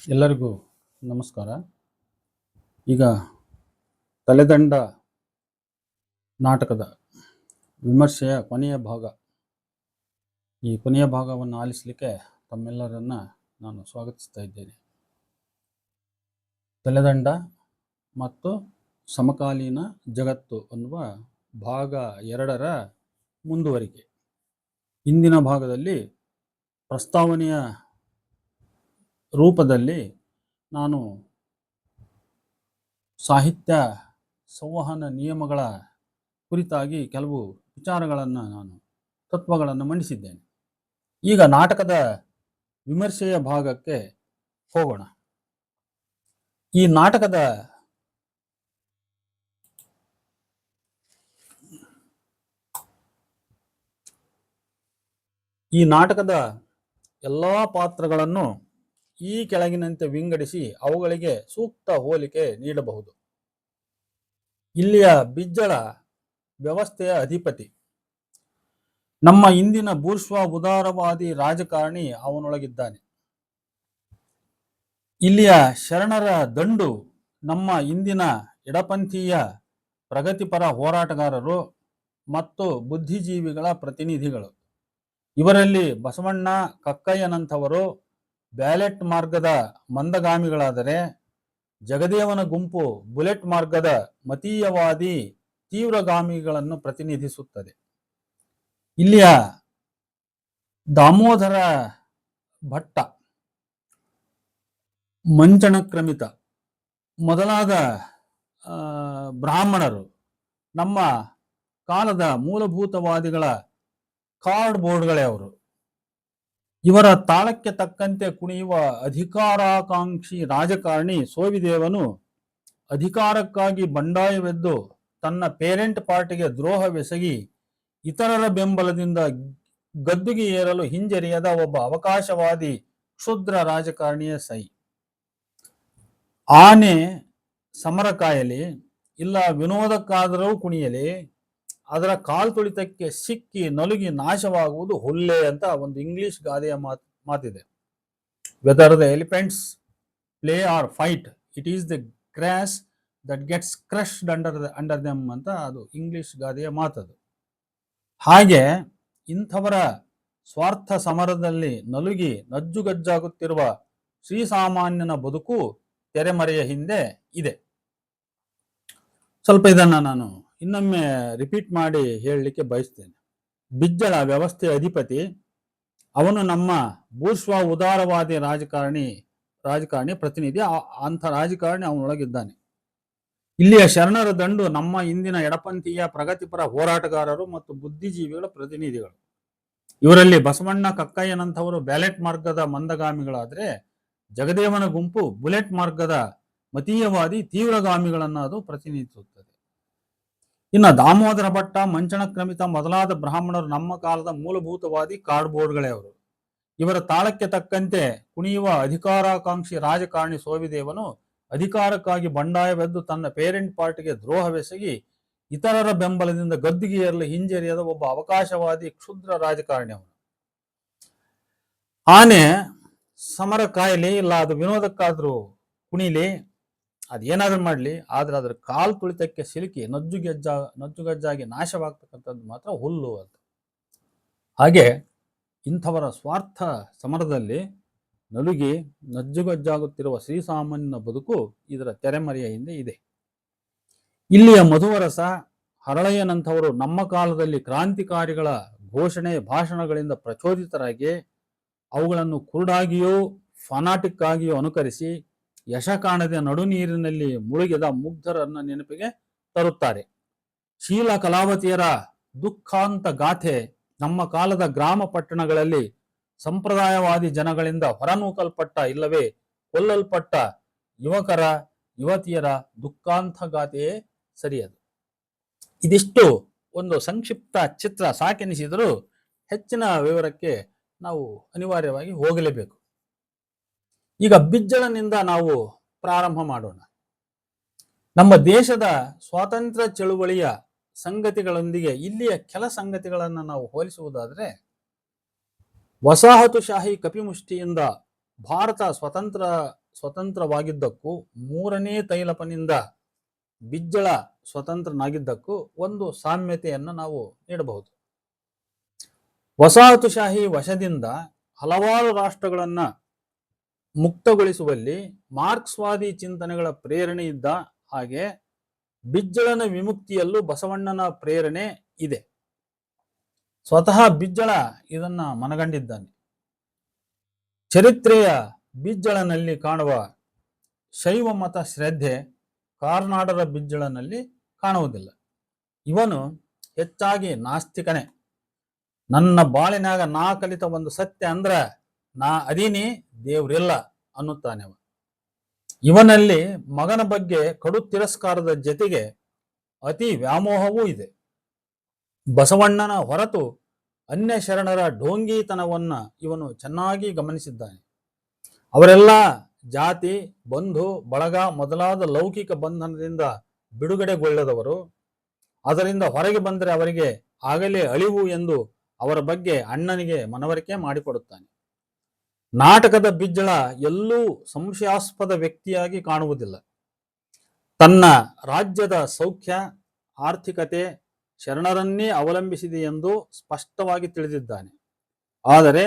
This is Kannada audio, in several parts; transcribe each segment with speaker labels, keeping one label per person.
Speaker 1: ಎಲ್ಲರಿಗೂ ನಮಸ್ಕಾರ. ಈಗ ತಲೆದಂಡ ನಾಟಕದ ವಿಮರ್ಶೆಯ ಕೊನೆಯ ಭಾಗ. ಈ ಕೊನೆಯ ಭಾಗವನ್ನು ಆಲಿಸಲಿಕ್ಕೆ ತಮ್ಮೆಲ್ಲರನ್ನ ನಾನು ಸ್ವಾಗತಿಸ್ತಾ ಇದ್ದೇನೆ. ತಲೆದಂಡ ಮತ್ತು ಸಮಕಾಲೀನ ಜಗತ್ತು ಅನ್ನುವ ಭಾಗ 2ರ ಮುಂದುವರಿಕೆ. ಇಂದಿನ ಭಾಗದಲ್ಲಿ ಪ್ರಸ್ತಾವನೆಯ ರೂಪದಲ್ಲಿ ನಾನು ಸಾಹಿತ್ಯ ಸಂವಹನ ನಿಯಮಗಳ ಕುರಿತಾಗಿ ಕೆಲವು ವಿಚಾರಗಳನ್ನು ತತ್ವಗಳನ್ನು ಮಂಡಿಸಿದ್ದೇನೆ. ಈಗ ನಾಟಕದ ವಿಮರ್ಶೆಯ ಭಾಗಕ್ಕೆ ಹೋಗೋಣ. ಈ ನಾಟಕದ ಎಲ್ಲ ಪಾತ್ರಗಳನ್ನು ಈ ಕೆಳಗಿನಂತೆ ವಿಂಗಡಿಸಿ ಅವುಗಳಿಗೆ ಸೂಕ್ತ ಹೋಲಿಕೆ ನೀಡಬಹುದು. ಇಲ್ಲಿಯ ಬಿಜ್ಜಳ ವ್ಯವಸ್ಥೆಯ ಅಧಿಪತಿ, ನಮ್ಮ ಇಂದಿನ ಬೂರ್ಶ್ವಾ ಉದಾರವಾದಿ ರಾಜಕಾರಣಿ ಅವನೊಳಗಿದ್ದಾನೆ. ಇಲ್ಲಿಯ ಶರಣರ ದಂಡು ನಮ್ಮ ಇಂದಿನ ಎಡಪಂಥೀಯ ಪ್ರಗತಿಪರ ಹೋರಾಟಗಾರರು ಮತ್ತು ಬುದ್ಧಿಜೀವಿಗಳ ಪ್ರತಿನಿಧಿಗಳು. ಇವರಲ್ಲಿ ಬಸವಣ್ಣ, ಕಕ್ಕಯ್ಯನಂಥವರು ಬ್ಯಾಲೆಟ್ ಮಾರ್ಗದ ಮಂದಗಾಮಿಗಳಾದರೆ, ಜಗದೇವನ ಗುಂಪು ಬುಲೆಟ್ ಮಾರ್ಗದ ಮತೀಯವಾದಿ ತೀವ್ರಗಾಮಿಗಳನ್ನು ಪ್ರತಿನಿಧಿಸುತ್ತದೆ. ಇಲ್ಲಿಯ ದಾಮೋದರ ಭಟ್ಟ, ಮಂಚನಕ್ರಮಿತ ಮೊದಲಾದ ಬ್ರಾಹ್ಮಣರು ನಮ್ಮ ಕಾಲದ ಮೂಲಭೂತವಾದಿಗಳ ಕಾರ್ಡ್ ಬೋರ್ಡ್ಗಳೇ ಅವರು. ಇವರ ತಾಳಕ್ಕೆ ತಕ್ಕಂತೆ ಕುಣಿಯುವ ಅಧಿಕಾರಾಕಾಂಕ್ಷಿ ರಾಜಕಾರಣಿ ಸೋವಿದೇವನು ಅಧಿಕಾರಕ್ಕಾಗಿ ಬಂಡಾಯವೆದ್ದು ತನ್ನ ಪೇರೆಂಟ್ ಪಾರ್ಟಿಗೆ ದ್ರೋಹವೆಸಗಿ ಇತರರ ಬೆಂಬಲದಿಂದ ಗದ್ದುಗೆ ಏರಲು ಹಿಂಜರಿಯದ ಒಬ್ಬ ಅವಕಾಶವಾದಿ ಕ್ಷುದ್ರ ರಾಜಕಾರಣಿಯ ಸೈ. ಆನೆ ಸಮರ ಕಾಯಲಿ, ಇಲ್ಲ ವಿನೋದಕ್ಕಾದರೂ ಕುಣಿಯಲಿ, ಅದರ ಕಾಲ್ತುಳಿತಕ್ಕೆ ಸಿಕ್ಕಿ ನಲುಗಿ ನಾಶವಾಗುವುದು ಹುಲ್ಲೆ ಅಂತ ಒಂದು ಇಂಗ್ಲಿಷ್ ಗಾದೆಯ ಮಾತಿದೆ. Whether the elephants play or fight, it is the grass that gets crushed under them ಅಂತ ಅದು ಇಂಗ್ಲಿಷ್ ಗಾದೆಯ ಮಾತದು. ಹಾಗೆ ಇಂಥವರ ಸ್ವಾರ್ಥ ಸಮರದಲ್ಲಿ ನಲುಗಿ ನಜ್ಜುಗಜ್ಜಾಗುತ್ತಿರುವ ಶ್ರೀಸಾಮಾನ್ಯನ ಬದುಕು ತೆರೆಮರೆಯ ಹಿಂದೆ ಇದೆ. ಸ್ವಲ್ಪ ಇದನ್ನ ನಾನು ಇನ್ನೊಮ್ಮೆ ರಿಪೀಟ್ ಮಾಡಿ ಹೇಳಲಿಕ್ಕೆ ಬಯಸ್ತೇನೆ. ಬಿಜ್ಜಳ ವ್ಯವಸ್ಥೆಯ ಅಧಿಪತಿ, ಅವನು ನಮ್ಮ ಬೂರ್ಶ್ವಾ ಉದಾರವಾದಿ ರಾಜಕಾರಣಿ ಪ್ರತಿನಿಧಿ. ಅಂಥ ರಾಜಕಾರಣಿ ಅವನೊಳಗಿದ್ದಾನೆ. ಇಲ್ಲಿಯ ಶರಣರ ದಂಡು ನಮ್ಮ ಇಂದಿನ ಎಡಪಂಥೀಯ ಪ್ರಗತಿಪರ ಹೋರಾಟಗಾರರು ಮತ್ತು ಬುದ್ಧಿಜೀವಿಗಳ ಪ್ರತಿನಿಧಿಗಳು. ಇವರಲ್ಲಿ ಬಸವಣ್ಣ, ಕಕ್ಕಯ್ಯನಂಥವರು ಬ್ಯಾಲೆಟ್ ಮಾರ್ಗದ ಮಂದಗಾಮಿಗಳಾದರೆ, ಜಗದೇವನ ಗುಂಪು ಬುಲೆಟ್ ಮಾರ್ಗದ ಮತೀಯವಾದಿ ತೀವ್ರಗಾಮಿಗಳನ್ನು ಅದು ಪ್ರತಿನಿಧಿಸುತ್ತದೆ. ಇನ್ನು ದಾಮೋದರ ಭಟ್ಟ, ಮಂಚನಕ್ರಮಿತ ಮೊದಲಾದ ಬ್ರಾಹ್ಮಣರು ನಮ್ಮ ಕಾಲದ ಮೂಲಭೂತವಾದಿ ಕಾರ್ಡ್ಬೋರ್ಡ್ಗಳೇ ಅವರು. ಇವರ ತಾಳಕ್ಕೆ ತಕ್ಕಂತೆ ಕುಣಿಯುವ ಅಧಿಕಾರಾಕಾಂಕ್ಷಿ ರಾಜಕಾರಣಿ ಸೋವಿದೇವನು ಅಧಿಕಾರಕ್ಕಾಗಿ ಬಂಡಾಯವೆದ್ದು ತನ್ನ ಪೇರೆಂಟ್ ಪಾರ್ಟಿಗೆ ದ್ರೋಹವೆಸಗಿ ಇತರರ ಬೆಂಬಲದಿಂದ ಗದ್ದುಗೆ ಏರಲು ಹಿಂಜರಿಯದ ಒಬ್ಬ ಅವಕಾಶವಾದಿ ಕ್ಷುದ್ರ ರಾಜಕಾರಣಿ ಅವನು. ಆನೆ ಸಮರ ಕಾಯಲಿ, ಇಲ್ಲ ಅದು ವಿನೋದಕ್ಕಾದ್ರೂ ಕುಣಿಲಿ, ಅದೇನಾದ್ರೂ ಮಾಡಲಿ, ಆದ್ರೆ ಅದರ ಕಾಲ್ ತುಳಿತಕ್ಕೆ ಸಿಲುಕಿ ನಜ್ಜುಗಜ್ಜಾಗಿ ನಾಶವಾಗ್ತಕ್ಕಂಥದ್ದು ಮಾತ್ರ ಹುಲ್ಲು ಅಂತ. ಹಾಗೆ ಇಂಥವರ ಸ್ವಾರ್ಥ ಸಮರದಲ್ಲಿ ನಲುಗಿ ನಜ್ಜುಗಜ್ಜಾಗುತ್ತಿರುವ ಶ್ರೀಸಾಮಾನ್ಯನ ಬದುಕು ಇದರ ತೆರೆಮರೆಯ ಹಿಂದೆ ಇದೆ. ಇಲ್ಲಿಯ ಮಧುವರಸ, ಹರಳಯ್ಯನಂಥವರು ನಮ್ಮ ಕಾಲದಲ್ಲಿ ಕ್ರಾಂತಿಕಾರಿಗಳ ಘೋಷಣೆ ಭಾಷಣಗಳಿಂದ ಪ್ರಚೋದಿತರಾಗಿ ಅವುಗಳನ್ನು ಕುರುಡಾಗಿಯೋ ಫನಾಟಿಕ್ ಆಗಿಯೋ ಅನುಕರಿಸಿ ಯಶ ಕಾಣದೆ ನಡುನೀರಿನಲ್ಲಿ ಮುಳುಗಿದ ಮುಗ್ಧರನ್ನ ನೆನಪಿಗೆ ತರುತ್ತಾರೆ. ಶೀಲ ಕಲಾವತಿಯರ ದುಃಖಾಂತ ಗಾಥೆ ನಮ್ಮ ಕಾಲದ ಗ್ರಾಮ ಪಟ್ಟಣಗಳಲ್ಲಿ ಸಂಪ್ರದಾಯವಾದಿ ಜನಗಳಿಂದ ಹೊರನೂಕಲ್ಪಟ್ಟ ಇಲ್ಲವೇ ಕೊಲ್ಲಲ್ಪಟ್ಟ ಯುವಕರ ಯುವತಿಯರ ದುಃಖಾಂತ ಗಾಥೆಯೇ ಸರಿಯದು. ಇದಿಷ್ಟು ಒಂದು ಸಂಕ್ಷಿಪ್ತ ಚಿತ್ರ ಸಾಕೆನಿಸಿದರೂ ಹೆಚ್ಚಿನ ವಿವರಕ್ಕೆ ನಾವು ಅನಿವಾರ್ಯವಾಗಿ ಹೋಗಲೇಬೇಕು. ಈಗ ಬಿಜ್ಜಳನಿಂದ ನಾವು ಪ್ರಾರಂಭ ಮಾಡೋಣ. ನಮ್ಮ ದೇಶದ ಸ್ವಾತಂತ್ರ್ಯ ಚಳುವಳಿಯ ಸಂಗತಿಗಳೊಂದಿಗೆ ಇಲ್ಲಿಯ ಕೆಲ ಸಂಗತಿಗಳನ್ನು ನಾವು ಹೋಲಿಸುವುದಾದರೆ, ವಸಾಹತುಶಾಹಿ ಕಪಿಮುಷ್ಟಿಯಿಂದ ಭಾರತ ಸ್ವತಂತ್ರವಾಗಿದ್ದಕ್ಕೂ ಮೂರನೇ ತೈಲಪನಿಂದ ಬಿಜ್ಜಳ ಸ್ವತಂತ್ರನಾಗಿದ್ದಕ್ಕೂ ಒಂದು ಸಾಮ್ಯತೆಯನ್ನು ನಾವು ನೀಡಬಹುದು. ವಸಾಹತುಶಾಹಿ ವಶದಿಂದ ಹಲವಾರು ರಾಷ್ಟ್ರಗಳನ್ನ ಮುಕ್ತಗೊಳಿಸುವಲ್ಲಿ ಮಾರ್ಕ್ಸ್ವಾದಿ ಚಿಂತನೆಗಳ ಪ್ರೇರಣೆ ಇದ್ದ ಹಾಗೆ ಬಿಜ್ಜಳನ ವಿಮುಕ್ತಿಯಲ್ಲೂ ಬಸವಣ್ಣನ ಪ್ರೇರಣೆ ಇದೆ. ಸ್ವತಃ ಬಿಜ್ಜಳ ಇದನ್ನ ಮನಗಂಡಿದ್ದಾನೆ. ಚರಿತ್ರೆಯ ಬಿಜ್ಜಳನಲ್ಲಿ ಕಾಣುವ ಶೈವ ಮತ ಶ್ರದ್ಧೆ ಕಾರ್ನಾಡರ ಬಿಜ್ಜಳನಲ್ಲಿ ಕಾಣುವುದಿಲ್ಲ. ಇವನು ಹೆಚ್ಚಾಗಿ ನಾಸ್ತಿಕನೇ. ನನ್ನ ಬಾಳಿನಾಗ ನಾ ಕಲಿತ ಒಂದು ಸತ್ಯ ಅಂದ್ರ ನಾ ಅದೀನಿ, ದೇವ್ರಿಲ್ಲ ಅನ್ನುತ್ತಾನೆವ. ಇವನಲ್ಲಿ ಮಗನ ಬಗ್ಗೆ ಕಡು ತಿರಸ್ಕಾರದ ಜೊತೆಗೆ ಅತಿ ವ್ಯಾಮೋಹವೂ ಇದೆ. ಬಸವಣ್ಣನ ಹೊರತು ಅನ್ಯ ಶರಣರ ಢೋಂಗಿತನವನ್ನ ಇವನು ಚೆನ್ನಾಗಿ ಗಮನಿಸಿದ್ದಾನೆ. ಅವರೆಲ್ಲ ಜಾತಿ, ಬಂಧು, ಬಳಗ ಮೊದಲಾದ ಲೌಕಿಕ ಬಂಧನದಿಂದ ಬಿಡುಗಡೆಗೊಳ್ಳದವರು. ಅದರಿಂದ ಹೊರಗೆ ಬಂದರೆ ಅವರಿಗೆ ಆಗಲೇ ಅಳಿವು ಎಂದು ಅವರ ಬಗ್ಗೆ ಅಣ್ಣನಿಗೆ ಮನವರಿಕೆ ಮಾಡಿಕೊಡುತ್ತಾನೆ. ನಾಟಕದ ಬಿಜ್ಜಳ ಎಲ್ಲೂ ಸಂಶಯಾಸ್ಪದ ವ್ಯಕ್ತಿಯಾಗಿ ಕಾಣುವುದಿಲ್ಲ. ತನ್ನ ರಾಜ್ಯದ ಸೌಖ್ಯ, ಆರ್ಥಿಕತೆ ಶರಣರನ್ನೇ ಅವಲಂಬಿಸಿದೆ ಎಂದು ಸ್ಪಷ್ಟವಾಗಿ ತಿಳಿದಿದ್ದಾನೆ. ಆದರೆ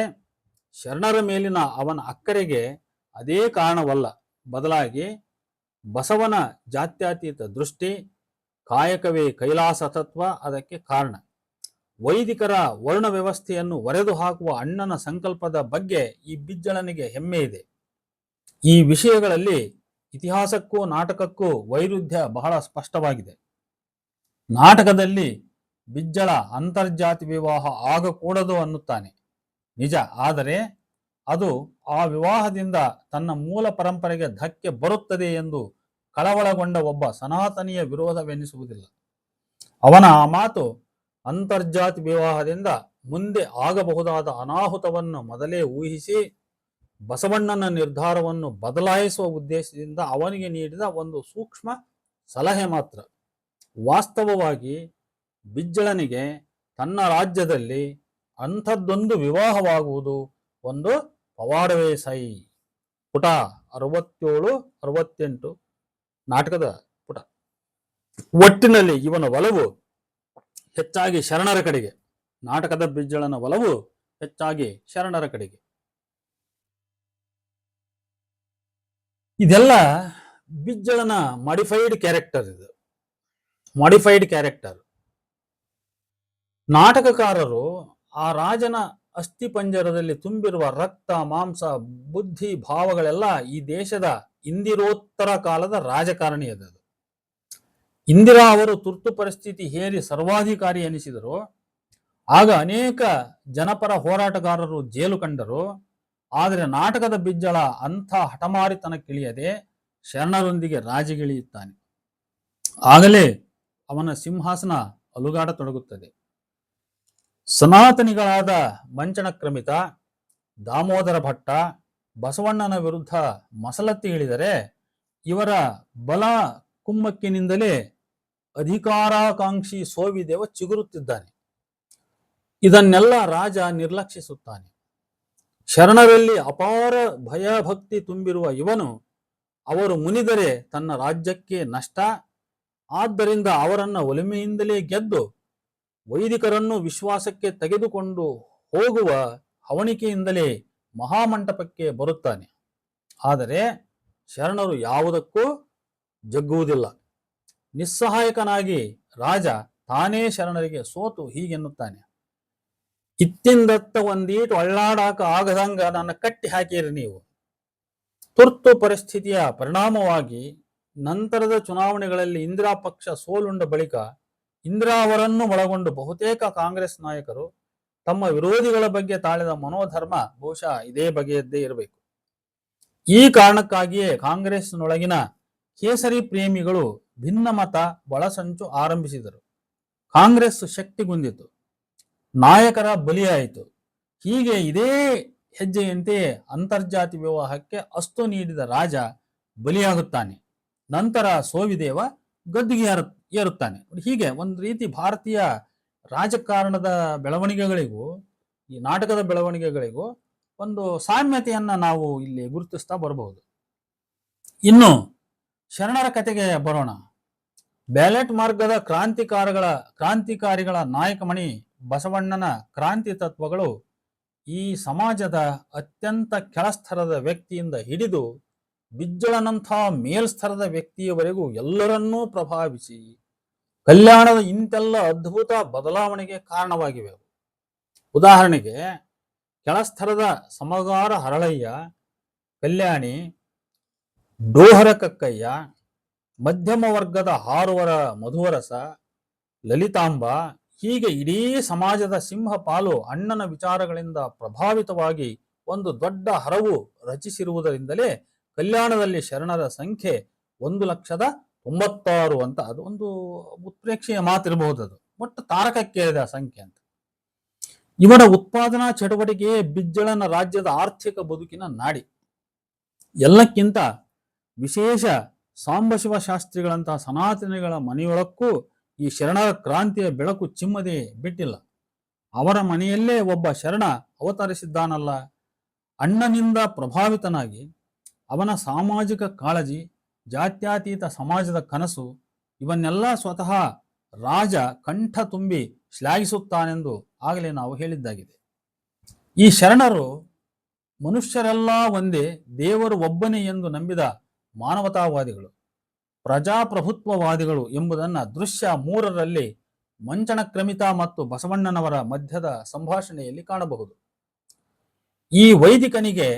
Speaker 1: ಶರಣರ ಮೇಲಿನ ಅವನ ಅಕ್ಕರೆಗೆ ಅದೇ ಕಾರಣವಲ್ಲ. ಬದಲಾಗಿ ಬಸವನ ಜಾತ್ಯತೀತ ದೃಷ್ಟಿ, ಕಾಯಕವೇ ಕೈಲಾಸ ತತ್ವ ಅದಕ್ಕೆ ಕಾರಣ. ವೈದಿಕರ ವರ್ಣ ವ್ಯವಸ್ಥೆಯನ್ನು ಒರೆದು ಹಾಕುವ ಅಣ್ಣನ ಸಂಕಲ್ಪದ ಬಗ್ಗೆ ಈ ಬಿಜ್ಜಳನಿಗೆ ಹೆಮ್ಮೆ ಇದೆ. ಈ ವಿಷಯಗಳಲ್ಲಿ ಇತಿಹಾಸಕ್ಕೂ ನಾಟಕಕ್ಕೂ ವೈರುಧ್ಯ ಬಹಳ ಸ್ಪಷ್ಟವಾಗಿದೆ. ನಾಟಕದಲ್ಲಿ ಬಿಜ್ಜಳ ಅಂತರ್ಜಾತಿ ವಿವಾಹ ಆಗಕೂಡದು ಅನ್ನುತ್ತಾನೆ, ನಿಜ. ಆದರೆ ಅದು ಆ ವಿವಾಹದಿಂದ ತನ್ನ ಮೂಲ ಪರಂಪರೆಗೆ ಧಕ್ಕೆ ಬರುತ್ತದೆ ಎಂದು ಕಳವಳಗೊಂಡ ಒಬ್ಬ ಸನಾತನಿಯ ವಿರೋಧವೆನಿಸುವುದಿಲ್ಲ. ಅವನ ಆ ಮಾತು ಅಂತರ್ಜಾತಿ ವಿವಾಹದಿಂದ ಮುಂದೆ ಆಗಬಹುದಾದ ಅನಾಹುತವನ್ನು ಮೊದಲೇ ಊಹಿಸಿ ಬಸವಣ್ಣನ ನಿರ್ಧಾರವನ್ನು ಬದಲಾಯಿಸುವ ಉದ್ದೇಶದಿಂದ ಅವನಿಗೆ ನೀಡಿದ ಒಂದು ಸೂಕ್ಷ್ಮ ಸಲಹೆ ಮಾತ್ರ. ವಾಸ್ತವವಾಗಿ ಬಿಜ್ಜಳನಿಗೆ ತನ್ನ ರಾಜ್ಯದಲ್ಲಿ ಅಂಥದ್ದೊಂದು ವಿವಾಹವಾಗುವುದು ಒಂದು ಪವಾಡವೇ ಸೈ. ಪುಟ 67-68 ನಾಟಕದ ಪುಟ. ಒಟ್ಟಿನಲ್ಲಿ ಇವನ ಒಲವು ಹೆಚ್ಚಾಗಿ ಶರಣರ ಕಡೆಗೆ. ನಾಟಕದ ಬಿಜ್ಜಳನ ಒಲವು ಹೆಚ್ಚಾಗಿ ಶರಣರ ಕಡೆಗೆ. ಇದೆಲ್ಲ ಬಿಜ್ಜಳನ ಮಾಡಿಫೈಡ್ ಕ್ಯಾರೆಕ್ಟರ್. ಇದು ಮಾಡಿಫೈಡ್ ಕ್ಯಾರೆಕ್ಟರ್. ನಾಟಕಕಾರರು ಆ ರಾಜನ ಅಸ್ಥಿ ಪಂಜರದಲ್ಲಿ ತುಂಬಿರುವ ರಕ್ತ, ಮಾಂಸ, ಬುದ್ಧಿ, ಭಾವಗಳೆಲ್ಲ ಈ ದೇಶದ ಇಂದಿರೋತ್ತರ ಕಾಲದ ರಾಜಕಾರಣಿ ಅದು. ಇಂದಿರಾ ಅವರು ತುರ್ತು ಪರಿಸ್ಥಿತಿ ಹೇರಿ ಸರ್ವಾಧಿಕಾರಿ ಎನಿಸಿದರು. ಆಗ ಅನೇಕ ಜನಪರ ಹೋರಾಟಗಾರರು ಜೈಲು ಕಂಡರು. ಆದರೆ ನಾಟಕದ ಬಿಜ್ಜಳ ಅಂಥ ಹಠಮಾರಿತನಕ್ಕಿಳಿಯದೆ ಶರಣರೊಂದಿಗೆ ರಾಜಿಗಿಳಿಯುತ್ತಾನೆ. ಆಗಲೇ ಅವನ ಸಿಂಹಾಸನ ಅಲುಗಾಡತೊಡಗುತ್ತದೆ. ಸನಾತನಿಗಳಾದ ಮಂಚನಕ್ರಮಿತ, ದಾಮೋದರ ಭಟ್ಟ ಬಸವಣ್ಣನ ವಿರುದ್ಧ ಮಸಲತ್ತಿ ಇಳಿದರೆ ಇವರ ಬಲ ಕುಮ್ಮಕ್ಕಿನಿಂದಲೇ ಅಧಿಕಾರಾಕಾಂಕ್ಷಿ ಸೋವಿದೇವ ಚಿಗುರುತ್ತಿದ್ದಾನೆ. ಇದನ್ನೆಲ್ಲ ರಾಜ ನಿರ್ಲಕ್ಷಿಸುತ್ತಾನೆ. ಶರಣರಲ್ಲಿ ಅಪಾರ ಭಯಭಕ್ತಿ ತುಂಬಿರುವ ಇವನು ಅವರು ಮುನಿದರೆ ತನ್ನ ರಾಜ್ಯಕ್ಕೆ ನಷ್ಟ, ಆದ್ದರಿಂದ ಅವರನ್ನ ಒಲಿಮೆಯಿಂದಲೇ ಗೆದ್ದು ವೈದಿಕರನ್ನು ವಿಶ್ವಾಸಕ್ಕೆ ತೆಗೆದುಕೊಂಡು ಹೋಗುವ ಹವಣಿಕೆಯಿಂದಲೇ ಮಹಾಮಂಟಪಕ್ಕೆ ಬರುತ್ತಾನೆ. ಆದರೆ ಶರಣರು ಯಾವುದಕ್ಕೂ ಜಗ್ಗುವುದಿಲ್ಲ. ನಿಸ್ಸಹಾಯಕನಾಗಿ ರಾಜ ತಾನೇ ಶರಣರಿಗೆ ಸೋತು ಹೀಗೆನ್ನುತ್ತಾನೆ, ಇತ್ತಿಂದತ್ತ ಒಂದೀಟು ಒಳ್ಳಾಡಾಕ ಆಗದಂಗ ನನ್ನ ಕಟ್ಟಿ ಹಾಕಿರಿ ನೀವು. ತುರ್ತು ಪರಿಸ್ಥಿತಿಯ ಪರಿಣಾಮವಾಗಿ ನಂತರದ ಚುನಾವಣೆಗಳಲ್ಲಿ ಇಂದಿರಾ ಪಕ್ಷ ಸೋಲುಂಡ ಬಳಿಕ ಇಂದಿರಾ ಅವರನ್ನು ಒಳಗೊಂಡು ಬಹುತೇಕ ಕಾಂಗ್ರೆಸ್ ನಾಯಕರು ತಮ್ಮ ವಿರೋಧಿಗಳ ಬಗ್ಗೆ ತಾಳಿದ ಮನೋಧರ್ಮ ಬಹುಶಃ ಇದೇ ಬಗೆಯದ್ದೇ ಇರಬೇಕು. ಈ ಕಾರಣಕ್ಕಾಗಿಯೇ ಕಾಂಗ್ರೆಸ್ನೊಳಗಿನ ಕೇಸರಿ ಪ್ರೇಮಿಗಳು ಭಿನ್ನಮತ ಒಳಸಂಚು ಆರಂಭಿಸಿದರು. ಕಾಂಗ್ರೆಸ್ ಶಕ್ತಿಗುಂದಿತು, ನಾಯಕರ ಬಲಿಯಾಯಿತು. ಹೀಗೆ ಇದೇ ಹೆಜ್ಜೆಯಂತೆಯೇ ಅಂತರ್ಜಾತಿ ವಿವಾಹಕ್ಕೆ ಅಸ್ತು ನೀಡಿದ ರಾಜ ಬಲಿಯಾಗುತ್ತಾನೆ. ನಂತರ ಸೋವಿದೇವ ಗದ್ದುಗೆ ಏರುತ್ತಾನೆ. ಹೀಗೆ ಒಂದು ರೀತಿ ಭಾರತೀಯ ರಾಜಕಾರಣದ ಬೆಳವಣಿಗೆಗಳಿಗೂ ಈ ನಾಟಕದ ಬೆಳವಣಿಗೆಗಳಿಗೂ ಒಂದು ಸಾಮ್ಯತೆಯನ್ನ ನಾವು ಇಲ್ಲಿ ಗುರುತಿಸ್ತಾ ಬರಬಹುದು. ಇನ್ನು ಶರಣರ ಕತೆಗೆ ಬರೋಣ. ಬ್ಯಾಲೆಟ್ ಮಾರ್ಗದ ಕ್ರಾಂತಿಕಾರಿಗಳ ನಾಯಕಮಣಿ ಬಸವಣ್ಣನ ಕ್ರಾಂತಿ ತತ್ವಗಳು ಈ ಸಮಾಜದ ಅತ್ಯಂತ ಕೆಳಸ್ತರದ ವ್ಯಕ್ತಿಯಿಂದ ಹಿಡಿದು ಬಿಜ್ಜಳನಂಥ ಮೇಲ್ಸ್ತರದ ವ್ಯಕ್ತಿಯವರೆಗೂ ಎಲ್ಲರನ್ನೂ ಪ್ರಭಾವಿಸಿ ಕಲ್ಯಾಣದ ಇಂತೆಲ್ಲ ಅದ್ಭುತ ಬದಲಾವಣೆಗೆ ಕಾರಣವಾಗಿವೆ. ಉದಾಹರಣೆಗೆ, ಕೆಳಸ್ತರದ ಸಮಗಾರ ಹರಳಯ್ಯ, ಕಲ್ಯಾಣಿ, ಡೋಹರ ಕಕ್ಕಯ್ಯ, ಮಧ್ಯಮ ವರ್ಗದ ಹಾರುವರ ಮಧುವರಸ, ಲಲಿತಾಂಬ, ಹೀಗೆ ಇಡೀ ಸಮಾಜದ ಸಿಂಹ ಪಾಲು ಅಣ್ಣನ ವಿಚಾರಗಳಿಂದ ಪ್ರಭಾವಿತವಾಗಿ ಒಂದು ದೊಡ್ಡ ಹರವು ರಚಿಸಿರುವುದರಿಂದಲೇ ಕಲ್ಯಾಣದಲ್ಲಿ ಶರಣರ ಸಂಖ್ಯೆ 1,96,000 ಅಂತ. ಅದು ಒಂದು ಉತ್ಪ್ರೇಕ್ಷೆಯ ಮಾತಿರಬಹುದು. ಅದು ಒಟ್ಟು ತಾರಕಕ್ಕೇರಿದ ಸಂಖ್ಯೆ ಅಂತ. ಇವರ ಉತ್ಪಾದನಾ ಚಟುವಟಿಕೆ ಬಿಜ್ಜಳನ ರಾಜ್ಯದ ಆರ್ಥಿಕ ಬದುಕಿನ ನಾಡಿ. ಎಲ್ಲಕ್ಕಿಂತ ವಿಶೇಷ ಸಾಂಬಶಿವ ಶಾಸ್ತ್ರಿಗಳಂತಹ ಸನಾತನಿಗಳ ಮನೆಯೊಳಕ್ಕೂ ಈ ಶರಣರ ಕ್ರಾಂತಿಯ ಬೆಳಕು ಚಿಮ್ಮದೆ ಬಿಟ್ಟಿಲ್ಲ. ಅವರ ಮನೆಯಲ್ಲೇ ಒಬ್ಬ ಶರಣ ಅವತರಿಸಿದ್ದಾನಲ್ಲ. ಅಣ್ಣನಿಂದ ಪ್ರಭಾವಿತನಾಗಿ ಅವನ ಸಾಮಾಜಿಕ ಕಾಳಜಿ, ಜಾತ್ಯತೀತ ಸಮಾಜದ ಕನಸು ಇವನ್ನೆಲ್ಲ ಸ್ವತಃ ರಾಜ ಕಂಠ ತುಂಬಿ ಶ್ಲಾಘಿಸುತ್ತಾನೆಂದು ಆಗಲೇ ನಾವು ಹೇಳಿದ್ದಾಗಿದೆ. ಈ ಶರಣರು ಮನುಷ್ಯರೆಲ್ಲ ಒಂದೇ, ದೇವರು ಒಬ್ಬನೇ ಎಂದು ನಂಬಿದ ಮಾನವತಾವಾದಿಗಳು, ಪ್ರಜಾಪ್ರಭುತ್ವವಾದಿಗಳು ಎಂಬುದನ್ನು ದೃಶ್ಯ 3ರಲ್ಲಿ ಮಂಚನ ಕ್ರಮಿತ ಮತ್ತು ಬಸವಣ್ಣನವರ ಮಧ್ಯದ ಸಂಭಾಷಣೆಯಲ್ಲಿ ಕಾಣಬಹುದು. ಈ ವೈದಿಕನಿಗೆ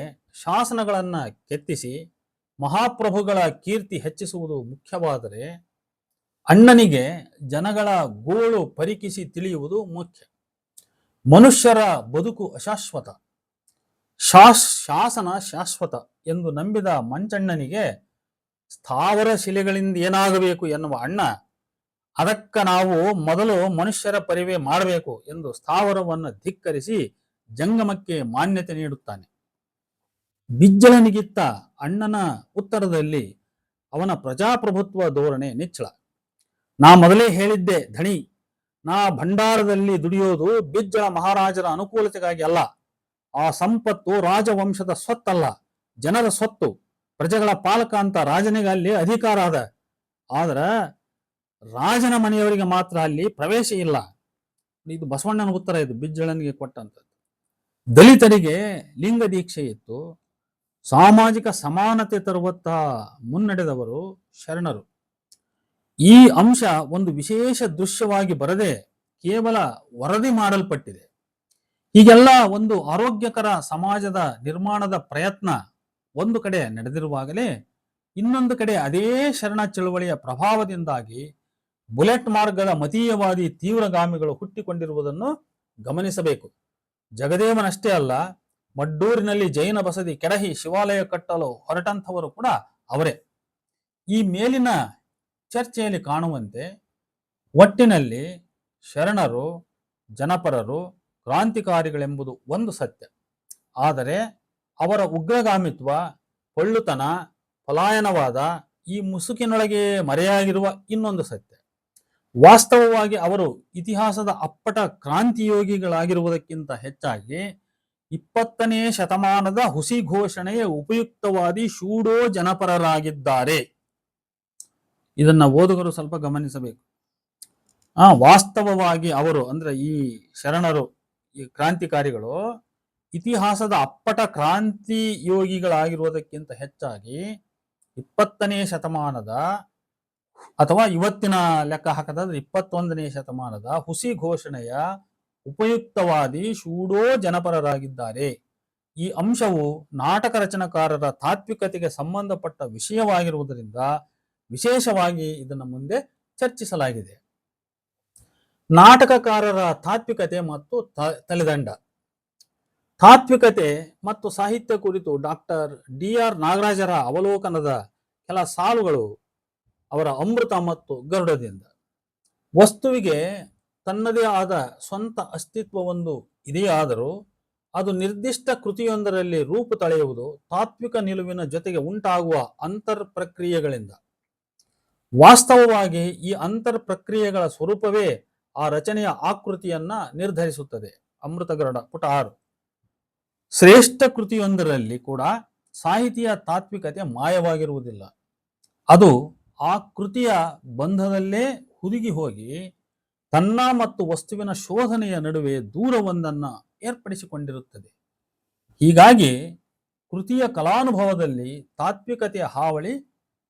Speaker 1: ಶಾಸನಗಳನ್ನು ಕೆತ್ತಿಸಿ ಮಹಾಪ್ರಭುಗಳ ಕೀರ್ತಿ ಹೆಚ್ಚಿಸುವುದು ಮುಖ್ಯವಾದರೆ, ಅಣ್ಣನಿಗೆ ಜನಗಳ ಗೋಳು ಪರಿಕಿಸಿ ತಿಳಿಯುವುದು ಮುಖ್ಯ. ಮನುಷ್ಯರ ಬದುಕು ಅಶಾಶ್ವತ, ಶಾಸನ ಶಾಶ್ವತ ಎಂದು ನಂಬಿದ ಮಂಚಣ್ಣನಿಗೆ ಸ್ಥಾವರ ಶಿಲೆಗಳಿಂದ ಏನಾಗಬೇಕು ಎನ್ನುವ ಅಣ್ಣ, ಅದಕ್ಕ ನಾವು ಮೊದಲು ಮನುಷ್ಯರ ಪರಿವೇ ಮಾಡಬೇಕು ಎಂದು ಸ್ಥಾವರವನ್ನು ಧಿಕ್ಕರಿಸಿ ಜಂಗಮಕ್ಕೆ ಮಾನ್ಯತೆ ನೀಡುತ್ತಾನೆ. ಬಿಜ್ಜಳನಿಗಿತ್ತ ಅಣ್ಣನ ಉತ್ತರದಲ್ಲಿ ಅವನ ಪ್ರಜಾಪ್ರಭುತ್ವ ಧೋರಣೆ ನಿಚ್ಚಳ. ನಾ ಮೊದಲೇ ಹೇಳಿದ್ದೆ ಧಣಿ, ನಾ ಭಂಡಾರದಲ್ಲಿ ದುಡಿಯೋದು ಬಿಜ್ಜಳ ಮಹಾರಾಜರ ಅನುಕೂಲತೆಗಾಗಿ ಅಲ್ಲ. ಆ ಸಂಪತ್ತು ರಾಜವಂಶದ ಸ್ವತ್ತಲ್ಲ, ಜನರ ಸ್ವತ್ತು. ಪ್ರಜೆಗಳ ಪಾಲಕ ಅಂತ ರಾಜನಿಗೆ ಅಲ್ಲಿ ಅಧಿಕಾರ ಅದ, ಆದ್ರೆ ರಾಜನ ಮನೆಯವರಿಗೆ ಮಾತ್ರ ಅಲ್ಲಿ ಪ್ರವೇಶ ಇಲ್ಲ. ಇದು ಬಸವಣ್ಣನ ಉತ್ತರ, ಇದು ಬಿಜ್ಜಳನಿಗೆ ಕೊಟ್ಟಂಥದ್ದು. ದಲಿತರಿಗೆ ಲಿಂಗ ದೀಕ್ಷೆ ಇತ್ತು. ಸಾಮಾಜಿಕ ಸಮಾನತೆ ತರುವತ್ತ ಮುನ್ನಡೆದವರು ಶರಣರು. ಈ ಅಂಶ ಒಂದು ವಿಶೇಷ ದೃಶ್ಯವಾಗಿ ಬರದೆ ಕೇವಲ ವರದಿ ಮಾಡಲ್ಪಟ್ಟಿದೆ. ಹೀಗೆಲ್ಲ ಒಂದು ಆರೋಗ್ಯಕರ ಸಮಾಜದ ನಿರ್ಮಾಣದ ಪ್ರಯತ್ನ ಒಂದು ಕಡೆ ನಡೆದಿರುವಾಗಲೇ, ಇನ್ನೊಂದು ಕಡೆ ಅದೇ ಶರಣ ಚಳುವಳಿಯ ಪ್ರಭಾವದಿಂದಾಗಿ ಬುಲೆಟ್ ಮಾರ್ಗದ ಮತೀಯವಾದಿ ತೀವ್ರಗಾಮಿಗಳು ಹುಟ್ಟಿಕೊಂಡಿರುವುದನ್ನು ಗಮನಿಸಬೇಕು. ಜಗದೇವನಷ್ಟೇ ಅಲ್ಲ, ಮಡ್ಡೂರಿನಲ್ಲಿ ಜೈನ ಬಸದಿ ಕೆಡಹಿ ಶಿವಾಲಯ ಕಟ್ಟಲು ಹೊರಟಂಥವರು ಕೂಡ ಅವರೇ. ಈ ಮೇಲಿನ ಚರ್ಚೆಯಲ್ಲಿ ಕಾಣುವಂತೆ ಒಟ್ಟಿನಲ್ಲಿ ಶರಣರು ಜನಪರರು, ಕ್ರಾಂತಿಕಾರಿಗಳೆಂಬುದು ಒಂದು ಸತ್ಯ. ಆದರೆ ಅವರ ಉಗ್ರಗಾಮಿತ್ವ, ಪೊಳ್ಳುತನ, ಪಲಾಯನವಾದ ಈ ಮುಸುಕಿನೊಳಗೆ ಮರೆಯಾಗಿರುವ ಇನ್ನೊಂದು ಸತ್ಯ. ವಾಸ್ತವವಾಗಿ ಅವರು ಇತಿಹಾಸದ ಅಪ್ಪಟ ಕ್ರಾಂತಿಯೋಗಿಗಳಾಗಿರುವುದಕ್ಕಿಂತ ಹೆಚ್ಚಾಗಿ 20ನೇ ಶತಮಾನದ ಹುಸಿ ಘೋಷಣೆಯ ಉಪಯುಕ್ತವಾದಿ ಶೂಡೋ ಜನಪರರಾಗಿದ್ದಾರೆ. ಇದನ್ನ ಓದುಗರು ಸ್ವಲ್ಪ ಗಮನಿಸಬೇಕು. ವಾಸ್ತವವಾಗಿ ಅವರು ಅಂದ್ರೆ ಈ ಶರಣರು, ಈ ಕ್ರಾಂತಿಕಾರಿಗಳು ಇತಿಹಾಸದ ಅಪ್ಪಟ ಕ್ರಾಂತಿಯೋಗಿಗಳಾಗಿರುವುದಕ್ಕಿಂತ ಹೆಚ್ಚಾಗಿ 20ನೇ ಶತಮಾನದ ಅಥವಾ ಇವತ್ತಿನ ಲೆಕ್ಕ ಹಾಕದಾದ್ರೆ 21ನೇ ಶತಮಾನದ ಹುಸಿ ಘೋಷಣೆಯ ಉಪಯುಕ್ತವಾದಿ ಶೂಡೋ ಜನಪರರಾಗಿದ್ದಾರೆ. ಈ ಅಂಶವು ನಾಟಕ ರಚನಾಕಾರರ ತಾತ್ವಿಕತೆಗೆ ಸಂಬಂಧಪಟ್ಟ ವಿಷಯವಾಗಿರುವುದರಿಂದ ವಿಶೇಷವಾಗಿ ಇದನ್ನು ಮುಂದೆ ಚರ್ಚಿಸಲಾಗಿದೆ. ನಾಟಕಕಾರರ ತಾತ್ವಿಕತೆ ಮತ್ತು ತಲೆದಂಡ. ತಾತ್ವಿಕತೆ ಮತ್ತು ಸಾಹಿತ್ಯ ಕುರಿತು ಡಾಕ್ಟರ್ ಡಿ.ಆರ್. ನಾಗರಾಜರ ಅವಲೋಕನದ ಕೆಲ ಸಾಲುಗಳು ಅವರ ಅಮೃತ ಮತ್ತು ಗರುಡದಿಂದ. ವಸ್ತುವಿಗೆ ತನ್ನದೇ ಆದ ಸ್ವಂತ ಅಸ್ತಿತ್ವವೊಂದು ಇದೆಯಾದರೂ ಅದು ನಿರ್ದಿಷ್ಟ ಕೃತಿಯೊಂದರಲ್ಲಿ ರೂಪು ತಳೆಯುವುದು ತಾತ್ವಿಕ ನಿಲುವಿನ ಜೊತೆಗೆ ಉಂಟಾಗುವ ಅಂತರ್ ಪ್ರಕ್ರಿಯೆಗಳಿಂದ. ವಾಸ್ತವವಾಗಿ ಈ ಅಂತರ್ ಪ್ರಕ್ರಿಯೆಗಳ ಸ್ವರೂಪವೇ ಆ ರಚನೆಯ ಆಕೃತಿಯನ್ನ ನಿರ್ಧರಿಸುತ್ತದೆ. ಅಮೃತ ಗರುಡ ಪುಟ 6. ಶ್ರೇಷ್ಠ ಕೃತಿಯೊಂದರಲ್ಲಿ ಕೂಡ ಸಾಹಿತಿಯ ತಾತ್ವಿಕತೆ ಮಾಯವಾಗಿರುವುದಿಲ್ಲ. ಅದು ಆ ಕೃತಿಯ ಬಂಧದಲ್ಲೇ ಹುದುಗಿ ಹೋಗಿ ತನ್ನ ಮತ್ತು ವಸ್ತುವಿನ ಶೋಧನೆಯ ನಡುವೆ ದೂರವೊಂದನ್ನು ಏರ್ಪಡಿಸಿಕೊಂಡಿರುತ್ತದೆ. ಹೀಗಾಗಿ ಕೃತಿಯ ಕಲಾನುಭವದಲ್ಲಿ ತಾತ್ವಿಕತೆಯ ಹಾವಳಿ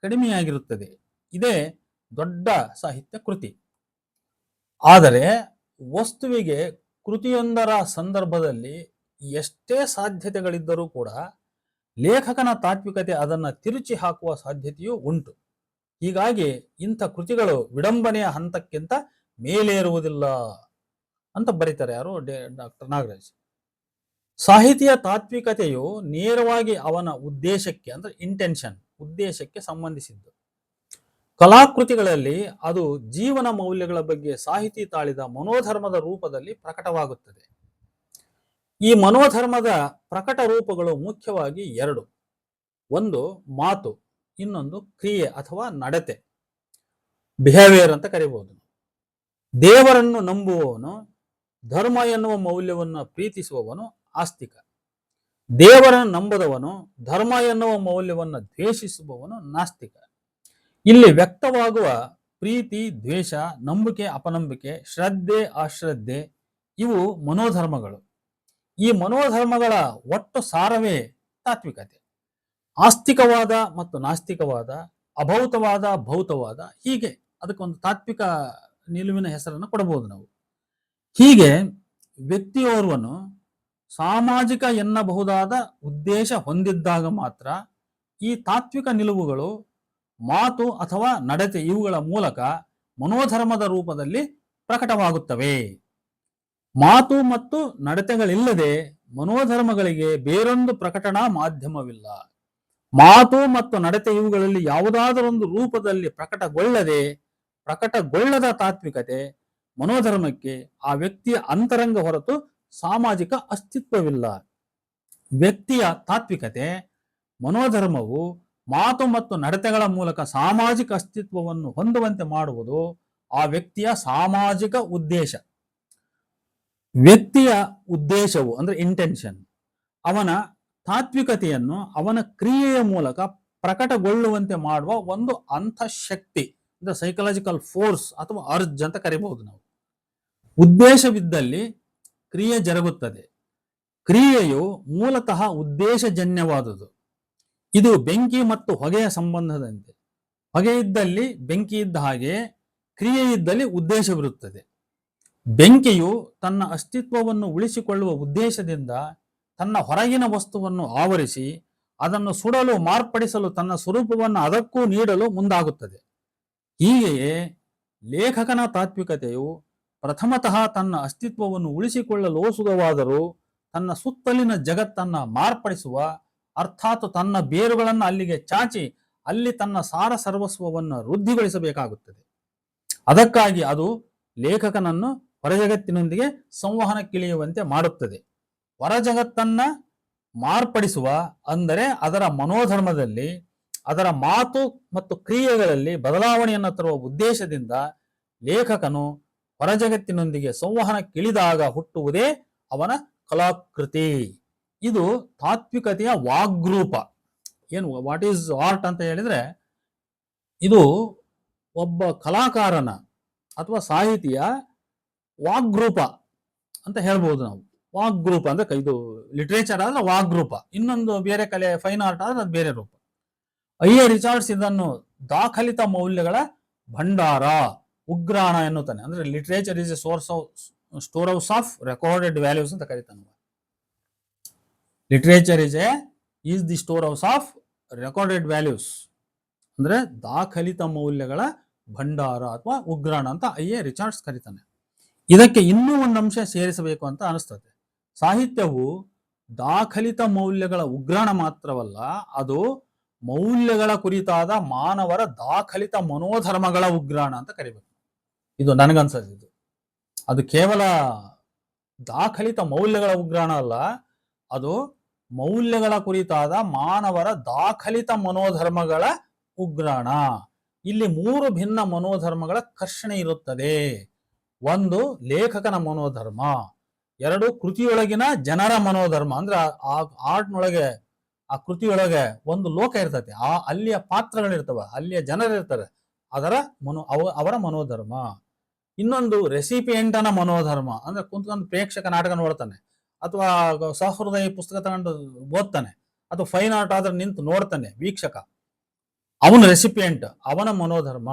Speaker 1: ಕಡಿಮೆಯಾಗಿರುತ್ತದೆ. ಇದೇ ದೊಡ್ಡ ಸಾಹಿತ್ಯ ಕೃತಿ. ಆದರೆ ವಸ್ತುವಿಗೆ ಕೃತಿಯೊಂದರ ಸಂದರ್ಭದಲ್ಲಿ ಎಷ್ಟೇ ಸಾಧ್ಯತೆಗಳಿದ್ದರೂ ಕೂಡ ಲೇಖಕನ ತಾತ್ವಿಕತೆ ಅದನ್ನು ತಿರುಚಿ ಹಾಕುವ ಸಾಧ್ಯತೆಯೂ ಉಂಟು. ಹೀಗಾಗಿ ಇಂಥ ಕೃತಿಗಳು ವಿಡಂಬನೆಯ ಹಂತಕ್ಕಿಂತ ಮೇಲೇರುವುದಿಲ್ಲ ಅಂತ ಬರೀತಾರೆ ಯಾರು? ಡಾಕ್ಟರ್ ನಾಗರಾಜ್. ಸಾಹಿತಿಯ ತಾತ್ವಿಕತೆಯು ನೇರವಾಗಿ ಅವನ ಉದ್ದೇಶಕ್ಕೆ ಅಂದ್ರೆ ಇಂಟೆನ್ಷನ್, ಉದ್ದೇಶಕ್ಕೆ ಸಂಬಂಧಿಸಿದ್ದು. ಕಲಾಕೃತಿಗಳಲ್ಲಿ ಅದು ಜೀವನ ಮೌಲ್ಯಗಳ ಬಗ್ಗೆ ಸಾಹಿತಿ ತಾಳಿದ ಮನೋಧರ್ಮದ ರೂಪದಲ್ಲಿ ಪ್ರಕಟವಾಗುತ್ತದೆ. ಈ ಮನೋಧರ್ಮದ ಪ್ರಕಟ ರೂಪಗಳು ಮುಖ್ಯವಾಗಿ ಎರಡು. ಒಂದು ಮಾತು, ಇನ್ನೊಂದು ಕ್ರಿಯೆ ಅಥವಾ ನಡತೆ, ಬಿಹೇವಿಯರ್ ಅಂತ ಕರೀಬಹುದು. ದೇವರನ್ನು ನಂಬುವವನು, ಧರ್ಮ ಎನ್ನುವ ಮೌಲ್ಯವನ್ನು ಪ್ರೀತಿಸುವವನು ಆಸ್ತಿಕ. ದೇವರನ್ನು ನಂಬದವನು, ಧರ್ಮ ಎನ್ನುವ ಮೌಲ್ಯವನ್ನು ದ್ವೇಷಿಸುವವನು ನಾಸ್ತಿಕ. ಇಲ್ಲಿ ವ್ಯಕ್ತವಾಗುವ ಪ್ರೀತಿ, ದ್ವೇಷ, ನಂಬಿಕೆ, ಅಪನಂಬಿಕೆ, ಶ್ರದ್ಧೆ, ಅಶ್ರದ್ಧೆ ಇವು ಮನೋಧರ್ಮಗಳು. ಈ ಮನೋಧರ್ಮಗಳ ಒಟ್ಟು ಸಾರವೇ ತಾತ್ವಿಕತೆ. ಆಸ್ತಿಕವಾದ ಮತ್ತು ನಾಸ್ತಿಕವಾದ, ಅಭೌತವಾದ, ಭೌತವಾದ, ಹೀಗೆ ಅದಕ್ಕೊಂದು ತಾತ್ವಿಕ ನಿಲುವಿನ ಹೆಸರನ್ನು ಕೊಡಬಹುದು ನಾವು. ಹೀಗೆ ವ್ಯಕ್ತಿಯೋರ್ವನು ಸಾಮಾಜಿಕ ಎನ್ನಬಹುದಾದ ಉದ್ದೇಶ ಹೊಂದಿದ್ದಾಗ ಮಾತ್ರ ಈ ತಾತ್ವಿಕ ನಿಲುವುಗಳು ಮಾತು ಅಥವಾ ನಡತೆ ಇವುಗಳ ಮೂಲಕ ಮನೋಧರ್ಮದ ರೂಪದಲ್ಲಿ ಪ್ರಕಟವಾಗುತ್ತವೆ. ಮಾತು ಮತ್ತು ನಡತೆಗಳಿಲ್ಲದೆ ಮನೋಧರ್ಮಗಳಿಗೆ ಬೇರೊಂದು ಪ್ರಕಟಣಾ ಮಾಧ್ಯಮವಿಲ್ಲ. ಮಾತು ಮತ್ತು ನಡತೆ ಇವುಗಳಲ್ಲಿ ಯಾವುದಾದರೊಂದು ರೂಪದಲ್ಲಿ ಪ್ರಕಟಗೊಳ್ಳದ ತಾತ್ವಿಕತೆ ಮನೋಧರ್ಮಕ್ಕೆ ಆ ವ್ಯಕ್ತಿಯ ಅಂತರಂಗ ಹೊರತು ಸಾಮಾಜಿಕ ಅಸ್ತಿತ್ವವಿಲ್ಲ. ವ್ಯಕ್ತಿಯ ತಾತ್ವಿಕತೆ ಮನೋಧರ್ಮವು ಮಾತು ಮತ್ತು ನಡತೆಗಳ ಮೂಲಕ ಸಾಮಾಜಿಕ ಅಸ್ತಿತ್ವವನ್ನು ಹೊಂದುವಂತೆ ಮಾಡುವುದು ಆ ವ್ಯಕ್ತಿಯ ಸಾಮಾಜಿಕ ಉದ್ದೇಶ. ವ್ಯಕ್ತಿಯ ಉದ್ದೇಶವು ಅಂದ್ರೆ ಇಂಟೆನ್ಷನ್ ಅವನ ತಾತ್ವಿಕತೆಯನ್ನು ಅವನ ಕ್ರಿಯೆಯ ಮೂಲಕ ಪ್ರಕಟಗೊಳ್ಳುವಂತೆ ಮಾಡುವ ಒಂದು ಅಂತಃಶಕ್ತಿ, ಅಂದ್ರೆ ಸೈಕಲಾಜಿಕಲ್ ಫೋರ್ಸ್ ಅಥವಾ ಅರ್ಜ್ ಅಂತ ಕರೀಬಹುದು ನಾವು. ಉದ್ದೇಶವಿದ್ದಲ್ಲಿ ಕ್ರಿಯೆ ಜರುಗುತ್ತದೆ. ಕ್ರಿಯೆಯು ಮೂಲತಃ ಉದ್ದೇಶಜನ್ಯವಾದುದು. ಇದು ಬೆಂಕಿ ಮತ್ತು ಹೊಗೆಯ ಸಂಬಂಧದಂತೆ. ಹೊಗೆ ಇದ್ದಲ್ಲಿ ಬೆಂಕಿ ಇದ್ದ ಹಾಗೆ ಕ್ರಿಯೆ ಇದ್ದಲ್ಲಿ ಉದ್ದೇಶವಿರುತ್ತದೆ. ಬೆಂಕಿಯು ತನ್ನ ಅಸ್ತಿತ್ವವನ್ನು ಉಳಿಸಿಕೊಳ್ಳುವ ಉದ್ದೇಶದಿಂದ ತನ್ನ ಹೊರಗಿನ ವಸ್ತುವನ್ನು ಆವರಿಸಿ ಅದನ್ನು ಸುಡಲು, ಮಾರ್ಪಡಿಸಲು, ತನ್ನ ಸ್ವರೂಪವನ್ನು ಅದಕ್ಕೂ ನೀಡಲು ಮುಂದಾಗುತ್ತದೆ. ಹೀಗೆಯೇ ಲೇಖಕನ ತಾತ್ವಿಕತೆಯು ಪ್ರಥಮತಃ ತನ್ನ ಅಸ್ತಿತ್ವವನ್ನು ಉಳಿಸಿಕೊಳ್ಳಲೋಸುದವಾದರೂ ತನ್ನ ಸುತ್ತಲಿನ ಜಗತ್ತನ್ನು ಮಾರ್ಪಡಿಸುವ, ಅರ್ಥಾತ್ ತನ್ನ ಬೇರುಗಳನ್ನು ಅಲ್ಲಿಗೆ ಚಾಚಿ ಅಲ್ಲಿ ತನ್ನ ಸಾರ ಸರ್ವಸ್ವವನ್ನು ವೃದ್ಧಿಗೊಳಿಸಬೇಕಾಗುತ್ತದೆ. ಅದಕ್ಕಾಗಿ ಅದು ಲೇಖಕನನ್ನು ಹೊರಜಗತ್ತಿನೊಂದಿಗೆ ಸಂವಹನಕ್ಕಿಳಿಯುವಂತೆ ಮಾಡುತ್ತದೆ. ಹೊರಜಗತ್ತನ್ನ ಮಾರ್ಪಡಿಸುವ ಅಂದರೆ ಅದರ ಮನೋಧರ್ಮದಲ್ಲಿ, ಅದರ ಮಾತು ಮತ್ತು ಕ್ರಿಯೆಗಳಲ್ಲಿ ಬದಲಾವಣೆಯನ್ನು ತರುವ ಉದ್ದೇಶದಿಂದ ಲೇಖಕನು ಹೊರಜಗತ್ತಿನೊಂದಿಗೆ ಸಂವಹನಕ್ಕಿಳಿದಾಗ ಹುಟ್ಟುವುದೇ ಅವನ ಕಲಾಕೃತಿ. ಇದು ತಾತ್ವಿಕತೆಯ ವಾಗ್ರೂಪ. ಏನು ವಾಟ್ ಈಸ್ ಆರ್ಟ್ ಅಂತ ಹೇಳಿದ್ರೆ, ಇದು ಒಬ್ಬ ಕಲಾಕಾರನ ಅಥವಾ ಸಾಹಿತಿಯ ವಾಗ್ರೂಪ ಅಂತ ಹೇಳ್ಬೋದು ನಾವು. ವಾಗ್ರೂಪ ಅಂದ್ರೆ ಇದು ಲಿಟ್ರೇಚರ್ ಆದ್ರೆ ವಾಗ್ರೂಪ, ಇನ್ನೊಂದು ಬೇರೆ ಕಲೆ ಫೈನ್ ಆರ್ಟ್ ಆದ್ರೆ ಅದು ಬೇರೆ ರೂಪ. ಐಎ ರಿಚಾರ್ಡ್ಸ್ ಇದನ್ನು ದಾಖಲಿತ ಮೌಲ್ಯಗಳ ಭಂಡಾರ, ಉಗ್ರಾಣ ಎನ್ನುತ್ತಾನೆ. ಅಂದ್ರೆ literature is a storehouse of recorded values ಅಂತ ಕರೀತಾನೆ. Literature is the storehouse of recorded values, ಅಂದ್ರೆ ದಾಖಲಿತ ಮೌಲ್ಯಗಳ ಭಂಡಾರ ಅಥವಾ ಉಗ್ರಾಣ ಅಂತ ಐಎ ರಿಚಾರ್ಡ್ಸ್ ಕರೀತಾನೆ. ಇದಕ್ಕೆ ಇನ್ನೂ ಒಂದು ಅಂಶ ಸೇರಿಸಬೇಕು ಅಂತ ಅನಿಸ್ತದೆ. ಸಾಹಿತ್ಯವು ದಾಖಲಿತ ಮೌಲ್ಯಗಳ ಉಗ್ರಾಣ ಮಾತ್ರವಲ್ಲ, ಅದು ಮೌಲ್ಯಗಳ ಕುರಿತಾದ ಮಾನವರ ದಾಖಲಿತ ಮನೋಧರ್ಮಗಳ ಉಗ್ರಾಣ ಅಂತ ಕರಿಬೇಕು. ಇದು ನನಗನ್ಸಿದ್ದು. ಅದು ಕೇವಲ ದಾಖಲಿತ ಮೌಲ್ಯಗಳ ಉಗ್ರಾಣ ಅಲ್ಲ, ಅದು ಮೌಲ್ಯಗಳ ಕುರಿತಾದ ಮಾನವರ ದಾಖಲಿತ ಮನೋಧರ್ಮಗಳ ಉಗ್ರಾಣ. ಇಲ್ಲಿ 3 ಭಿನ್ನ ಮನೋಧರ್ಮಗಳ ಕರ್ಷಣೆ ಇರುತ್ತದೆ. 1 ಲೇಖಕನ ಮನೋಧರ್ಮ, 2 ಕೃತಿಯೊಳಗಿನ ಜನರ ಮನೋಧರ್ಮ, ಅಂದ್ರೆ ಆ ಆರ್ಟ್ನೊಳಗೆ ಆ ಕೃತಿಯೊಳಗೆ ಒಂದು ಲೋಕ ಇರ್ತೈತಿ, ಅಲ್ಲಿಯ ಪಾತ್ರಗಳಿರ್ತವ, ಅಲ್ಲಿಯ ಜನರಿರ್ತಾರೆ, ಅವರ ಮನೋಧರ್ಮ. ಇನ್ನೊಂದು ರೆಸಿಪಿಯೆಂಟನ ಮನೋಧರ್ಮ, ಅಂದ್ರೆ ಕುಂತ್ಕೊಂಡು ಪ್ರೇಕ್ಷಕ ನಾಟಕ ನೋಡ್ತಾನೆ, ಅಥವಾ ಸಹೃದಯ ಪುಸ್ತಕ ತಗೊಂಡು ಓದ್ತಾನೆ, ಅಥವಾ ಫೈನ್ ಆರ್ಟ್ ಆದ್ರೆ ನಿಂತು ನೋಡ್ತಾನೆ ವೀಕ್ಷಕ, ಅವನ ರೆಸಿಪಿಯೆಂಟ್, ಅವನ ಮನೋಧರ್ಮ.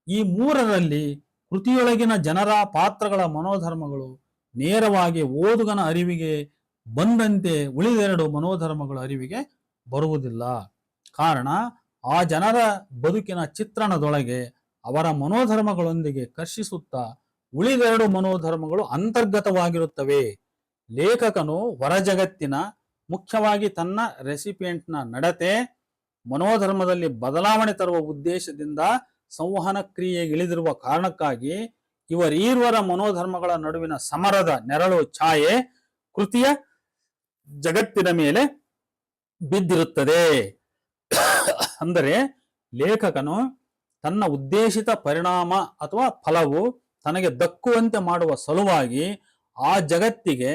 Speaker 1: ಈ ಮೂರರಲ್ಲಿ ಕೃತಿಯೊಳಗಿನ ಜನರ ಪಾತ್ರಗಳ ಮನೋಧರ್ಮಗಳು ನೇರವಾಗಿ ಓದುಗನ ಅರಿವಿಗೆ ಬಂದಂತೆ ಉಳಿದೆರಡು ಮನೋಧರ್ಮಗಳ ಅರಿವಿಗೆ ಬರುವುದಿಲ್ಲ. ಕಾರಣ, ಆ ಜನರ ಬದುಕಿನ ಚಿತ್ರಣದೊಳಗೆ ಅವರ ಮನೋಧರ್ಮಗಳೊಂದಿಗೆ ಕರ್ಷಿಸುತ್ತಾ ಉಳಿದೆರಡು ಮನೋಧರ್ಮಗಳು ಅಂತರ್ಗತವಾಗಿರುತ್ತವೆ. ಲೇಖಕನು ಹೊರ ಜಗತ್ತಿನ, ಮುಖ್ಯವಾಗಿ ತನ್ನ ರೆಸಿಪಿಯೆಂಟ್ನ ನಡತೆ, ಮನೋಧರ್ಮದಲ್ಲಿ ಬದಲಾವಣೆ ತರುವ ಉದ್ದೇಶದಿಂದ ಸಂವಹನ ಕ್ರಿಯೆಗೆ ಇಳಿದಿರುವ ಕಾರಣಕ್ಕಾಗಿ ಇವರೀರ್ವರ ಮನೋಧರ್ಮಗಳ ನಡುವಿನ ಸಮರದ ನೆರಳು ಛಾಯೆ ಕೃತಿಯ ಜಗತ್ತಿನ ಮೇಲೆ ಬಿದ್ದಿರುತ್ತದೆ. ಅಂದರೆ ಲೆಖಕನು ತನ್ನ ಉದ್ದೇಶಿತ ಪರಿಣಾಮ ಅಥವಾ ಫಲವು ತನಗೆ ದಕ್ಕುವಂತೆ ಮಾಡುವ ಸಲುವಾಗಿ ಆ ಜಗತ್ತಿಗೆ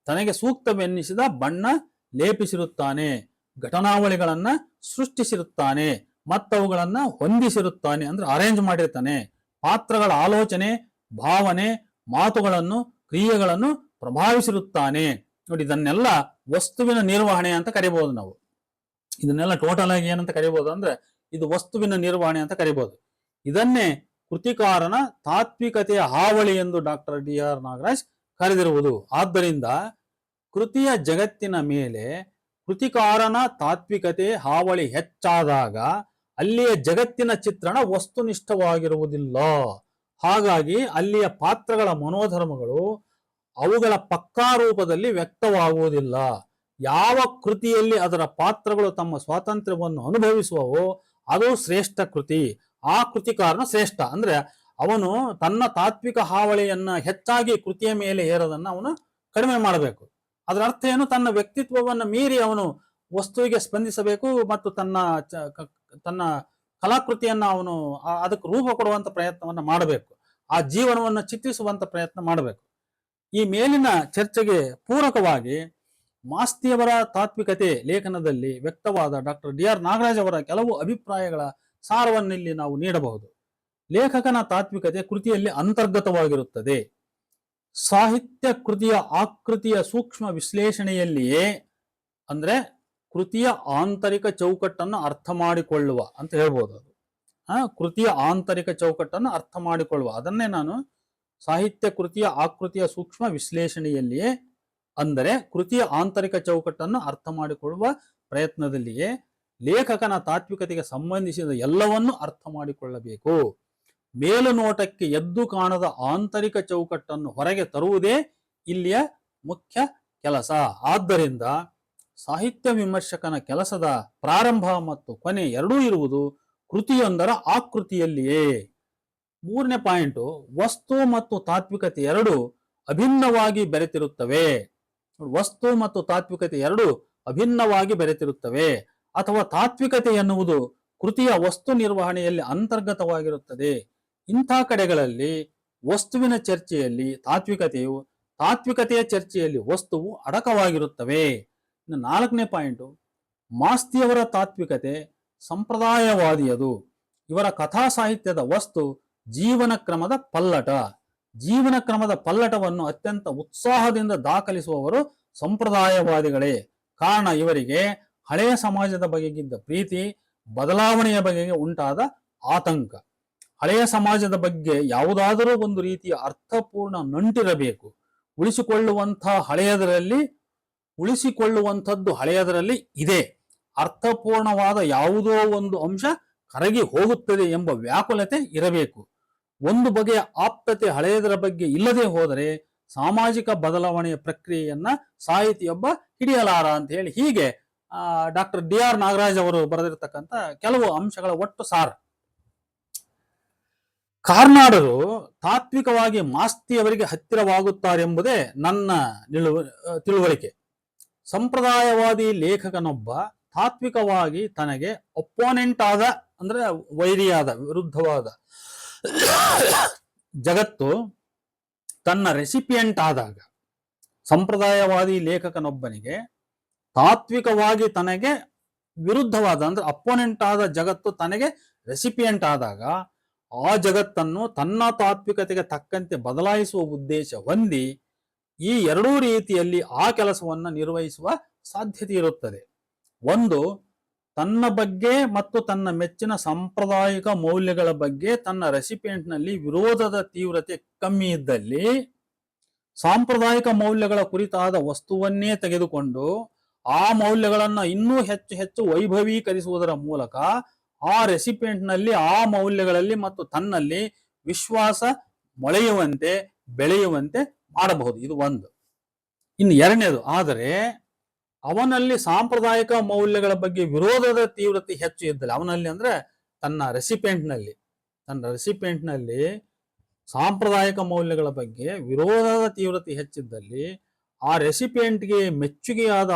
Speaker 1: ತನಗೆ ಸೂಕ್ತವೆನ್ನಿಸಿದ ಬಣ್ಣ ಲೇಪಿಸಿರುತ್ತಾನೆ, ಘಟನಾವಳಿಗಳನ್ನ ಸೃಷ್ಟಿಸಿರುತ್ತಾನೆ, ಮತ್ತವುಗಳನ್ನ ಹೊಂದಿಸಿರುತ್ತಾನೆ, ಅಂದ್ರೆ ಅರೇಂಜ್ ಮಾಡಿರ್ತಾನೆ. ಪಾತ್ರಗಳ ಆಲೋಚನೆ, ಭಾವನೆ, ಮಾತುಗಳನ್ನು, ಕ್ರಿಯೆಗಳನ್ನು ಪ್ರಭಾವಿಸಿರುತ್ತಾನೆ. ನೋಡಿ, ಇದನ್ನೆಲ್ಲ ವಸ್ತುವಿನ ನಿರ್ವಹಣೆ ಅಂತ ಕರಿಬಹುದು. ನಾವು ಇದನ್ನೆಲ್ಲ ಟೋಟಲ್ ಆಗಿ ಏನಂತ ಕರಿಬಹುದು ಅಂದ್ರೆ ಇದು ವಸ್ತುವಿನ ನಿರ್ವಹಣೆ ಅಂತ ಕರಿಬಹುದು. ಇದನ್ನೇ ಕೃತಿಕಾರನ ತಾತ್ವಿಕತೆಯ ಹಾವಳಿ ಎಂದು ಡಾಕ್ಟರ್ ಡಿ.ಆರ್. ನಾಗರಾಜ್ ಕರೆದಿರುವುದು. ಆದ್ದರಿಂದ ಕೃತಿಯ ಜಗತ್ತಿನ ಮೇಲೆ ಕೃತಿಕಾರನ ತಾತ್ವಿಕತೆ ಹಾವಳಿ ಹೆಚ್ಚಾದಾಗ ಅಲ್ಲಿಯ ಜಗತ್ತಿನ ಚಿತ್ರಣ ವಸ್ತುನಿಷ್ಠವಾಗಿರುವುದಿಲ್ಲ. ಹಾಗಾಗಿ ಅಲ್ಲಿಯ ಪಾತ್ರಗಳ ಮನೋಧರ್ಮಗಳು ಅವುಗಳ ಪಕ್ಕಾ ರೂಪದಲ್ಲಿ ವ್ಯಕ್ತವಾಗುವುದಿಲ್ಲ. ಯಾವ ಕೃತಿಯಲ್ಲಿ ಅದರ ಪಾತ್ರಗಳು ತಮ್ಮ ಸ್ವಾತಂತ್ರ್ಯವನ್ನು ಅನುಭವಿಸುವವೋ ಅದು ಶ್ರೇಷ್ಠ ಕೃತಿ. ಆ ಕೃತಿಕಾರನ ಶ್ರೇಷ್ಠ. ಅಂದ್ರೆ ಅವನು ತನ್ನ ತಾತ್ವಿಕ ಹಾವಳಿಯನ್ನ ಹೆಚ್ಚಾಗಿ ಕೃತಿಯ ಮೇಲೆ ಹೇರೋದನ್ನ ಅವನು ಕಡಿಮೆ ಮಾಡಬೇಕು. ಅದರ ಅರ್ಥ ಏನು? ತನ್ನ ವ್ಯಕ್ತಿತ್ವವನ್ನು ಮೀರಿ ಅವನು ವಸ್ತುವಿಗೆ ಸ್ಪಂದಿಸಬೇಕು ಮತ್ತು ತನ್ನ ಕಲಾಕೃತಿಯನ್ನ ಅವನು ಅದಕ್ಕೆ ರೂಪ ಕೊಡುವಂತ ಪ್ರಯತ್ನವನ್ನ ಮಾಡಬೇಕು. ಆ ಜೀವನವನ್ನು ಚಿತ್ರಿಸುವಂತ ಪ್ರಯತ್ನ ಮಾಡಬೇಕು. ಈ ಮೇಲಿನ ಚರ್ಚೆಗೆ ಪೂರಕವಾಗಿ ಮಾಸ್ತಿಯವರ ತಾತ್ವಿಕತೆ ಲೇಖನದಲ್ಲಿ ವ್ಯಕ್ತವಾದ ಡಾಕ್ಟರ್ ಡಿ.ಆರ್. ನಾಗರಾಜ್ ಅವರ ಕೆಲವು ಅಭಿಪ್ರಾಯಗಳ ಸಾರವನ್ನಿಲ್ಲಿ ನಾವು ನೀಡಬಹುದು. ಲೇಖಕನ ತಾತ್ವಿಕತೆ ಕೃತಿಯಲ್ಲಿ ಅಂತರ್ಗತವಾಗಿರುತ್ತದೆ. ಸಾಹಿತ್ಯ ಕೃತಿಯ ಆಕೃತಿಯ ಸೂಕ್ಷ್ಮ ವಿಶ್ಲೇಷಣೆಯಲ್ಲಿಯೇ, ಅಂದ್ರೆ ಕೃತಿಯ ಆಂತರಿಕ ಚೌಕಟ್ಟನ್ನು ಅರ್ಥ ಮಾಡಿಕೊಳ್ಳುವ ಅಂತ ಹೇಳ್ಬೋದು. ಕೃತಿಯ ಆಂತರಿಕ ಚೌಕಟ್ಟನ್ನು ಅರ್ಥ ಮಾಡಿಕೊಳ್ಳುವ, ಅದನ್ನೇ ನಾನು ಸಾಹಿತ್ಯ ಕೃತಿಯ ಆಕೃತಿಯ ಸೂಕ್ಷ್ಮ ವಿಶ್ಲೇಷಣೆಯಲ್ಲಿಯೇ, ಅಂದರೆ ಕೃತಿಯ ಆಂತರಿಕ ಚೌಕಟ್ಟನ್ನು ಅರ್ಥ ಮಾಡಿಕೊಳ್ಳುವ ಪ್ರಯತ್ನದಲ್ಲಿಯೇ ಲೇಖಕನ ತಾತ್ವಿಕತೆಗೆ ಸಂಬಂಧಿಸಿದ ಎಲ್ಲವನ್ನೂ ಅರ್ಥ ಮಾಡಿಕೊಳ್ಳಬೇಕು. ಮೇಲುನೋಟಕ್ಕೆ ಎದ್ದು ಕಾಣದ ಆಂತರಿಕ ಚೌಕಟ್ಟನ್ನು ಹೊರಗೆ ತರುವುದೇ ಇಲ್ಲಿಯ ಮುಖ್ಯ ಕೆಲಸ. ಆದ್ದರಿಂದ ಸಾಹಿತ್ಯ ವಿಮರ್ಶಕನ ಕೆಲಸದ ಪ್ರಾರಂಭ ಮತ್ತು ಕೊನೆ ಎರಡೂ ಇರುವುದು ಕೃತಿಯೊಂದರ ಆಕೃತಿಯಲ್ಲಿಯೇ. ಮೂರನೇ ಪಾಯಿಂಟು, ವಸ್ತು ಮತ್ತು ತಾತ್ವಿಕತೆ ಎರಡು ಅಭಿನ್ನವಾಗಿ ಬೆರೆತಿರುತ್ತವೆ. ವಸ್ತು ಮತ್ತು ತಾತ್ವಿಕತೆ ಎರಡು ಅಭಿನ್ನವಾಗಿ ಬೆರೆತಿರುತ್ತವೆ. ಅಥವಾ ತಾತ್ವಿಕತೆ ಎನ್ನುವುದು ಕೃತಿಯ ವಸ್ತು ನಿರ್ವಹಣೆಯಲ್ಲಿ ಅಂತರ್ಗತವಾಗಿರುತ್ತದೆ. ಇಂಥ ಕಡೆಗಳಲ್ಲಿ ವಸ್ತುವಿನ ಚರ್ಚೆಯಲ್ಲಿ ತಾತ್ವಿಕತೆಯು, ತಾತ್ವಿಕತೆಯ ಚರ್ಚೆಯಲ್ಲಿ ವಸ್ತುವು ಅಡಕವಾಗಿರುತ್ತವೆ. ಇನ್ನು ನಾಲ್ಕನೇ ಪಾಯಿಂಟು, ಮಾಸ್ತಿಯವರ ತಾತ್ವಿಕತೆ ಸಂಪ್ರದಾಯವಾದಿಯದು. ಇವರ ಕಥಾ ಸಾಹಿತ್ಯದ ವಸ್ತು ಜೀವನ ಕ್ರಮದ ಪಲ್ಲಟ. ಜೀವನ ಕ್ರಮದ ಪಲ್ಲಟವನ್ನು ಅತ್ಯಂತ ಉತ್ಸಾಹದಿಂದ ದಾಖಲಿಸುವವರು ಸಂಪ್ರದಾಯವಾದಿಗಳೇ. ಕಾರಣ, ಇವರಿಗೆ ಹಳೆಯ ಸಮಾಜದ ಬಗೆಗಿದ್ದ ಪ್ರೀತಿ, ಬದಲಾವಣೆಯ ಬಗೆಗೆ ಉಂಟಾದ ಆತಂಕ. ಹಳೆಯ ಸಮಾಜದ ಬಗ್ಗೆ ಯಾವುದಾದರೂ ಒಂದು ರೀತಿಯ ಅರ್ಥಪೂರ್ಣ ನಂಟಿರಬೇಕು. ಉಳಿಸಿಕೊಳ್ಳುವಂಥದ್ದು ಹಳೆಯದರಲ್ಲಿ ಇದೆ. ಅರ್ಥಪೂರ್ಣವಾದ ಯಾವುದೋ ಒಂದು ಅಂಶ ಕರಗಿ ಹೋಗುತ್ತದೆ ಎಂಬ ವ್ಯಾಕುಲತೆ ಇರಬೇಕು. ಒಂದು ಬಗೆಯ ಆಪ್ತತೆ ಹಳೆಯದರ ಬಗ್ಗೆ ಇಲ್ಲದೆ ಹೋದರೆ ಸಾಮಾಜಿಕ ಬದಲಾವಣೆಯ ಪ್ರಕ್ರಿಯೆಯನ್ನ ಸಾಹಿತಿಯೊಬ್ಬ ಹಿಡಿಯಲಾರ ಅಂತ ಹೇಳಿ, ಹೀಗೆ ಡಾಕ್ಟರ್ ಡಿ.ಆರ್. ನಾಗರಾಜ್ ಅವರು ಬರೆದಿರತಕ್ಕಂಥ ಕೆಲವು ಅಂಶಗಳ ಒಟ್ಟು ಸಾರ. ಕಾರ್ನಾಡರು ತಾತ್ವಿಕವಾಗಿ ಮಾಸ್ತಿಯವರಿಗೆ ಹತ್ತಿರವಾಗುತ್ತಾರೆಂಬುದೇ ನನ್ನ ತಿಳುವಳಿಕೆ. ಸಂಪ್ರದಾಯವಾದಿ ಲೇಖಕನೊಬ್ಬ ತಾತ್ವಿಕವಾಗಿ ತನಗೆ ಅಪೋನೆಂಟ್ ಆದ, ಅಂದ್ರೆ ವೈರಿಯಾದ, ವಿರುದ್ಧವಾದ ಜಗತ್ತು ತನ್ನ ರೆಸಿಪಿಯೆಂಟ್ ಆದಾಗ, ಸಂಪ್ರದಾಯವಾದಿ ಲೇಖಕನೊಬ್ಬನಿಗೆ ತಾತ್ವಿಕವಾಗಿ ತನಗೆ ವಿರುದ್ಧವಾದ ಅಂದ್ರೆ ಅಪೋನೆಂಟ್ ಆದ ಜಗತ್ತು ತನಗೆ ರೆಸಿಪಿಯೆಂಟ್ ಆದಾಗ ಆ ಜಗತ್ತನ್ನು ತನ್ನ ತಾತ್ವಿಕತೆಗೆ ತಕ್ಕಂತೆ ಬದಲಾಯಿಸುವ ಉದ್ದೇಶ ಹೊಂದಿ ಈ ಎರಡೂ ರೀತಿಯಲ್ಲಿ ಆ ಕೆಲಸವನ್ನು ನಿರ್ವಹಿಸುವ ಸಾಧ್ಯತೆ ಇರುತ್ತದೆ. ಒಂದು, ತನ್ನ ಬಗ್ಗೆ ಮತ್ತು ತನ್ನ ಮೆಚ್ಚಿನ ಸಾಂಪ್ರದಾಯಿಕ ಮೌಲ್ಯಗಳ ಬಗ್ಗೆ ತನ್ನ ರೆಸಿಪಿಯೆಂಟ್ನಲ್ಲಿ ವಿರೋಧದ ತೀವ್ರತೆ ಕಮ್ಮಿ ಇದ್ದಲ್ಲಿ ಸಾಂಪ್ರದಾಯಿಕ ಮೌಲ್ಯಗಳ ಕುರಿತಾದ ವಸ್ತುವನ್ನೇ ತೆಗೆದುಕೊಂಡು ಆ ಮೌಲ್ಯಗಳನ್ನು ಇನ್ನೂ ಹೆಚ್ಚು ಹೆಚ್ಚು ವೈಭವೀಕರಿಸುವುದರ ಮೂಲಕ ಆ ರೆಸಿಪಿಯೆಂಟ್ನಲ್ಲಿ ಆ ಮೌಲ್ಯಗಳಲ್ಲಿ ಮತ್ತು ತನ್ನಲ್ಲಿ ವಿಶ್ವಾಸ ಮೊಳೆಯುವಂತೆ ಬೆಳೆಯುವಂತೆ ಮಾಡಬಹುದು. ಇದು ಒಂದು. ಇನ್ನು ಎರಡನೇದು, ಆದರೆ ಅವನಲ್ಲಿ ಸಾಂಪ್ರದಾಯಿಕ ಮೌಲ್ಯಗಳ ಬಗ್ಗೆ ವಿರೋಧದ ತೀವ್ರತೆ ಹೆಚ್ಚು ಇದ್ದಲ್ಲಿ, ಅವನಲ್ಲಿ ಅಂದ್ರೆ ತನ್ನ ರೆಸಿಪಿಯೆಂಟ್ನಲ್ಲಿ ಸಾಂಪ್ರದಾಯಿಕ ಮೌಲ್ಯಗಳ ಬಗ್ಗೆ ವಿರೋಧದ ತೀವ್ರತೆ ಹೆಚ್ಚಿದ್ದಲ್ಲಿ ಆ ರೆಸಿಪಿಯೆಂಟ್ಗೆ ಮೆಚ್ಚುಗೆಯಾದ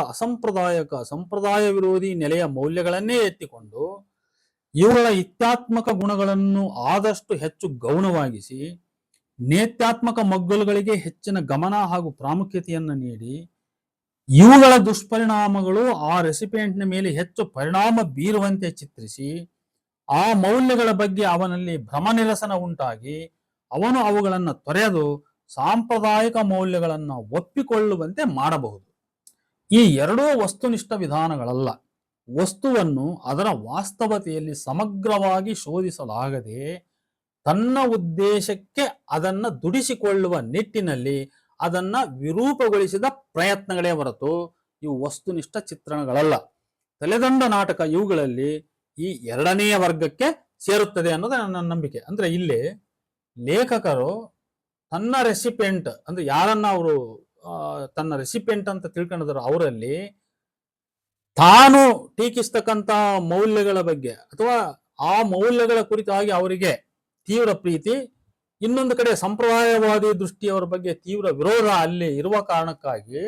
Speaker 1: ಸಂಪ್ರದಾಯ ವಿರೋಧಿ ನೆಲೆಯ ಮೌಲ್ಯಗಳನ್ನೇ ಎತ್ತಿಕೊಂಡು ಇವುಗಳ ಇತ್ಯಾತ್ಮಕ ಗುಣಗಳನ್ನು ಆದಷ್ಟು ಹೆಚ್ಚು ಗೌಣವಾಗಿಸಿ ನೇತ್ಯಾತ್ಮಕ ಮಗ್ಗಲುಗಳಿಗೆ ಹೆಚ್ಚಿನ ಗಮನ ಹಾಗೂ ಪ್ರಾಮುಖ್ಯತೆಯನ್ನು ನೀಡಿ ಇವುಗಳ ದುಷ್ಪರಿಣಾಮಗಳು ಆ ರೆಸಿಪಿಯೆಂಟ್ನ ಮೇಲೆ ಹೆಚ್ಚು ಪರಿಣಾಮ ಬೀರುವಂತೆ ಚಿತ್ರಿಸಿ ಆ ಮೌಲ್ಯಗಳ ಬಗ್ಗೆ ಅವನಲ್ಲಿ ಭ್ರಮನಿರಸನ ಉಂಟಾಗಿ ಅವನು ಅವುಗಳನ್ನು ತೊರೆದು ಸಾಂಪ್ರದಾಯಿಕ ಮೌಲ್ಯಗಳನ್ನು ಒಪ್ಪಿಕೊಳ್ಳುವಂತೆ ಮಾಡಬಹುದು. ಈ ಎರಡೂ ವಸ್ತುನಿಷ್ಠ ವಿಧಾನಗಳಲ್ಲ. ವಸ್ತುವನ್ನು ಅದರ ವಾಸ್ತವತೆಯಲ್ಲಿ ಸಮಗ್ರವಾಗಿ ಶೋಧಿಸಲಾಗದೆ ತನ್ನ ಉದ್ದೇಶಕ್ಕೆ ಅದನ್ನ ದುಡಿಸಿಕೊಳ್ಳುವ ನಿಟ್ಟಿನಲ್ಲಿ ಅದನ್ನ ವಿರೂಪಗೊಳಿಸಿದ ಪ್ರಯತ್ನಗಳೇ ಹೊರತು ಇವು ವಸ್ತುನಿಷ್ಠ ಚಿತ್ರಣಗಳಲ್ಲ. ತಲೆದಂಡ ನಾಟಕ ಇವುಗಳಲ್ಲಿ ಈ ಎರಡನೆಯ ವರ್ಗಕ್ಕೆ ಸೇರುತ್ತದೆ ಅನ್ನೋದು ನನ್ನ ನಂಬಿಕೆ. ಅಂದ್ರೆ ಇಲ್ಲಿ ಲೇಖಕರು ತನ್ನ ರೆಸಿಪಿಯೆಂಟ್ ಅಂದ್ರೆ ಯಾರನ್ನ ಅವರು ತನ್ನ ರೆಸಿಪಿಯೆಂಟ್ ಅಂತ ತಿಳ್ಕೊಂಡಿದ್ರು ಅವರಲ್ಲಿ ತಾನು ಟೀಕಿಸ್ತಕ್ಕಂತ ಮೌಲ್ಯಗಳ ಬಗ್ಗೆ ಅಥವಾ ಆ ಮೌಲ್ಯಗಳ ಕುರಿತಾಗಿ ಅವರಿಗೆ ತೀವ್ರ ಪ್ರೀತಿ, ಇನ್ನೊಂದು ಕಡೆ ಸಂಪ್ರದಾಯವಾದಿ ದೃಷ್ಟಿಯವರ ಬಗ್ಗೆ ತೀವ್ರ ವಿರೋಧ ಅಲ್ಲಿ ಇರುವ ಕಾರಣಕ್ಕಾಗಿ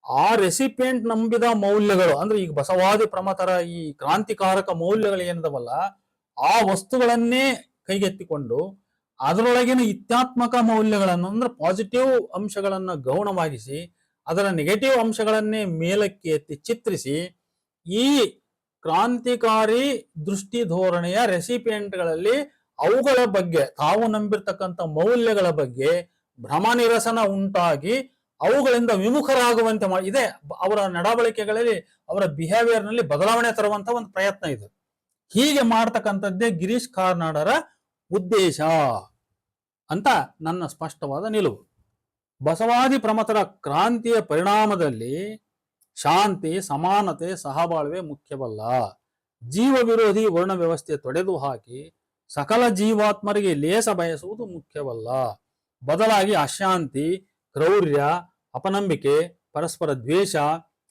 Speaker 1: ಆ ರೆಸಿಪಿಯೆಂಟ್ ನಂಬಿದ ಮೌಲ್ಯಗಳು ಅಂದ್ರೆ ಈಗ ಬಸವಾದಿ ಪ್ರಮತರ ಈ ಕ್ರಾಂತಿಕಾರಕ ಮೌಲ್ಯಗಳು ಏನದವಲ್ಲ ಆ ವಸ್ತುಗಳನ್ನೇ ಕೈಗೆತ್ತಿಕೊಂಡು ಅದರೊಳಗಿನ ಇತ್ಯಾತ್ಮಕ ಮೌಲ್ಯಗಳನ್ನು ಅಂದ್ರೆ ಪಾಸಿಟಿವ್ ಅಂಶಗಳನ್ನ ಗೌಣವಾಗಿಸಿ ಅದರ ನೆಗೆಟಿವ್ ಅಂಶಗಳನ್ನೇ ಮೇಲಕ್ಕೆ ಎತ್ತಿ ಚಿತ್ರಿಸಿ ಈ ಕ್ರಾಂತಿಕಾರಿ ದೃಷ್ಟಿ ಧೋರಣೆಯ ರೆಸಿಪಿಯೆಂಟ್ಗಳಲ್ಲಿ ಅವುಗಳ ಬಗ್ಗೆ ತಾವು ನಂಬಿರ್ತಕ್ಕಂಥ ಮೌಲ್ಯಗಳ ಬಗ್ಗೆ ಭ್ರಮನಿರಸನ ಉಂಟಾಗಿ ಅವುಗಳಿಂದ ವಿಮುಖರಾಗುವಂತೆ ಇದೆ. ಅವರ ನಡವಳಿಕೆಗಳಲ್ಲಿ ಅವರ ಬಿಹೇವಿಯರ್ನಲ್ಲಿ ಬದಲಾವಣೆ ತರುವಂತ ಒಂದು ಪ್ರಯತ್ನ ಇದೆ. ಹೀಗೆ ಮಾಡ್ತಕ್ಕಂಥದ್ದೇ ಗಿರೀಶ್ ಕಾರ್ನಾಡರ ಉದ್ದೇಶ ಅಂತ ನನ್ನ ಸ್ಪಷ್ಟವಾದ ನಿಲುವು. ಬಸವಾದಿ ಪ್ರಮತರ ಕ್ರಾಂತಿಯ ಪರಿಣಾಮದಲ್ಲಿ ಶಾಂತಿ, ಸಮಾನತೆ, ಸಹಬಾಳ್ವೆ ಮುಖ್ಯವಲ್ಲ. ಜೀವ ವಿರೋಧಿ ವರ್ಣ ವ್ಯವಸ್ಥೆ ತೊಡೆದು ಹಾಕಿ ಸಕಲ ಜೀವಾತ್ಮರಿಗೆ ಲೇಸ ಬಯಸುವುದು ಮುಖ್ಯವಲ್ಲ. ಬದಲಾಗಿ ಅಶಾಂತಿ, ಕ್ರೌರ್ಯ, ಅಪನಂಬಿಕೆ, ಪರಸ್ಪರ ದ್ವೇಷ,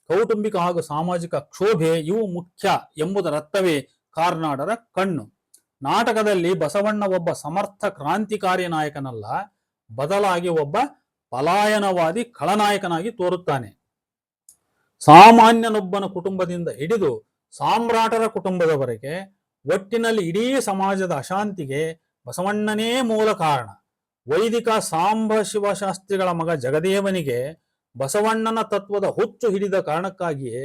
Speaker 1: ಕೌಟುಂಬಿಕ ಹಾಗೂ ಸಾಮಾಜಿಕ ಕ್ಷೋಭೆ ಇವು ಮುಖ್ಯ ಎಂಬುದರರ್ಥವೇ ಕಾರ್ನಾಡರ ಕಣ್ಣು. ನಾಟಕದಲ್ಲಿ ಬಸವಣ್ಣ ಒಬ್ಬ ಸಮರ್ಥ ಕ್ರಾಂತಿಕಾರಿ ನಾಯಕನಲ್ಲ, ಬದಲಾಗಿ ಒಬ್ಬ ಪಲಾಯನವಾದಿ ಖಳನಾಯಕನಾಗಿ ತೋರುತ್ತಾನೆ. ಸಾಮಾನ್ಯನೊಬ್ಬನ ಕುಟುಂಬದಿಂದ ಹಿಡಿದು ಸಾಮ್ರಾಟರ ಕುಟುಂಬದವರೆಗೆ ಒಟ್ಟಿನಲ್ಲಿ ಇಡೀ ಸಮಾಜದ ಅಶಾಂತಿಗೆ ಬಸವಣ್ಣನೇ ಮೂಲ ಕಾರಣ. ವೈದಿಕ ಸಾಂಬ ಶಿವಶಾಸ್ತ್ರಿಗಳ ಮಗ ಜಗದೇವನಿಗೆ ಬಸವಣ್ಣನ ತತ್ವದ ಹುಚ್ಚು ಹಿಡಿದ ಕಾರಣಕ್ಕಾಗಿಯೇ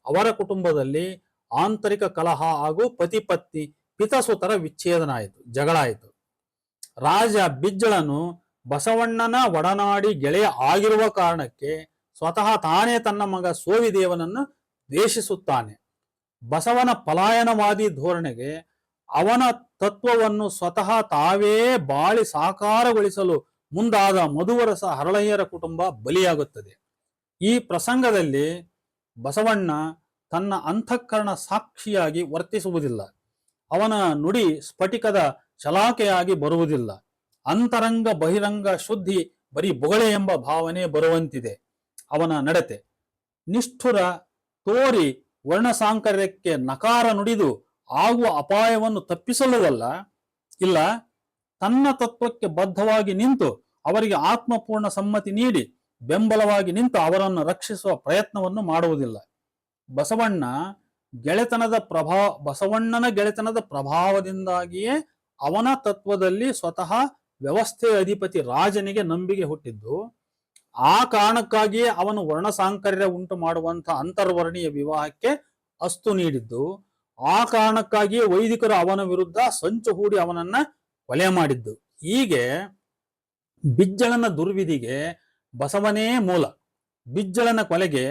Speaker 1: ಅವರ ಕುಟುಂಬದಲ್ಲಿ ಆಂತರಿಕ ಕಲಹ ಹಾಗೂ ಪತಿಪತ್ನಿ ಪಿತಸುತರ ವಿಚ್ಛೇದನ ಆಯಿತು, ಜಗಳ ಆಯಿತು. ರಾಜ ಬಿಜ್ಜಳನು ಬಸವಣ್ಣನ ಒಡನಾಡಿ ಗೆಳೆಯ ಆಗಿರುವ ಕಾರಣಕ್ಕೆ ಸ್ವತಃ ತಾನೇ ತನ್ನ ಮಗ ಸೋವಿದೇವನನ್ನು ದ್ವೇಷಿಸುತ್ತಾನೆ. ಬಸವನ ಪಲಾಯನವಾದಿ ಧೋರಣೆಗೆ ಅವನ ತತ್ವವನ್ನು ಸ್ವತಃ ತಾವೇ ಬಾಳಿ ಸಾಕಾರಗೊಳಿಸಲು ಮುಂದಾದ ಮಧುವರಸ ಹರಳಯ್ಯರ ಕುಟುಂಬ ಬಲಿಯಾಗುತ್ತದೆ. ಈ ಪ್ರಸಂಗದಲ್ಲಿ ಬಸವಣ್ಣ ತನ್ನ ಅಂತಃಕರಣ ಸಾಕ್ಷಿಯಾಗಿ ವರ್ತಿಸುವುದಿಲ್ಲ. ಅವನ ನುಡಿ ಸ್ಫಟಿಕದ ಶಲಾಕೆಯಾಗಿ ಬರುವುದಿಲ್ಲ. ಅಂತರಂಗ ಬಹಿರಂಗ ಶುದ್ಧಿ ಬರೀ ಬೊಗಳೆ ಎಂಬ ಭಾವನೆ ಬರುವಂತಿದೆ ಅವನ ನಡತೆ. ನಿಷ್ಠುರ ತೋರಿ ವರ್ಣಸಾಂಕರ್ಯಕ್ಕೆ ನಕಾರ ನುಡಿದು ಆಗುವ ಅಪಾಯವನ್ನು ತಪ್ಪಿಸಲುವಲ್ಲ, ಇಲ್ಲ ತನ್ನ ತತ್ವಕ್ಕೆ ಬದ್ಧವಾಗಿ ನಿಂತು ಅವರಿಗೆ ಆತ್ಮಪೂರ್ಣ ಸಮ್ಮತಿ ನೀಡಿ ಬೆಂಬಲವಾಗಿ ನಿಂತು ಅವರನ್ನು ರಕ್ಷಿಸುವ ಪ್ರಯತ್ನವನ್ನು ಮಾಡುವುದಿಲ್ಲ. ಬಸವಣ್ಣನ ಗೆಳೆತನದ ಪ್ರಭಾವದಿಂದಾಗಿಯೇ ಅವನ ತತ್ವದಲ್ಲಿ ಸ್ವತಃ ವ್ಯವಸ್ಥೆಯ ಅಧಿಪತಿ ರಾಜನಿಗೆ ನಂಬಿಕೆ ಹುಟ್ಟಿದ್ದು. ಆ ಕಾರಣಕ್ಕಾಗಿಯೇ ಅವನು ವರ್ಣಸಾಂಕರ್ಯ ಉಂಟು ಮಾಡುವಂತಹ ಅಂತರ್ವರ್ಣೀಯ ವಿವಾಹಕ್ಕೆ ಅಸ್ತು ನೀಡಿದ್ದು. ಆ ಕಾರಣಕ್ಕಾಗಿಯೇ ವೈದಿಕರು ಅವನ ವಿರುದ್ಧ ಸಂಚು ಹೂಡಿ ಅವನನ್ನ ಕೊಲೆ ಮಾಡಿದ್ದು. ಹೀಗೆ ಬಿಜ್ಜಳನ ದುರ್ವಿಧಿಗೆ ಬಸವನೇ ಮೂಲ. ಬಿಜ್ಜಳನ ಕೊಲೆಗೆ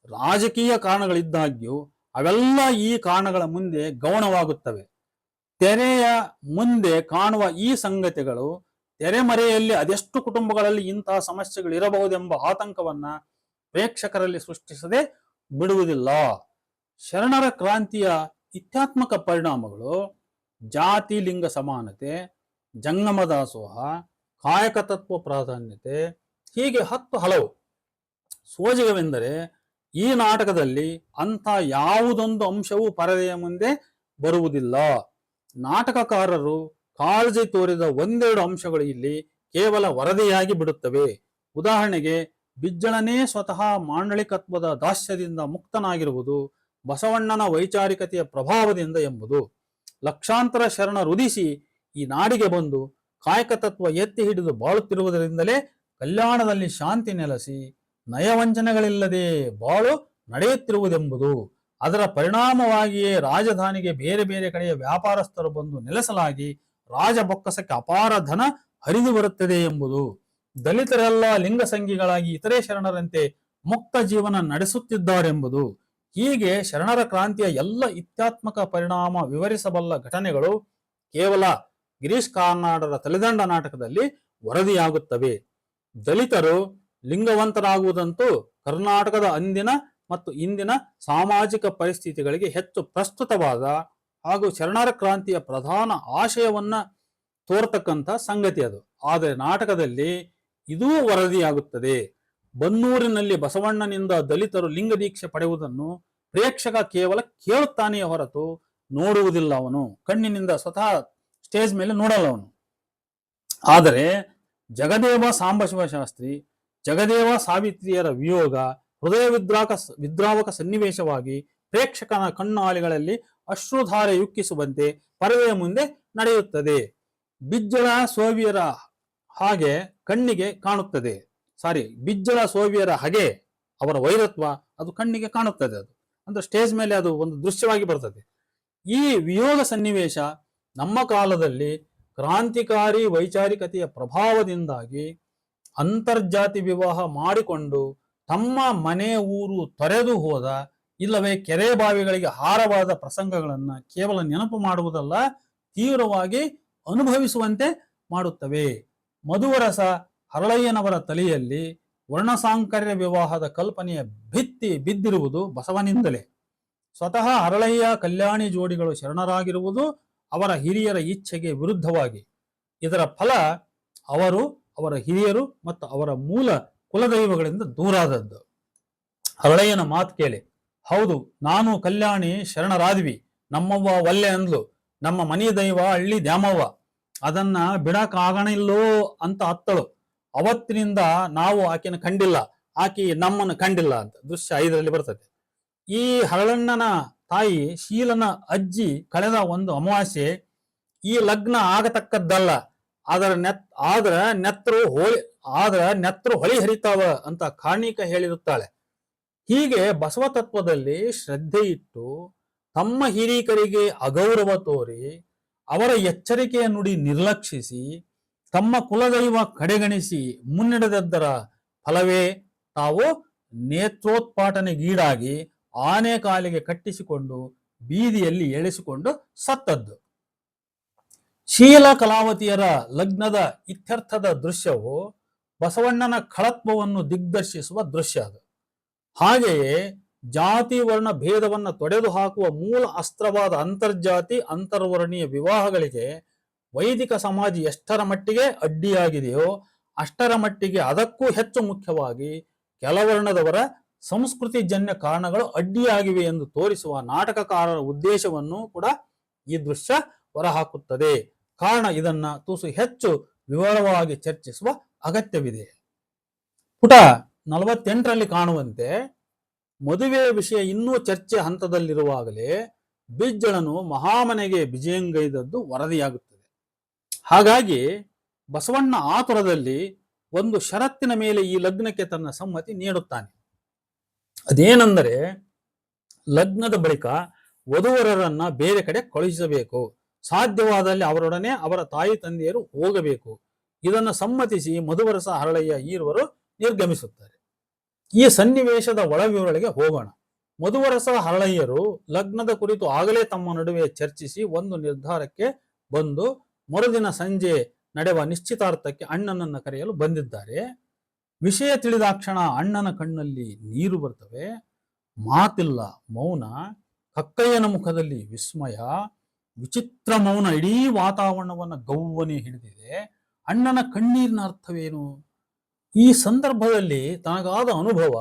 Speaker 1: ರಾಜಕೀಯ ಕಾರಣಗಳಿದ್ದಾಗ್ಯೂ ಅವೆಲ್ಲ ಈ ಕಾರಣಗಳ ಮುಂದೆ ಗೌಣವಾಗುತ್ತವೆ. ತೆರೆಯ ಮುಂದೆ ಕಾಣುವ ಈ ಸಂಗತಿಗಳು ತೆರೆಮರೆಯಲ್ಲಿ ಅದೆಷ್ಟು ಕುಟುಂಬಗಳಲ್ಲಿ ಇಂತಹ ಸಮಸ್ಯೆಗಳು ಇರಬಹುದೆಂಬ ಆತಂಕವನ್ನ ಪ್ರೇಕ್ಷಕರಲ್ಲಿ ಸೃಷ್ಟಿಸದೆ ಬಿಡುವುದಿಲ್ಲ. ಶರಣರ ಕ್ರಾಂತಿಯ ಇತ್ಯಾತ್ಮಕ ಪರಿಣಾಮಗಳು ಜಾತಿ ಲಿಂಗ ಸಮಾನತೆ, ಜಂಗಮ ದಾಸೋಹ, ಕಾಯಕ ತತ್ವ ಪ್ರಾಧಾನ್ಯತೆ, ಹೀಗೆ 10 ಹಲವು. ಸೋಜಿಗವೆಂದರೆ ಈ ನಾಟಕದಲ್ಲಿ ಅಂಥ ಯಾವುದೊಂದು ಅಂಶವೂ ಪರದೆಯ ಮುಂದೆ ಬರುವುದಿಲ್ಲ. ನಾಟಕಕಾರರು ಕಾಳಜಿ ತೋರಿದ ಒಂದೆರಡು ಅಂಶಗಳು ಇಲ್ಲಿ ಕೇವಲ ವರದಿಯಾಗಿ ಬಿಡುತ್ತವೆ. ಉದಾಹರಣೆಗೆ, ಬಿಜ್ಜಳನೇ ಸ್ವತಃ ಮಾಂಡಳಿಕತ್ವದ ದಾಸ್ಯದಿಂದ ಮುಕ್ತನಾಗಿರುವುದು ಬಸವಣ್ಣನ ವೈಚಾರಿಕತೆಯ ಪ್ರಭಾವದಿಂದ ಎಂಬುದು. ಲಕ್ಷಾಂತರ ಶರಣರುದಿಸಿ ಈ ನಾಡಿಗೆ ಬಂದು ಕಾಯಕ ತತ್ವ ಎತ್ತಿ ಹಿಡಿದು ಬಾಳುತ್ತಿರುವುದರಿಂದಲೇ ಕಲ್ಯಾಣದಲ್ಲಿ ಶಾಂತಿ ನೆಲೆಸಿ ನಯವಂಚನೆಗಳಿಲ್ಲದೆ ಬಾಳು ನಡೆಯುತ್ತಿರುವುದೆಂಬುದು. ಅದರ ಪರಿಣಾಮವಾಗಿಯೇ ರಾಜಧಾನಿಗೆ ಬೇರೆ ಬೇರೆ ಕಡೆಯ ವ್ಯಾಪಾರಸ್ಥರು ಬಂದು ನೆಲೆಸಲಾಗಿ ರಾಜ ಬೊಕ್ಕಸಕ್ಕೆ ಅಪಾರ ಧನ ಹರಿದು ಬರುತ್ತದೆ ಎಂಬುದು. ದಲಿತರೆಲ್ಲ ಲಿಂಗಸಂಗಿಗಳಾಗಿ ಇತರೆ ಶರಣರಂತೆ ಮುಕ್ತ ಜೀವನ ನಡೆಸುತ್ತಿದ್ದಾರೆಂಬುದು. ಹೀಗೆ ಶರಣರ ಕ್ರಾಂತಿಯ ಎಲ್ಲ ಇತ್ಯಾತ್ಮಕ ಪರಿಣಾಮ ವಿವರಿಸಬಲ್ಲ ಘಟನೆಗಳು ಕೇವಲ ಗಿರೀಶ್ ಕಾರ್ನಾಡರ ತಲೆದಂಡ ನಾಟಕದಲ್ಲಿ ವರದಿಯಾಗುತ್ತವೆ. ದಲಿತರು ಲಿಂಗವಂತರಾಗುವುದಂತೂ ಕರ್ನಾಟಕದ ಅಂದಿನ ಮತ್ತು ಇಂದಿನ ಸಾಮಾಜಿಕ ಪರಿಸ್ಥಿತಿಗಳಿಗೆ ಹೆಚ್ಚು ಪ್ರಸ್ತುತವಾದ ಹಾಗೂ ಶರಣರ ಕ್ರಾಂತಿಯ ಪ್ರಧಾನ ಆಶಯವನ್ನ ತೋರ್ತಕ್ಕಂಥ ಸಂಗತಿ ಅದು. ಆದರೆ ನಾಟಕದಲ್ಲಿ ಇದೂ ವರದಿಯಾಗುತ್ತದೆ. ಬನ್ನೂರಿನಲ್ಲಿ ಬಸವಣ್ಣನಿಂದ ದಲಿತರು ಲಿಂಗ ದೀಕ್ಷೆ ಪಡೆಯುವುದನ್ನು ಪ್ರೇಕ್ಷಕ ಕೇವಲ ಕೇಳುತ್ತಾನೆಯೇ ಹೊರತು ನೋಡುವುದಿಲ್ಲ. ಅವನು ಕಣ್ಣಿನಿಂದ ಸ್ವತಃ ಸ್ಟೇಜ್ ಮೇಲೆ ನೋಡಲ್ಲ ಅವನು. ಆದರೆ ಜಗದೇವ ಸಾಂಬಶಿವಶಾಸ್ತ್ರಿ, ಜಗದೇವ ಸಾವಿತ್ರಿಯರ ವಿಯೋಗ ಹೃದಯ ವಿದ್ರಾವಕ ಸನ್ನಿವೇಶವಾಗಿ ಪ್ರೇಕ್ಷಕನ ಕಣ್ಣಾಲಿಗಳಲ್ಲಿ ಅಶ್ರುಧಾರೆ ಯುಕ್ಕಿಸುವಂತೆ ಪರದೆಯ ಮುಂದೆ ನಡೆಯುತ್ತದೆ. ಬಿಜ್ಜಳ ಸೋವಿಯರ ಹಾಗೆ ಕಣ್ಣಿಗೆ ಕಾಣುತ್ತದೆ. ಬಿಜ್ಜಳ ಸೋವಿಯರ ಹಾಗೆ ಅವರ ವೈರತ್ವ ಅದು ಕಣ್ಣಿಗೆ ಕಾಣುತ್ತದೆ. ಅದು ಅಂದ್ರೆ ಸ್ಟೇಜ್ ಮೇಲೆ ಅದು ಒಂದು ದೃಶ್ಯವಾಗಿ ಬರ್ತದೆ. ಈ ವಿಯೋಗ ಸನ್ನಿವೇಶ ನಮ್ಮ ಕಾಲದಲ್ಲಿ ಕ್ರಾಂತಿಕಾರಿ ವೈಚಾರಿಕತೆಯ ಪ್ರಭಾವದಿಂದಾಗಿ ಅಂತರ್ಜಾತಿ ವಿವಾಹ ಮಾಡಿಕೊಂಡು ತಮ್ಮ ಮನೆ ಊರು ತೊರೆದು ಹೋದ, ಇಲ್ಲವೇ ಕೆರೆ ಬಾವಿಗಳಿಗೆ ಹಾರವಾದ ಪ್ರಸಂಗಗಳನ್ನ ಕೇವಲ ನೆನಪು ಮಾಡುವುದಲ್ಲ, ತೀವ್ರವಾಗಿ ಅನುಭವಿಸುವಂತೆ ಮಾಡುತ್ತವೆ. ಮಧುವರಸ ಹರಳಯ್ಯನವರ ತಲೆಯಲ್ಲಿ ವರ್ಣಸಾಂಕರ್ಯ ವಿವಾಹದ ಕಲ್ಪನೆಯ ಭಿತ್ತಿ ಬಿದ್ದಿರುವುದು ಬಸವನಿಂದಲೇ. ಸ್ವತಃ ಹರಳಯ್ಯ ಕಲ್ಯಾಣಿ ಜೋಡಿಗಳು ಶರಣರಾಗಿರುವುದು ಅವರ ಹಿರಿಯರ ಇಚ್ಛೆಗೆ ವಿರುದ್ಧವಾಗಿ. ಇದರ ಫಲ ಅವರು, ಅವರ ಹಿರಿಯರು ಮತ್ತು ಅವರ ಮೂಲ ಕುಲದೈವಗಳಿಂದ ದೂರಾದದ್ದು. ಹರಳಯ್ಯನ ಮಾತು ಕೇಳಿ, ಹೌದು ನಾನು ಕಲ್ಯಾಣಿ ಶರಣರಾದ್ವಿ, ನಮ್ಮವ್ವ ಒಲ್ಲೆ ಅಂದ್ಲು, ನಮ್ಮ ಮನಿ ದೈವ ಹಳ್ಳಿ ದ್ಯಾಮವ್ವ, ಅದನ್ನ ಬಿಡಕ್ಕಾಗಣಿಲ್ಲೋ ಅಂತ ಅತ್ತಳು. ಅವತ್ತಿನಿಂದ ನಾವು ಆಕೆನ ಕಂಡಿಲ್ಲ, ಆಕೆ ನಮ್ಮನ್ನು ಕಂಡಿಲ್ಲ ಅಂತ ದೃಶ್ಯ 5ರಲ್ಲಿ ಬರ್ತದೆ. ಈ ಹರಳಣ್ಣನ ತಾಯಿ ಶೀಲನ ಅಜ್ಜಿ ಕಳೆದ ಒಂದು ಅಮಾವಾಸ್ಯೆ ಈ ಲಗ್ನ ಆಗತಕ್ಕದ್ದಲ್ಲ, ಆದ್ರ ನೆತ್ತರು ಹೊಳಿ ಹರಿತಾವ ಅಂತ ಕಾಣಿಕ ಹೇಳಿರುತ್ತಾಳೆ. ಹೀಗೆ ಬಸವ ತತ್ವದಲ್ಲಿ ಶ್ರದ್ಧೆ ಇಟ್ಟು ತಮ್ಮ ಹಿರೀಕರಿಗೆ ಅಗೌರವ ತೋರಿ ಅವರ ಎಚ್ಚರಿಕೆಯ ನುಡಿ ನಿರ್ಲಕ್ಷಿಸಿ ತಮ್ಮ ಕುಲದೈವ ಕಡೆಗಣಿಸಿ ಮುನ್ನಡೆದದ್ದರ ಫಲವೇ ತಾವು ನೇತ್ರೋತ್ಪಾಟನೆಗೀಡಾಗಿ ಆನೆ ಕಾಲಿಗೆ ಕಟ್ಟಿಸಿಕೊಂಡು ಬೀದಿಯಲ್ಲಿ ಎಳೆಸಿಕೊಂಡು ಸತ್ತದ್ದು. ಶೀಲ ಕಲಾವತಿಯರ ಲಗ್ನದ ಇತ್ಯರ್ಥದ ದೃಶ್ಯವು ಬಸವಣ್ಣನ ಖಳತ್ವವನ್ನು ದಿಗ್ದರ್ಶಿಸುವ ದೃಶ್ಯ ಅದು. ಹಾಗೆಯೇ ಜಾತಿ ವರ್ಣ ಭೇದವನ್ನ ತೊಡೆದು ಹಾಕುವ ಮೂಲ ಅಸ್ತ್ರವಾದ ಅಂತರ್ಜಾತಿ ಅಂತರ್ವರ್ಣೀಯ ವಿವಾಹಗಳಿಗೆ ವೈದಿಕ ಸಮಾಜ ಎಷ್ಟರ ಮಟ್ಟಿಗೆ ಅಡ್ಡಿಯಾಗಿದೆಯೋ ಅಷ್ಟರ ಮಟ್ಟಿಗೆ ಅದಕ್ಕೂ ಹೆಚ್ಚು ಮುಖ್ಯವಾಗಿ ಕೆಲವರ್ಣದವರ ಸಂಸ್ಕೃತಿ ಜನ್ಯ ಕಾರಣಗಳು ಅಡ್ಡಿಯಾಗಿವೆ ಎಂದು ತೋರಿಸುವ ನಾಟಕಕಾರರ ಉದ್ದೇಶವನ್ನು ಕೂಡ ಈ ದೃಶ್ಯ ಹೊರಹಾಕುತ್ತದೆ. ಕಾರಣ ಇದನ್ನ ತುಸು ಹೆಚ್ಚು ವಿವರವಾಗಿ ಚರ್ಚಿಸುವ ಅಗತ್ಯವಿದೆ. ಪುಟ 48ರಲ್ಲಿ ಕಾಣುವಂತೆ ಮದುವೆಯ ವಿಷಯ ಇನ್ನೂ ಚರ್ಚೆ ಹಂತದಲ್ಲಿರುವಾಗಲೇ ಬಿಜ್ಜಳನು ಮಹಾಮನೆಗೆ ಬಿಜಯಂಗೈದದ್ದು ವರದಿಯಾಗುತ್ತದೆ. ಹಾಗಾಗಿ ಬಸವಣ್ಣ ಆತುರದಲ್ಲಿ ಒಂದು ಷರತ್ತಿನ ಮೇಲೆ ಈ ಲಗ್ನಕ್ಕೆ ತನ್ನ ಸಮ್ಮತಿ ನೀಡುತ್ತಾನೆ. ಅದೇನೆಂದರೆ ಲಗ್ನದ ಬಳಿಕ ವಧುವರರನ್ನ ಬೇರೆ ಕಡೆ ಕಳುಹಿಸಬೇಕು. ಸಾಧ್ಯವಾದಲ್ಲಿ ಅವರೊಡನೆ ಅವರ ತಾಯಿ ತಂದೆಯರು ಹೋಗಬೇಕು. ಇದನ್ನು ಸಮ್ಮತಿಸಿ ಮಧುವರಸ ಹರಳಯ್ಯ ಈರುವರು ನಿರ್ಗಮಿಸುತ್ತಾರೆ. ಈ ಸನ್ನಿವೇಶದ ಒಳವಿವರಳಿಗೆ ಹೋಗೋಣ. ಮಧುವರಸ ಹರಳಯ್ಯರು ಲಗ್ನದ ಕುರಿತು ಆಗಲೇ ತಮ್ಮ ನಡುವೆ ಚರ್ಚಿಸಿ ಒಂದು ನಿರ್ಧಾರಕ್ಕೆ ಬಂದು ಮರುದಿನ ಸಂಜೆ ನಡೆವ ನಿಶ್ಚಿತಾರ್ಥಕ್ಕೆ ಅಣ್ಣನನ್ನ ಕರೆಯಲು ಬಂದಿದ್ದಾರೆ. ವಿಷಯ ತಿಳಿದಾಕ್ಷಣ ಅಣ್ಣನ ಕಣ್ಣಲ್ಲಿ ನೀರು ಬರ್ತವೆ. ಮಾತಿಲ್ಲ, ಮೌನ. ಕಕ್ಕಯ್ಯನ ಮುಖದಲ್ಲಿ ವಿಸ್ಮಯ, ವಿಚಿತ್ರ ಮೌನ ಇಡೀ ವಾತಾವರಣವನ್ನ ಗೌವನೆ ಹಿಡಿದಿದೆ. ಅಣ್ಣನ ಕಣ್ಣೀರಿನ ಅರ್ಥವೇನು? ಈ ಸಂದರ್ಭದಲ್ಲಿ ತನಗಾದ ಅನುಭವ,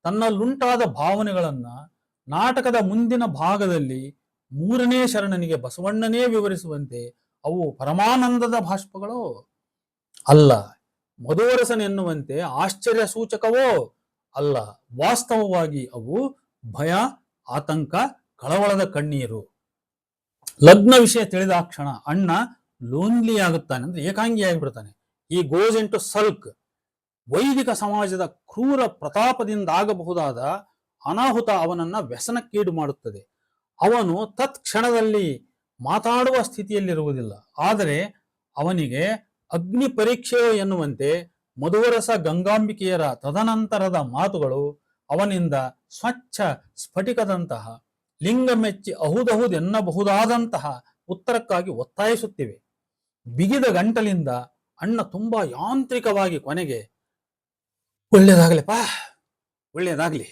Speaker 1: ತನ್ನಲ್ಲುಂಟಾದ ಭಾವನೆಗಳನ್ನ ನಾಟಕದ ಮುಂದಿನ ಭಾಗದಲ್ಲಿ ಮೂರನೇ ಶರಣನಿಗೆ ಬಸವಣ್ಣನೇ ವಿವರಿಸುವಂತೆ ಅವು ಪರಮಾನಂದದ ಭಾಷ್ಪಗಳೋ? ಅಲ್ಲ. ಮಧುವರಸನೆನ್ನುವಂತೆ ಆಶ್ಚರ್ಯ ಸೂಚಕವೋ? ಅಲ್ಲ. ವಾಸ್ತವವಾಗಿ ಅವು ಭಯ, ಆತಂಕ, ಕಳವಳದ ಕಣ್ಣೀರು. ಲಗ್ನ ವಿಷಯ ತಿಳಿದಾಕ್ಷಣ ಅಣ್ಣ ಲೋನ್ಲಿ ಆಗುತ್ತಾನೆ, ಅಂದ್ರೆ ಏಕಾಂಗಿಯಾಗಿ ಬಿಡ್ತಾನೆ. ಈ ಗೋಸ್ ಇನ್ ಟು ಸಲ್ಕ್. ವೈದಿಕ ಸಮಾಜದ ಕ್ರೂರ ಪ್ರತಾಪದಿಂದಾಗಬಹುದಾದ ಅನಾಹುತ ಅವನನ್ನ ವ್ಯಸನಕ್ಕೀಡು ಮಾಡುತ್ತದೆ. ಅವನು ತತ್ಕ್ಷಣದಲ್ಲಿ ಮಾತಾಡುವ ಸ್ಥಿತಿಯಲ್ಲಿರುವುದಿಲ್ಲ. ಆದರೆ ಅವನಿಗೆ ಅಗ್ನಿ ಪರೀಕ್ಷೆ ಎನ್ನುವಂತೆ ಮಧುವರಸ ಗಂಗಾಂಬಿಕೆಯರ ತದನಂತರದ ಮಾತುಗಳು ಅವನಿಂದ ಸ್ವಚ್ಛ ಸ್ಫಟಿಕದಂತಹ, ಲಿಂಗ ಮೆಚ್ಚಿ ಅಹುದಹುದೆನ್ನಬಹುದಾದಂತಹ ಉತ್ತರಕ್ಕಾಗಿ ಒತ್ತಾಯಿಸುತ್ತಿವೆ. ಬಿಗಿದ ಗಂಟಲಿಂದ ಅಣ್ಣ ತುಂಬಾ ಯಾಂತ್ರಿಕವಾಗಿ ಕೊನೆಗೆ, ಒಳ್ಳೇದಾಗ್ಲಿಪ್ಪ, ಒಳ್ಳೇದಾಗ್ಲಿ,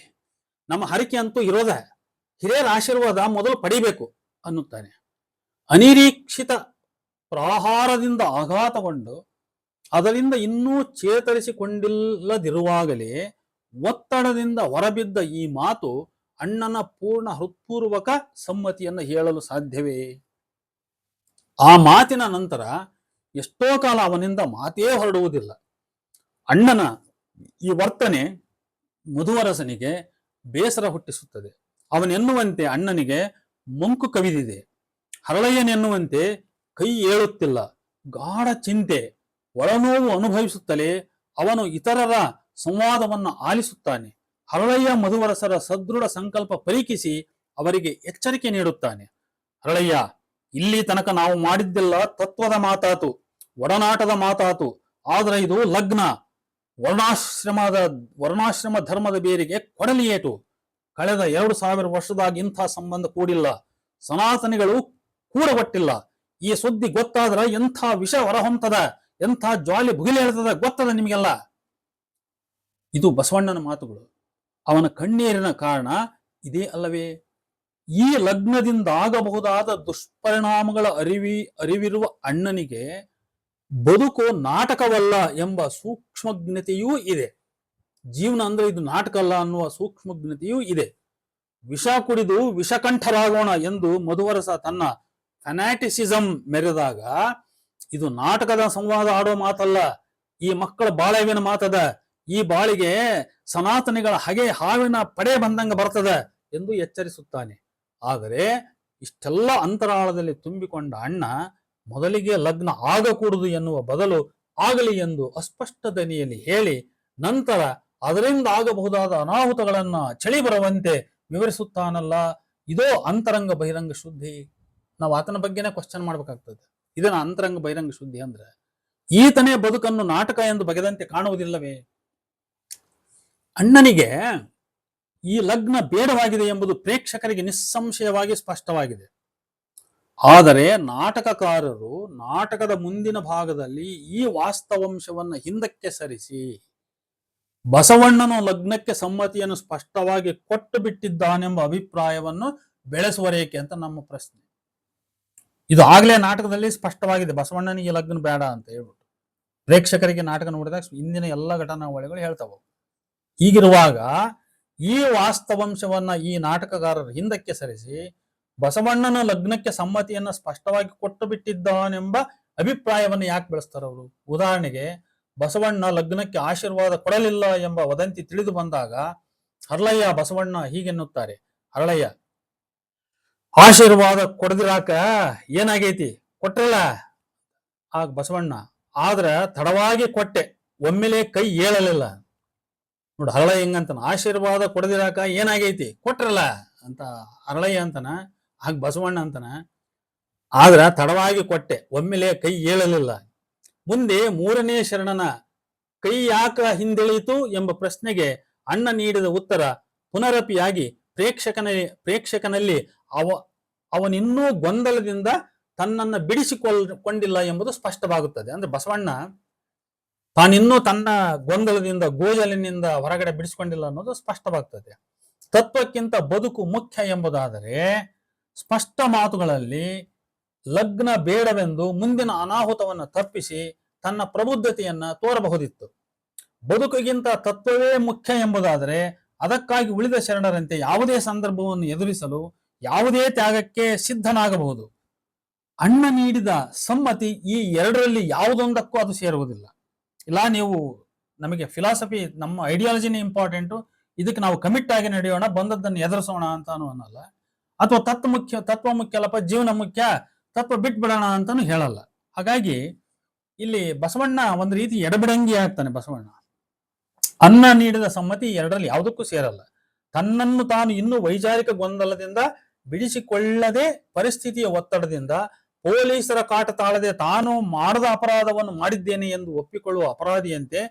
Speaker 1: ನಮ್ಮ ಹರಕೆ ಅಂತೂ ಇರೋದ, ಹಿರಿಯರ ಆಶೀರ್ವಾದ ಮೊದಲು ಪಡಿಬೇಕು ಅನ್ನುತ್ತಾನೆ. ಅನಿರೀಕ್ಷಿತ ಪ್ರಹಾರದಿಂದ ಆಘಾತಗೊಂಡು ಅದರಿಂದ ಇನ್ನೂ ಚೇತರಿಸಿಕೊಂಡಿಲ್ಲದಿರುವಾಗಲೇ ಒತ್ತಡದಿಂದ ಹೊರಬಿದ್ದ ಈ ಮಾತು ಅಣ್ಣನ ಪೂರ್ಣ ಹೃತ್ಪೂರ್ವಕ ಸಮ್ಮತಿಯನ್ನು ಹೇಳಲು ಸಾಧ್ಯವೇ? ಆ ಮಾತಿನ ನಂತರ ಎಷ್ಟೋ ಕಾಲ ಅವನಿಂದ ಮಾತೇ ಹೊರಡುವುದಿಲ್ಲ. ಅಣ್ಣನ ಈ ವರ್ತನೆ ಮಧುವರಸನಿಗೆ ಬೇಸರ ಹುಟ್ಟಿಸುತ್ತದೆ. ಅವನೆನ್ನುವಂತೆ ಅಣ್ಣನಿಗೆ ಮಂಕು ಕವಿದಿದೆ. ಹರಳಯ್ಯನೆನ್ನುವಂತೆ ಕೈ ಏಳುತ್ತಿಲ್ಲ. ಗಾಢ ಚಿಂತೆ, ಒಳನೋವು ಅನುಭವಿಸುತ್ತಲೇ ಅವನು ಇತರರ ಸಂವಾದವನ್ನು ಆಲಿಸುತ್ತಾನೆ. ಹರಳಯ್ಯ ಮಧುವರಸರ ಸದೃಢ ಸಂಕಲ್ಪ ಪರೀಕ್ಷಿಸಿ ಅವರಿಗೆ ಎಚ್ಚರಿಕೆ ನೀಡುತ್ತಾನೆ. ಹರಳಯ್ಯ, ಇಲ್ಲಿ ತನಕ ನಾವು ಮಾಡಿದ್ದೆಲ್ಲ ತತ್ವದ ಮಾತಾತು, ಒಡನಾಟದ ಮಾತಾತು. ಆದ್ರೆ ಇದು ಲಗ್ನ. ವರ್ಣಾಶ್ರಮ ಧರ್ಮದ ಬೇರಿಗೆ ಕೊಡಲಿಯೇಟು. ಕಳೆದ 2000 ವರ್ಷದಾಗ ಇಂಥ ಸಂಬಂಧ ಕೂಡಿಲ್ಲ. ಸನಾತನಿಗಳು ಕೂಡಗೊಟ್ಟಿಲ್ಲ. ಈ ಸುದ್ದಿ ಗೊತ್ತಾದ್ರ ಎಂಥ ವಿಷ ಹೊರಹೊಮ್ಮತದ, ಎಂಥ ಜ್ವಾಲಿ ಭುಗಿಲಿ ಹೇಳ್ತದ ಗೊತ್ತದ ನಿಮಗೆಲ್ಲ. ಇದು ಬಸವಣ್ಣನ ಮಾತುಗಳು. ಅವನ ಕಣ್ಣೀರಿನ ಕಾರಣ ಇದೇ ಅಲ್ಲವೇ? ಈ ಲಗ್ನದಿಂದ ಆಗಬಹುದಾದ ದುಷ್ಪರಿಣಾಮಗಳ ಅರಿವಿರುವ ಅಣ್ಣನಿಗೆ ಬದುಕು ನಾಟಕವಲ್ಲ ಎಂಬ ಸೂಕ್ಷ್ಮಜ್ಞತೆಯೂ ಇದೆ. ಜೀವನ ಅಂದ್ರೆ ಇದು ನಾಟಕ ಅಲ್ಲ ಅನ್ನುವ ಸೂಕ್ಷ್ಮಜ್ಞತೆಯೂ ಇದೆ. ವಿಷ ಕುಡಿದು ವಿಷಕಂಠರಾಗೋಣ ಎಂದು ಮಧುವರಸ ತನ್ನ ಫೆನಾಟಿಸಿಸಂ ಮೆರೆದಾಗ ಇದು ನಾಟಕದ ಸಂವಾದ ಆಡೋ ಮಾತಲ್ಲ, ಈ ಮಕ್ಕಳ ಬಾಳವಿನ ಮಾತದ. ಈ ಬಾಳಿಗೆ ಸನಾತನಿಗಳ ಹಗೆ ಹಾವಿನ ಪಡೆ ಬಂದಂಗ ಬರ್ತದ ಎಂದು ಎಚ್ಚರಿಸುತ್ತಾನೆ. ಆದರೆ ಇಷ್ಟೆಲ್ಲ ಅಂತರಾಳದಲ್ಲಿ ತುಂಬಿಕೊಂಡ ಅಣ್ಣ ಮೊದಲಿಗೆ ಲಗ್ನ ಆಗಕೂಡದು ಎನ್ನುವ ಬದಲು ಆಗಲಿ ಎಂದು ಅಸ್ಪಷ್ಟ ದನಿಯಲ್ಲಿ ಹೇಳಿ ನಂತರ ಅದರಿಂದ ಆಗಬಹುದಾದ ಅನಾಹುತಗಳನ್ನ ಚಳಿ ಬರುವಂತೆ ವಿವರಿಸುತ್ತಾನಲ್ಲ. ಇದೋ ಅಂತರಂಗ ಬಹಿರಂಗ ಶುದ್ಧಿ. ನಾವು ಆತನ ಬಗ್ಗೆನೇ ಕ್ವಶನ್ ಮಾಡ್ಬೇಕಾಗ್ತದೆ. ಇದನ್ನ ಅಂತರಂಗ ಬಹಿರಂಗ ಶುದ್ಧಿ ಅಂದ್ರೆ ಈತನೇ ಬದುಕನ್ನು ನಾಟಕ ಎಂದು ಬಗೆದಂತೆ ಕಾಣುವುದಿಲ್ಲವೇ? ಅಣ್ಣನಿಗೆ ಈ ಲಗ್ನ ಬೇಡವಾಗಿದೆ ಎಂಬುದು ಪ್ರೇಕ್ಷಕರಿಗೆ ನಿಸ್ಸಂಶಯವಾಗಿ ಸ್ಪಷ್ಟವಾಗಿದೆ. ಆದರೆ ನಾಟಕಕಾರರು ನಾಟಕದ ಮುಂದಿನ ಭಾಗದಲ್ಲಿ ಈ ವಾಸ್ತವಾಂಶವನ್ನು ಹಿಂದಕ್ಕೆ ಸರಿಸಿ ಬಸವಣ್ಣನು ಲಗ್ನಕ್ಕೆ ಸಮ್ಮತಿಯನ್ನು ಸ್ಪಷ್ಟವಾಗಿ ಕೊಟ್ಟು ಬಿಟ್ಟಿದ್ದಾನೆಂಬ ಅಭಿಪ್ರಾಯವನ್ನು ಬೆಳೆಸುವರೇಕೆ ಅಂತ ನಮ್ಮ ಪ್ರಶ್ನೆ. ಇದು ಆಗ್ಲೇ ನಾಟಕದಲ್ಲಿ ಸ್ಪಷ್ಟವಾಗಿದೆ, ಬಸವಣ್ಣನಿಗೆ ಲಗ್ನ ಬೇಡ ಅಂತ ಹೇಳ್ಬಿಟ್ಟು. ಪ್ರೇಕ್ಷಕರಿಗೆ ನಾಟಕ ನೋಡಿದಾಗ ಇಂದಿನ ಎಲ್ಲ ಘಟನಾವಳಿಗಳು ಹೇಳ್ತಾವ. ಹೀಗಿರುವಾಗ ಈ ವಾಸ್ತವಾಂಶವನ್ನ ಈ ನಾಟಕಗಾರರು ಹಿಂದಕ್ಕೆ ಸರಿಸಿ ಬಸವಣ್ಣನ ಲಗ್ನಕ್ಕೆ ಸಮ್ಮತಿಯನ್ನ ಸ್ಪಷ್ಟವಾಗಿ ಕೊಟ್ಟು ಬಿಟ್ಟಿದ್ದಾನೆಂಬ ಅಭಿಪ್ರಾಯವನ್ನು ಯಾಕೆ ಬೆಳೆಸ್ತಾರ ಅವರು? ಉದಾಹರಣೆಗೆ, ಬಸವಣ್ಣ ಲಗ್ನಕ್ಕೆ ಆಶೀರ್ವಾದ ಕೊಡಲಿಲ್ಲ ಎಂಬ ವದಂತಿ ತಿಳಿದು ಬಂದಾಗ ಹರಳಯ್ಯ ಬಸವಣ್ಣ ಹೀಗೆನ್ನುತ್ತಾರೆ. ಹರಳಯ್ಯ, ಆಶೀರ್ವಾದ ಕೊಡದಿರಾಕ ಏನಾಗೈತಿ, ಕೊಟ್ರಲ್ಲ. ಆಗ ಬಸವಣ್ಣ, ಆದ್ರ ತಡವಾಗಿ ಕೊಟ್ಟೆ, ಒಮ್ಮೆಲೆ ಕೈ ಏಳಲಿಲ್ಲ. ನೋಡು ಹರಳಯ್ಯ ಹೆಂಗಂತಾನ, ಆಶೀರ್ವಾದ ಕೊಡದಿರಾಕ ಏನಾಗೈತಿ, ಕೊಟ್ರಲ್ಲ ಅಂತ ಹರಳಯ್ಯ ಅಂತನ, ಆಗ ಬಸವಣ್ಣ ಅಂತನ. ಆದ್ರ ತಡವಾಗಿ ಕೊಟ್ಟೆ, ಒಮ್ಮೆಲೆ ಕೈ ಏಳಲಿಲ್ಲ. ಮುಂದೆ ಮೂರನೇ ಶರಣನ ಕೈ ಯಾಕ ಹಿಂದೆಳೀತು ಎಂಬ ಪ್ರಶ್ನೆಗೆ ಅಣ್ಣ ನೀಡಿದ ಉತ್ತರ ಪುನರಪಿಯಾಗಿ ಪ್ರೇಕ್ಷಕನಲ್ಲಿ ಅವನಿನ್ನೂ ಗೊಂದಲದಿಂದ ತನ್ನನ್ನ ಬಿಡಿಸಿಕೊಂಡಿಲ್ಲ ಎಂಬುದು ಸ್ಪಷ್ಟವಾಗುತ್ತದೆ. ಅಂದ್ರೆ ಬಸವಣ್ಣ ತಾನಿನ್ನೂ ತನ್ನ ಗೊಂದಲದಿಂದ, ಗೋಜಲಿನಿಂದ ಹೊರಗಡೆ ಬಿಡಿಸಿಕೊಂಡಿಲ್ಲ ಅನ್ನೋದು ಸ್ಪಷ್ಟವಾಗ್ತದೆ. ತತ್ವಕ್ಕಿಂತ ಬದುಕು ಮುಖ್ಯ ಎಂಬುದಾದರೆ ಸ್ಪಷ್ಟ ಮಾತುಗಳಲ್ಲಿ ಲಗ್ನ ಬೇಡವೆಂದು ಮುಂದಿನ ಅನಾಹುತವನ್ನು ತಪ್ಪಿಸಿ ತನ್ನ ಪ್ರಬುದ್ಧತೆಯನ್ನ ತೋರಬಹುದಿತ್ತು. ಬದುಕಿಗಿಂತ ತತ್ವವೇ ಮುಖ್ಯ ಎಂಬುದಾದರೆ ಅದಕ್ಕಾಗಿ ಉಳಿದ ಶರಣರಂತೆ ಯಾವುದೇ ಸಂದರ್ಭವನ್ನು ಎದುರಿಸಲು, ಯಾವುದೇ ತ್ಯಾಗಕ್ಕೆ ಸಿದ್ಧನಾಗಬಹುದು. ಅಣ್ಣ ನೀಡಿದ ಸಮ್ಮತಿ ಈ ಎರಡರಲ್ಲಿ ಯಾವುದೊಂದಕ್ಕೂ ಅದು ಸೇರುವುದಿಲ್ಲ. ಇಲ್ಲ ನೀವು ನಮಗೆ ಫಿಲಾಸಫಿ, ನಮ್ಮ ಐಡಿಯಾಲಜಿನೇ ಇಂಪಾರ್ಟೆಂಟು, ಇದಕ್ಕೆ ನಾವು ಕಮಿಟ್ ಆಗಿ ನಡೆಯೋಣ, ಬಂದದ್ದನ್ನು ಎದುರಿಸೋಣ ಅಂತಾನು ಅನ್ನಲ್ಲ. ಅಥವಾ ತತ್ವ ಮುಖ್ಯ ಅಲ್ಲಪ್ಪ, ಜೀವನ ಮುಖ್ಯ, ತತ್ವ ಬಿಟ್ಬಿಡೋಣ ಅಂತಾನು ಹೇಳಲ್ಲ. ಹಾಗಾಗಿ ಇಲ್ಲಿ ಬಸವಣ್ಣ ಒಂದು ರೀತಿ ಎಡಬಿಡಂಗಿ ಆಗ್ತಾನೆ. ಬಸವಣ್ಣ ಅನ್ನ ನೀಡಿದ ಸಮ್ಮತಿ ಎರಡರಲ್ಲಿ ಯಾವುದಕ್ಕೂ ಸೇರಲ್ಲ. ತನ್ನನ್ನು ತಾನು ಇನ್ನೂ ವೈಚಾರಿಕ ಗೊಂದಲದಿಂದ ಬಿಡಿಸಿಕೊಳ್ಳದೆ, ಪರಿಸ್ಥಿತಿಯ ಒತ್ತಡದಿಂದ, ಪೊಲೀಸರ ಕಾಟ ತಾಳದೆ ತಾನು ಮಾಡದ ಅಪರಾಧವನ್ನು ಮಾಡಿದ್ದೇನೆ ಎಂದು ಒಪ್ಪಿಕೊಳ್ಳುವ ಅಪರಾಧಿಯಂತೆ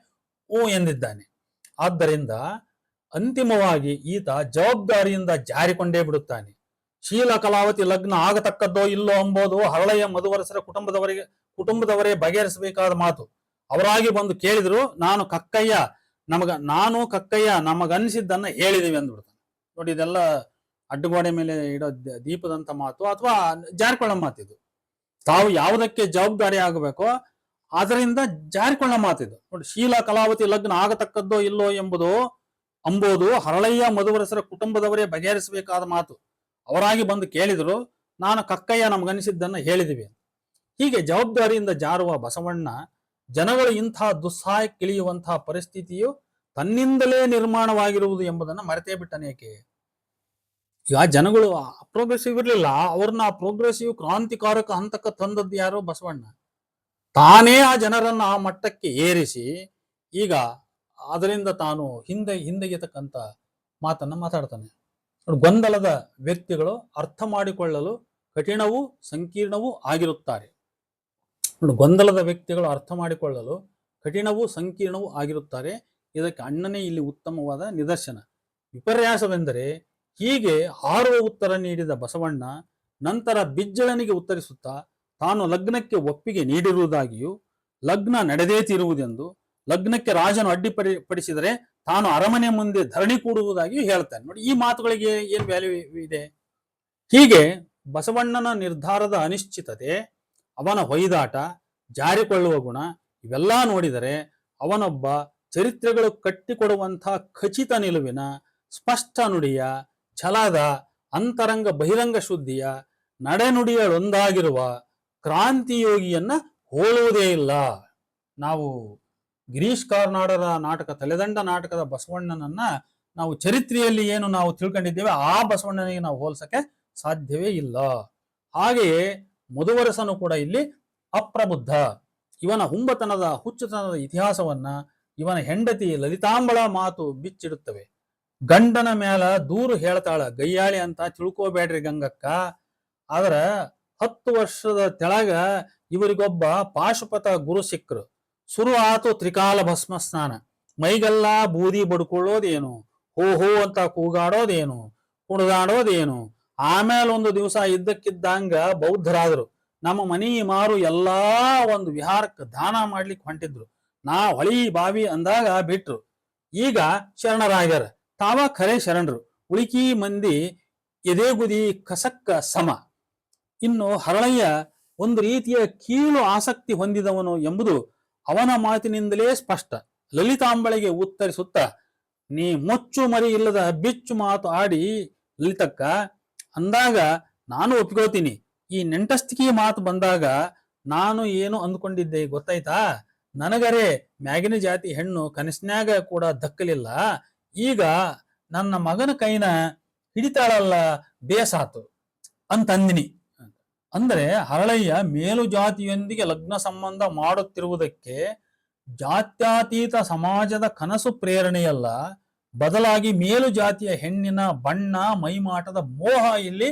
Speaker 1: ಎಂದಿದ್ದಾನೆ. ಆದ್ದರಿಂದ ಅಂತಿಮವಾಗಿ ಈತ ಜವಾಬ್ದಾರಿಯಿಂದ ಜಾರಿಕೊಂಡೇ ಬಿಡುತ್ತಾನೆ. ಶೀಲ ಕಲಾವತಿ ಲಗ್ನ ಆಗತಕ್ಕದ್ದೋ ಇಲ್ಲೋ ಎಂಬುದು ಹರಳಯ್ಯ ಮಧುವರಸರ ಕುಟುಂಬದವರೇ ಬಗೆಹರಿಸಬೇಕಾದ ಮಾತು. ಅವರಾಗಿ ಬಂದು ಕೇಳಿದ್ರು, ನಾನು ಕಕ್ಕಯ್ಯ ನಮಗನ್ಸಿದ್ದನ್ನ ಹೇಳಿದೀವಿ ಅಂದ್ಬಿಡ್ತಾನೆ. ನೋಡಿ, ಇದೆಲ್ಲ ಅಡ್ಡಗೋಡೆ ಮೇಲೆ ಇಡೋ ದೀಪದಂತ ಮಾತು ಅಥವಾ ಜಾರಿಕೊಳ್ಳೋ ಮಾತಿದು. ತಾವು ಯಾವುದಕ್ಕೆ ಜವಾಬ್ದಾರಿ ಆಗಬೇಕೋ ಅದರಿಂದ ಜಾರಿಕೊಳ್ಳೋ ಮಾತಿದು. ನೋಡಿ, ಶೀಲ ಕಲಾವತಿ ಲಗ್ನ ಆಗತಕ್ಕದ್ದೋ ಇಲ್ಲೋ ಅಂಬೋದು ಹರಳಯ್ಯ ಮಧುವರಸರ ಕುಟುಂಬದವರೇ ಬಗೆಹರಿಸಬೇಕಾದ ಮಾತು. ಅವರಾಗಿ ಬಂದು ಕೇಳಿದ್ರು, ನಾನು ಕಕ್ಕಯ್ಯ ನಮಗನಿಸಿದ್ದನ್ನ ಹೇಳಿದಿವಿ. ಹೀಗೆ ಜವಾಬ್ದಾರಿಯಿಂದ ಜಾರುವ ಬಸವಣ್ಣ ಜನಗಳು ಇಂಥ ದುಸ್ಸಾಯಕ್ಕಿಳಿಯುವಂತಹ ಪರಿಸ್ಥಿತಿಯು ತನ್ನಿಂದಲೇ ನಿರ್ಮಾಣವಾಗಿರುವುದು ಎಂಬುದನ್ನು ಮರೆತೇ ಬಿಟ್ಟನೇಕೆ. ಈಗ ಜನಗಳು ಪ್ರೋಗ್ರೆಸಿವ್ ಇರಲಿಲ್ಲ, ಅವ್ರನ್ನ ಪ್ರೋಗ್ರೆಸಿವ್ ಕ್ರಾಂತಿಕಾರಕ ಹಂತಕ್ಕೆ ತಂದದ್ದು ಯಾರು? ಬಸವಣ್ಣ. ತಾನೇ ಆ ಜನರನ್ನ ಆ ಮಟ್ಟಕ್ಕೆ ಏರಿಸಿ ಈಗ ಅದರಿಂದ ತಾನು ಹಿಂದೆಗೆತಕ್ಕಂಥ ಮಾತನ್ನ ಮಾತಾಡ್ತಾನೆ. ಗೊಂದಲದ ವ್ಯಕ್ತಿಗಳು ಅರ್ಥ ಮಾಡಿಕೊಳ್ಳಲು ಕಠಿಣವೂ ಸಂಕೀರ್ಣವೂ ಆಗಿರುತ್ತಾರೆ. ಗೊಂದಲದ ವ್ಯಕ್ತಿಗಳು ಅರ್ಥ ಮಾಡಿಕೊಳ್ಳಲು ಕಠಿಣವೂ ಸಂಕೀರ್ಣವೂ ಆಗಿರುತ್ತಾರೆ. ಇದಕ್ಕೆ ಅಣ್ಣನೇ ಇಲ್ಲಿ ಉತ್ತಮವಾದ ನಿದರ್ಶನ. ವಿಪರ್ಯಾಸವೆಂದರೆ, ಹೀಗೆ ಹಾರುವ ಉತ್ತರ ನೀಡಿದ ಬಸವಣ್ಣ ನಂತರ ಬಿಜ್ಜಳನಿಗೆ ಉತ್ತರಿಸುತ್ತಾ ತಾನು ಲಗ್ನಕ್ಕೆ ಒಪ್ಪಿಗೆ ನೀಡಿರುವುದಾಗಿಯೂ, ಲಗ್ನ ನಡೆದೇ ತೀರುವುದೆಂದು, ಲಗ್ನಕ್ಕೆ ರಾಜನು ಅಡ್ಡಿಪಡಿಸಿದರೆ ತಾನು ಅರಮನೆ ಮುಂದೆ ಧರಣಿ ಕೂಡುವುದಾಗಿಯೂ ಹೇಳ್ತಾನೆ. ನೋಡಿ, ಈ ಮಾತುಗಳಿಗೆ ಏನು ವ್ಯಾಲ್ಯೂ ಇದೆ? ಹೀಗೆ ಬಸವಣ್ಣನ ನಿರ್ಧಾರದ ಅನಿಶ್ಚಿತತೆ, ಅವನ ಹೊಯ್ದಾಟ, ಜಾರಿಕೊಳ್ಳುವ ಗುಣ ಇವೆಲ್ಲ ನೋಡಿದರೆ ಅವನೊಬ್ಬ ಚರಿತ್ರೆಗಳು ಕಟ್ಟಿಕೊಡುವಂತಹ ಖಚಿತ ನಿಲುವಿನ, ಸ್ಪಷ್ಟ ನುಡಿಯ, ಛಲದ, ಅಂತರಂಗ ಬಹಿರಂಗ ಶುದ್ಧಿಯ, ನಡೆನುಡಿಗಳೊಂದಾಗಿರುವ ಕ್ರಾಂತಿಯೋಗಿಯನ್ನ ಹೋಲುವುದೇ ಇಲ್ಲ. ನಾವು ಗಿರೀಶ್ ಕಾರ್ನಾಡರ ನಾಟಕ ತಲೆದಂಡ ನಾಟಕದ ಬಸವಣ್ಣನನ್ನ ನಾವು ಚರಿತ್ರೆಯಲ್ಲಿ ಏನು ನಾವು ತಿಳ್ಕೊಂಡಿದ್ದೇವೆ ಆ ಬಸವಣ್ಣನಿಗೆ ನಾವು ಹೋಲ್ಸಕ್ಕೆ ಸಾಧ್ಯವೇ ಇಲ್ಲ. ಹಾಗೆಯೇ ಮಧುವರಸನು ಕೂಡ ಇಲ್ಲಿ ಅಪ್ರಬುದ್ಧ. ಇವನ ಹುಂಬತನದ ಹುಚ್ಚುತನದ ಇತಿಹಾಸವನ್ನ ಇವನ ಹೆಂಡತಿ ಲಲಿತಾಂಬಳ ಮಾತು ಬಿಚ್ಚಿಡುತ್ತವೆ. ಗಂಡನ ಮೇಲ ದೂರು ಹೇಳ್ತಾಳ, ಗಯ್ಯಾಳಿ ಅಂತ ತಿಳ್ಕೋಬೇಡ್ರಿ ಗಂಗಕ್ಕ. ಆದ್ರ 10 ವರ್ಷದ ತೆಳಗ ಇವರಿಗೊಬ್ಬ ಪಾಶುಪತ ಗುರು ಸಿಕ್ಕರು. ಸುರು ಆತು ತ್ರಿಕಾಲ ಭಸ್ಮ ಸ್ನಾನ. ಮೈಗೆಲ್ಲ ಬೂದಿ ಬಡ್ಕೊಳ್ಳೋದೇನು, ಹೋ ಅಂತ ಕೂಗಾಡೋದೇನು, ಕುಣಿದಾಡೋದೇನು. ಆಮೇಲೆ ಒಂದು ದಿವಸ ಇದ್ದಕ್ಕಿದ್ದಂಗ ಬೌದ್ಧರಾದ್ರು. ನಮ್ಮ ಮನಿ ಮಾರು ಎಲ್ಲಾ ಒಂದು ವಿಹಾರಕ್ಕೆ ದಾನ ಮಾಡ್ಲಿಕ್ಕೆ ಹೊಂಟಿದ್ರು. ನಾ ಹೊಳಿ ಬಾವಿ ಅಂದಾಗ ಬಿಟ್ರು. ಈಗ ಶರಣರಾಗ್ಯಾರ. ತಾವ ಖರೆ ಶರಣರು. ಉಳಿಕಿ ಮಂದಿ ಎದೆಗುದಿ ಕಸಕ್ಕ ಸಮ. ಇನ್ನು ಹರಳಯ್ಯ ಒಂದು ರೀತಿಯ ಕೀಳು ಆಸಕ್ತಿ ಹೊಂದಿದವನು ಎಂಬುದು ಅವನ ಮಾತಿನಿಂದಲೇ ಸ್ಪಷ್ಟ. ಲಲಿತಾಂಬಳಿಗೆ ಉತ್ತರಿಸುತ್ತಾ, ನೀ ಮೊಚ್ಚು ಮರಿ ಇಲ್ಲದ ಬಿಚ್ಚು ಮಾತು ಆಡಿ ಲಲಿತಕ್ಕ ಅಂದಾಗ ನಾನು ಒಪ್ಕೋತೀನಿ. ಈ ನೆಂಟಸ್ತಿಕೆ ಮಾತು ಬಂದಾಗ ನಾನು ಏನು ಅಂದ್ಕೊಂಡಿದ್ದೆ ಗೊತ್ತಾಯ್ತಾ? ನನಗರೆ ಮ್ಯಾಗಿನ ಜಾತಿ ಹೆಣ್ಣು ಕನಸಿನ್ಯಾಗ ಕೂಡ ದಕ್ಕಲಿಲ್ಲ. ಈಗ ನನ್ನ ಮಗನ ಕೈನ ಹಿಡಿತಾಳಲ್ಲ, ಬೇಸಾತು ಅಂತಂದಿನಿ. ಅಂದ್ರೆ ಹರಳಯ್ಯ ಮೇಲು ಜಾತಿಯೊಂದಿಗೆ ಲಗ್ನ ಸಂಬಂಧ ಮಾಡುತ್ತಿರುವುದಕ್ಕೆ ಜಾತ್ಯತೀತ ಸಮಾಜದ ಕನಸು ಪ್ರೇರಣೆಯಲ್ಲ, ಬದಲಾಗಿ ಮೇಲು ಜಾತಿಯ ಹೆಣ್ಣಿನ ಬಣ್ಣ ಮೈಮಾಟದ ಮೋಹ ಇಲ್ಲಿ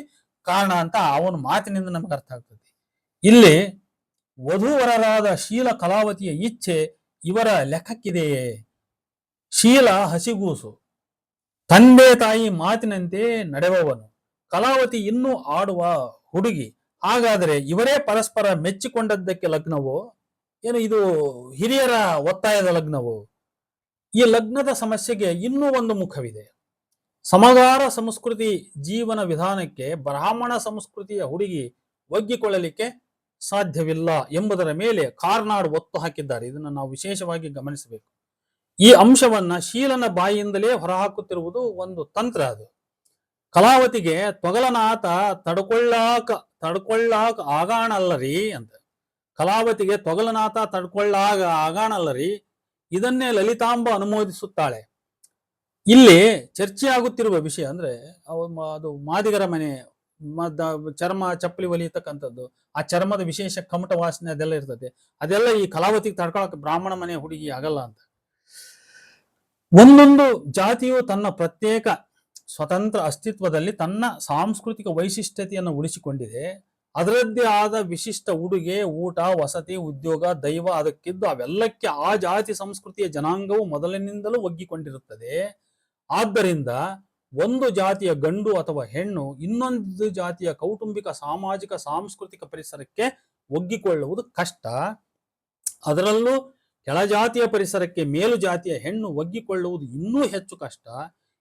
Speaker 1: ಕಾರಣ ಅಂತ ಅವನ ಮಾತಿನಿಂದ ನಮ್ಗೆ ಅರ್ಥ ಆಗ್ತದೆ. ಇಲ್ಲಿ ವಧೂವರರಾದ ಶೀಲ ಕಲಾವತಿಯ ಇಚ್ಛೆ ಇವರ ಲೆಕ್ಕಕ್ಕಿದೆಯೇ? ಶೀಲ ಹಸಿಗೂಸು, ತಂದೆ ತಾಯಿ ಮಾತಿನಂತೆ ನಡೆಯುವವನು, ಕಲಾವತಿ ಇನ್ನೂ ಆಡುವ ಹುಡುಗಿ. ಹಾಗಾದರೆ ಇವರೇ ಪರಸ್ಪರ ಮೆಚ್ಚಿಕೊಂಡದ್ದಕ್ಕೆ ಲಗ್ನವೋ ಏನು ಇದು ಹಿರಿಯರ ಒತ್ತಾಯದ ಲಗ್ನವೋ? ಈ ಲಗ್ನದ ಸಮಸ್ಯೆಗೆ ಇನ್ನೂ ಒಂದು ಮುಖವಿದೆ. ಸಮಗಾರ ಸಂಸ್ಕೃತಿ ಜೀವನ ವಿಧಾನಕ್ಕೆ ಬ್ರಾಹ್ಮಣ ಸಂಸ್ಕೃತಿಯ ಹುಡುಗಿ ಒಗ್ಗಿಕೊಳ್ಳಲಿಕ್ಕೆ ಸಾಧ್ಯವಿಲ್ಲ ಎಂಬುದರ ಮೇಲೆ ಕಾರ್ನಾಡ್ ಒತ್ತು ಹಾಕಿದ್ದಾರೆ. ಇದನ್ನು ನಾವು ವಿಶೇಷವಾಗಿ ಗಮನಿಸಬೇಕು. ಈ ಅಂಶವನ್ನ ಶೀಲನ ಬಾಯಿಯಿಂದಲೇ ಹೊರಹಾಕುತ್ತಿರುವುದು ಒಂದು ತಂತ್ರ. ಅದು ಕಲಾವತಿಗೆ ತೊಗಲನಾಥ ತಡ್ಕೊಳ್ಳಾಕ ಆಗಾಣಲ್ಲರಿ ಅಂತ. ಕಲಾವತಿಗೆ ತೊಗಲನಾಥ ಆಗಾಣಲ್ಲರಿ, ಇದನ್ನೇ ಲಲಿತಾಂಬ ಅನುಮೋದಿಸುತ್ತಾಳೆ. ಇಲ್ಲಿ ಚರ್ಚೆ ಆಗುತ್ತಿರುವ ವಿಷಯ ಅಂದ್ರೆ ಅದು ಮಾದಿಗರ ಮನೆ ಚರ್ಮ ಚಪ್ಪಲಿ ಹೊಲಿಯತಕ್ಕಂಥದ್ದು, ಆ ಚರ್ಮದ ವಿಶೇಷ ಕಮಟ ವಾಸನೆ ಅದೆಲ್ಲ ಇರ್ತದೆ. ಅದೆಲ್ಲ ಈ ಕಲಾವತಿಗೆ ತಡ್ಕೊಳಕ್ ಬ್ರಾಹ್ಮಣ ಮನೆ ಹುಡುಗಿ ಆಗಲ್ಲ ಅಂತ. ಒಂದೊಂದು ಜಾತಿಯು ತನ್ನ ಪ್ರತ್ಯೇಕ ಸ್ವತಂತ್ರ ಅಸ್ತಿತ್ವದಲ್ಲಿ ತನ್ನ ಸಾಂಸ್ಕೃತಿಕ ವೈಶಿಷ್ಟ್ಯತೆಯನ್ನು ಉಳಿಸಿಕೊಂಡಿದೆ. ಅದರದ್ದೇ ಆದ ವಿಶಿಷ್ಟ ಉಡುಗೆ, ಊಟ, ವಸತಿ, ಉದ್ಯೋಗ, ದೈವ ಅದಕ್ಕಿದ್ದು ಅವೆಲ್ಲಕ್ಕೆ ಆ ಜಾತಿ ಸಂಸ್ಕೃತಿಯ ಜನಾಂಗವು ಮೊದಲಿನಿಂದಲೂ ಒಗ್ಗಿಕೊಂಡಿರುತ್ತದೆ. ಆದ್ದರಿಂದ ಒಂದು ಜಾತಿಯ ಗಂಡು ಅಥವಾ ಹೆಣ್ಣು ಇನ್ನೊಂದು ಜಾತಿಯ ಕೌಟುಂಬಿಕ, ಸಾಮಾಜಿಕ, ಸಾಂಸ್ಕೃತಿಕ ಪರಿಸರಕ್ಕೆ ಒಗ್ಗಿಕೊಳ್ಳುವುದು ಕಷ್ಟ. ಅದರಲ್ಲೂ ಕೆಳಜಾತಿಯ ಪರಿಸರಕ್ಕೆ ಮೇಲು ಜಾತಿಯ ಹೆಣ್ಣು ಒಗ್ಗಿಕೊಳ್ಳುವುದು ಇನ್ನೂ ಹೆಚ್ಚು ಕಷ್ಟ.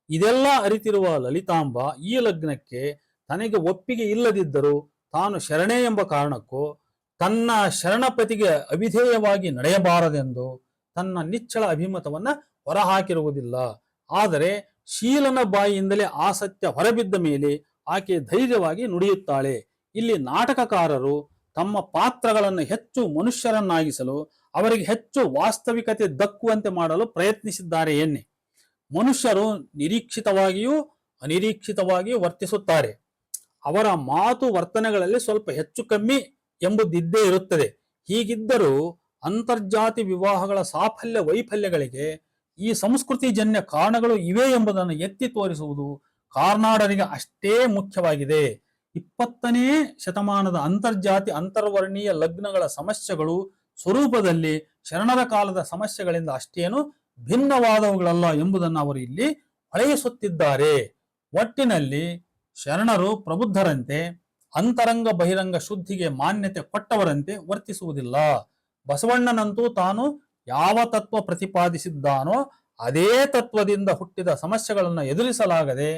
Speaker 1: ಇದೆಲ್ಲ ಅರಿತಿರುವ ಲಲಿತಾಂಬ ಈ ಲಗ್ನಕ್ಕೆ ತನಗೆ ಒಪ್ಪಿಗೆ ಇಲ್ಲದಿದ್ದರೂ ತಾನು ಶರಣೆ ಎಂಬ ಕಾರಣಕ್ಕೂ ತನ್ನ ಶರಣಪತಿಗೆ ಅವಿಧೇಯವಾಗಿ ನಡೆಯಬಾರದೆಂದು ತನ್ನ ನಿಚ್ಚಳ ಅಭಿಮತವನ್ನ ಹೊರಹಾಕಿರುವುದಿಲ್ಲ. ಆದರೆ ಶೀಲನ ಬಾಯಿಯಿಂದಲೇ ಆ ಸತ್ಯ ಹೊರಬಿದ್ದ ಮೇಲೆ ಆಕೆ ಧೈರ್ಯವಾಗಿ ನುಡಿಯುತ್ತಾಳೆ. ಇಲ್ಲಿ ನಾಟಕಕಾರರು ತಮ್ಮ ಪಾತ್ರಗಳನ್ನು ಹೆಚ್ಚು ಮನುಷ್ಯರನ್ನಾಗಿಸಲು, ಅವರಿಗೆ ಹೆಚ್ಚು ವಾಸ್ತವಿಕತೆ ದಕ್ಕುವಂತೆ ಮಾಡಲು ಪ್ರಯತ್ನಿಸಿದ್ದಾರೆ ಎನ್ನಿ. ಮನುಷ್ಯರು ನಿರೀಕ್ಷಿತವಾಗಿಯೂ ಅನಿರೀಕ್ಷಿತವಾಗಿಯೂ ವರ್ತಿಸುತ್ತಾರೆ. ಅವರ ಮಾತು ವರ್ತನೆಗಳಲ್ಲಿ ಸ್ವಲ್ಪ ಹೆಚ್ಚು ಕಮ್ಮಿ ಎಂಬುದಿದ್ದೇ ಇರುತ್ತದೆ. ಹೀಗಿದ್ದರೂ ಅಂತರ್ಜಾತಿ ವಿವಾಹಗಳ ಸಾಫಲ್ಯ ವೈಫಲ್ಯಗಳಿಗೆ ಈ ಸಂಸ್ಕೃತಿ ಜನ್ಯ ಕಾರಣಗಳು ಇವೆ ಎಂಬುದನ್ನು ಎತ್ತಿ ತೋರಿಸುವುದು ಕಾರ್ನಾಡರಿಗೆ ಅಷ್ಟೇ ಮುಖ್ಯವಾಗಿದೆ. 20ನೇ ಶತಮಾನದ ಅಂತರ್ಜಾತಿ ಅಂತರ್ವರ್ಣೀಯ ಲಗ್ನಗಳ ಸಮಸ್ಯೆಗಳು ಸ್ವರೂಪದಲ್ಲಿ ಶರಣರ ಕಾಲದ ಸಮಸ್ಯೆಗಳಿಂದ ಅಷ್ಟೇನು ಭಿನ್ನವಾದವುಗಳಲ್ಲ ಎಂಬುದನ್ನು ಅವರು ಇಲ್ಲಿ ಹೊಳೆಯಿಸುತ್ತಿದ್ದಾರೆ. ಒಟ್ಟಿನಲ್ಲಿ ಶರಣರು ಪ್ರಬುದ್ಧರಂತೆ, ಅಂತರಂಗ ಬಹಿರಂಗ ಶುದ್ಧಿಗೆ ಮಾನ್ಯತೆ ಕೊಟ್ಟವರಂತೆ ವರ್ತಿಸುವುದಿಲ್ಲ. ಬಸವಣ್ಣನಂತೂ ತಾನು ಯಾವ ತತ್ವ ಪ್ರತಿಪಾದಿಸಿದ್ದಾನೋ ಅದೇ ತತ್ವದಿಂದ ಹುಟ್ಟಿದ ಸಮಸ್ಯೆಗಳನ್ನು ಎದುರಿಸಲಾಗದೆ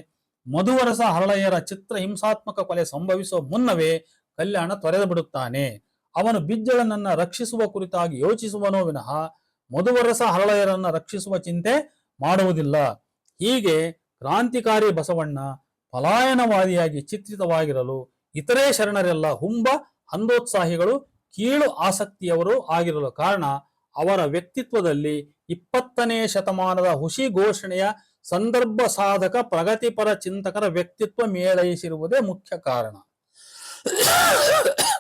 Speaker 1: ಮಧುವರಸ ಹರಳೆಯರ ಚಿತ್ರ ಹಿಂಸಾತ್ಮಕ ಕೊಲೆ ಸಂಭವಿಸುವ ಮುನ್ನವೇ ಕಲ್ಯಾಣ ತೊರೆದು ಬಿಡುತ್ತಾನೆ. ಅವನು ಬಿಜ್ಜಳನನ್ನ ರಕ್ಷಿಸುವ ಕುರಿತಾಗಿ ಯೋಚಿಸುವನೋ ವಿನಃ ಮಧುವರಸ ಹರಳೆಯರನ್ನ ರಕ್ಷಿಸುವ ಚಿಂತೆ ಮಾಡುವುದಿಲ್ಲ. ಹೀಗೆ ಕ್ರಾಂತಿಕಾರಿ ಬಸವಣ್ಣ ಪಲಾಯನವಾದಿಯಾಗಿ ಚಿತ್ರಿತವಾಗಿರಲು ಇತರೆ ಶರಣರೆಲ್ಲ ಹುಂಬ ಅಂಧೋತ್ಸಾಹಿಗಳು, ಕೀಳು ಆಸಕ್ತಿಯವರು ಆಗಿರಲು ಕಾರಣ ಅವರ ವ್ಯಕ್ತಿತ್ವದಲ್ಲಿ 20ನೇ ಶತಮಾನದ ಹುಸಿ ಘೋಷಣೆಯ ಸಂದರ್ಭ ಸಾಧಕ ಪ್ರಗತಿಪರ ಚಿಂತಕರ ವ್ಯಕ್ತಿತ್ವ ಮೇಳೈಸಿರುವುದೇ ಮುಖ್ಯ ಕಾರಣ.